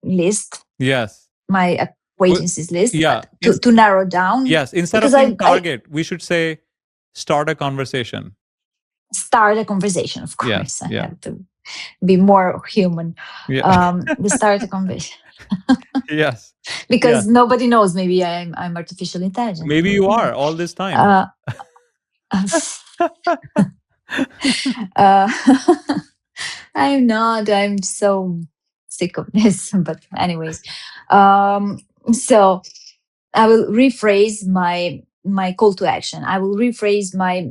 list, Yes. my Well, acquaintances list, yeah. to narrow down. Yes. Instead of Because saying I target, we should say start a conversation. start a conversation, of Yeah. course. I Yeah. have to be more human. Yeah. The start a conversation. Yes. Because Yes. nobody knows, maybe I'm artificial intelligence. Maybe you are all this time. Uh, uh, I'm not. I'm so sick of this. But anyways, so I will rephrase my call to action. I will rephrase my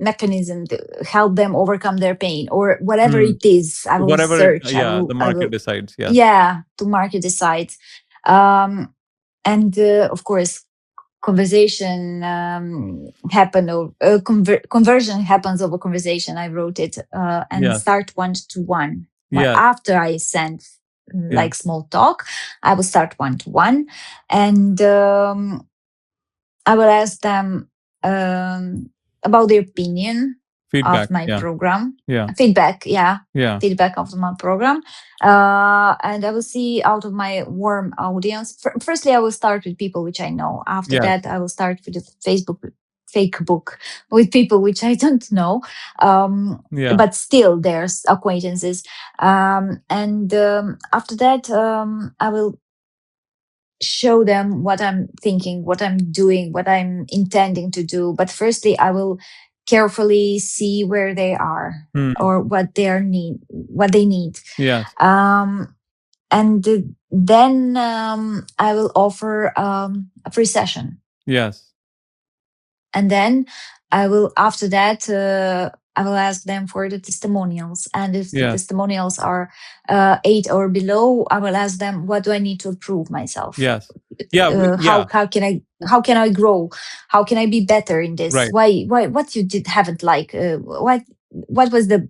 mechanism to help them overcome their pain or whatever Hmm. it is. I will Whatever it, search. yeah, the I market will. decides. Yes. Yeah, to market decides. And of course, conversation happen or conversion happens over conversation. I wrote it and Yes. start one to one Yes. after I send like small talk. I will start one-to-one, and I will ask them about their opinion Feedback. of my Yeah. program. Yeah. Feedback, yeah, Yeah. feedback of my program. And I will see out of my warm audience. Firstly, I will start with people which I know. After Yes. that, I will start with the fake book with people which I don't know. Yeah. But still, there's acquaintances. And after that, I will show them what I'm thinking, what I'm doing, what I'm intending to do. But firstly, I will carefully see where they are Hmm. or what they need. Yes. And then I will offer a free session. Yes. And then I will, after that, I will ask them for the testimonials. And if the Yes. testimonials are 8 or below, I will ask them, what do I need to improve myself? Yes. Yeah. How Yeah. how can I grow? How can I be better in this? Right. Why what you did haven't like what was the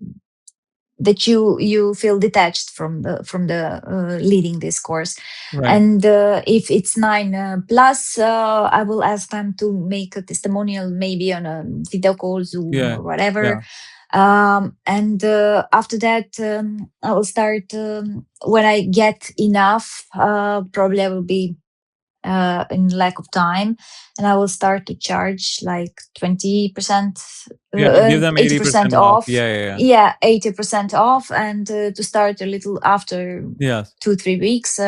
that you feel detached from the leading this course. Right. And if it's 9 plus, I will ask them to make a testimonial, maybe on a video call, Zoom, Yeah. or whatever. Yeah. And after that, I will start when I get enough. Probably I will be in lack of time, and I will start to charge like 20%, Yeah. Give them 80% 80% off. off. Yeah. Yeah. Yeah. Yeah, 80% off, and to start a little after Yes. 2-3 weeks.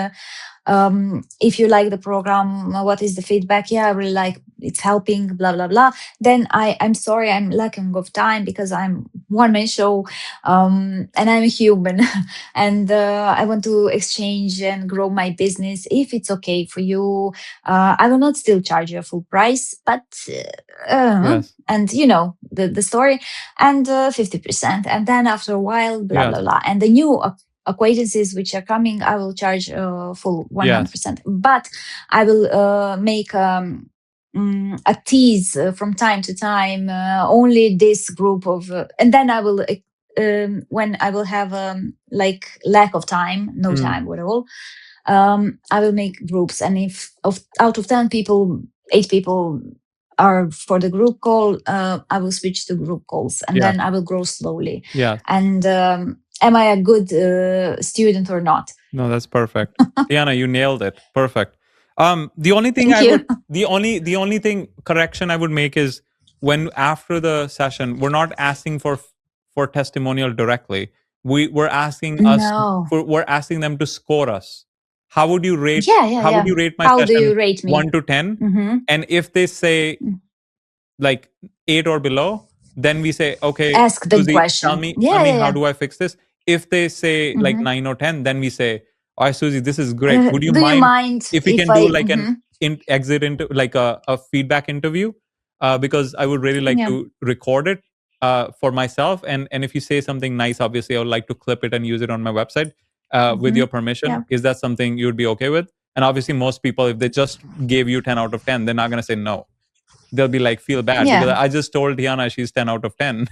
If you like the program, what is the feedback? Yeah, I really like, it's helping, blah blah blah. Then I'm sorry, I'm lacking of time because I'm one man show, and I'm a human. And I want to exchange and grow my business. If it's okay for you, I will not still charge you a full price, but Yes. and you know the story. And 50%, and then after a while, blah blah Yes. blah. And the new acquaintances which are coming, I will charge full Yes. 100%. But I will make a tease from time to time, only this group of, and then I will, when I will have like lack of time, no Hmm. time at all, I will make groups. And if out of 10 people, 8 people are for the group call, I will switch to group calls, and Yes. then I will grow slowly. Yes. And am I a good student or not? No, that's perfect. Tijana, you nailed it. Perfect. The only thing Thank I you. would, the only thing correction I would make is when after the session, we're not asking for testimonial directly. We're asking us No. we're asking them to score us. How would you rate? Yeah, yeah, How would yeah. you rate my How do session, you rate me? 1 to 10? Mm-hmm. And if they say like 8 or below, then we say, okay, Ask the Susie, question. tell Yeah, me, yeah, how yeah. do I fix this? If they say like Mm-hmm. 9 or 10, then we say, all right, Susie, this is great. Would you Do you mind mind if we if can do I? like an Mm-hmm. exit into like a feedback interview? Because I would really like Yeah. to record it for myself. And if you say something nice, obviously I would like to clip it and use it on my website with Mm-hmm. your Yeah. permission. Is that something you would be okay with? And obviously most people, if they just gave you 10 out of 10, they're not going to say no. They'll be like, feel bad because Yeah. I just told Tijana she's 10 out of 10.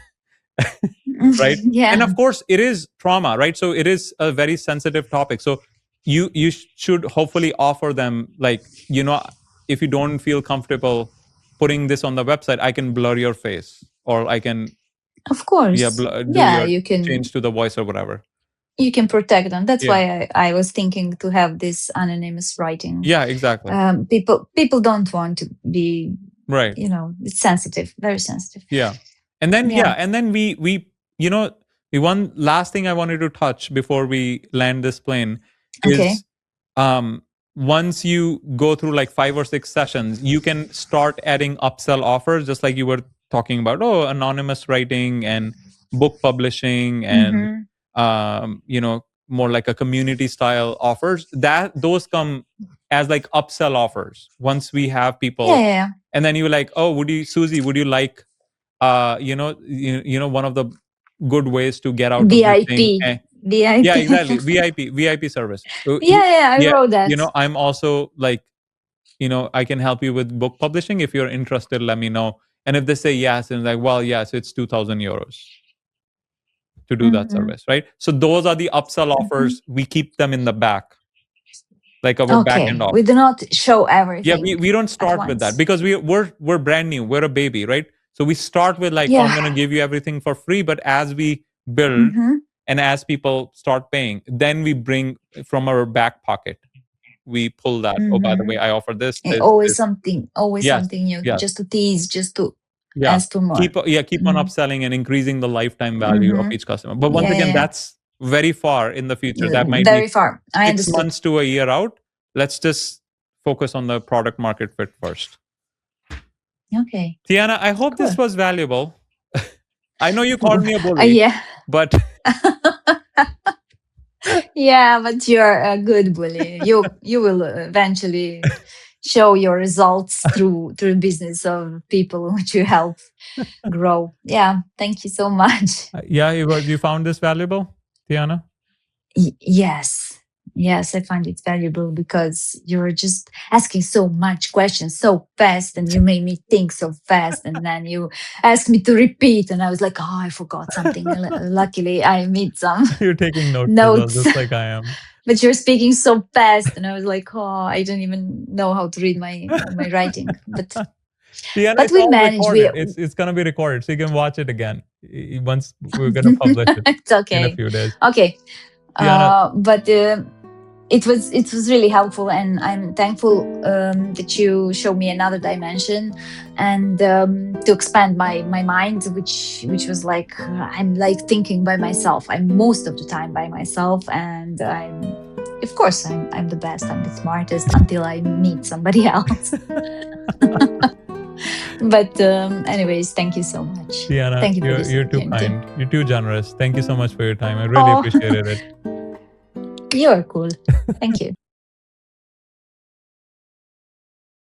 Right. And Yeah. of course it is trauma, right? So it is a very sensitive topic. So you should hopefully offer them like, if you don't feel comfortable putting this on the website, I can blur your face, or I can, Of yeah, course. do Yeah, your change to the voice or whatever. you can protect them. That's Yeah. why I was thinking to have this anonymous writing. Yeah, exactly. People don't want to be, Right. it's sensitive, very sensitive. Yeah. And then Yeah. and then we the one last thing I wanted to touch before we land this plane Okay. is um once you go through like 5 or 6 sessions, you can start adding upsell offers, just like you were talking about, anonymous writing and book publishing and Mm-hmm. more like a community style offers. That those come as like upsell offers once we have Yeah, people. yeah, yeah. And then you're like, oh, Susie, would you like one of the good ways to get out of this thing. VIP. Yeah, VIP. exactly. VIP service. So Yeah, I yeah, wrote that. I'm also like, I can help you with book publishing. If you're interested, let me know. And if they say yes, and like, well, yes, it's 2,000 euros. to do that service, right? So those are the upsell offers. We keep them in the back, like our back end We offer. do not show Yeah, everything. we don't start with that because we're brand new. We're a baby, right? So we start with like, oh, I'm Yeah. going to give you everything for free. But as we build and as people start paying, then we bring from our back pocket. We pull that. Oh, by the way, I offer this. Always something Yes, new, yes, just to tease, just to yeah. ask for more. Keep on upselling and increasing the lifetime value of each customer. But once again, that's very far in the future. That might very be far. I 6 understood. months to a year out. Let's just focus on the product market fit first. Okay. Tijana, I hope this was valuable. I know you called me a bully, Yeah. but Yeah, but you're a good bully. You will eventually show your results through business of people which you help grow. Yeah, thank you so much. yeah, you found this valuable, Tijana? Yes, I find it valuable because you're just asking so much questions so fast, and you made me think so fast, and then you asked me to repeat, and I was like, oh, I forgot something. Luckily, I made some You're taking notes, notes. just like I am. But you're speaking so fast, and I was like, oh, I don't even know how to read my writing. But Tijana, but we manage. It's gonna be recorded, so you can watch it again once we're gonna publish it. It's okay. In a few days. Okay. Tijana, But it was really helpful, and I'm thankful that you showed me another dimension and to expand my mind, which was like I'm like thinking by myself. I'm most of the time by myself, and I'm the best. I'm the smartest until I meet somebody else. But anyways, thank you so much. Tijana, thank you. You're too kind. You're too generous. Thank you so much for your time. I really appreciated it. You're cool. Thank you.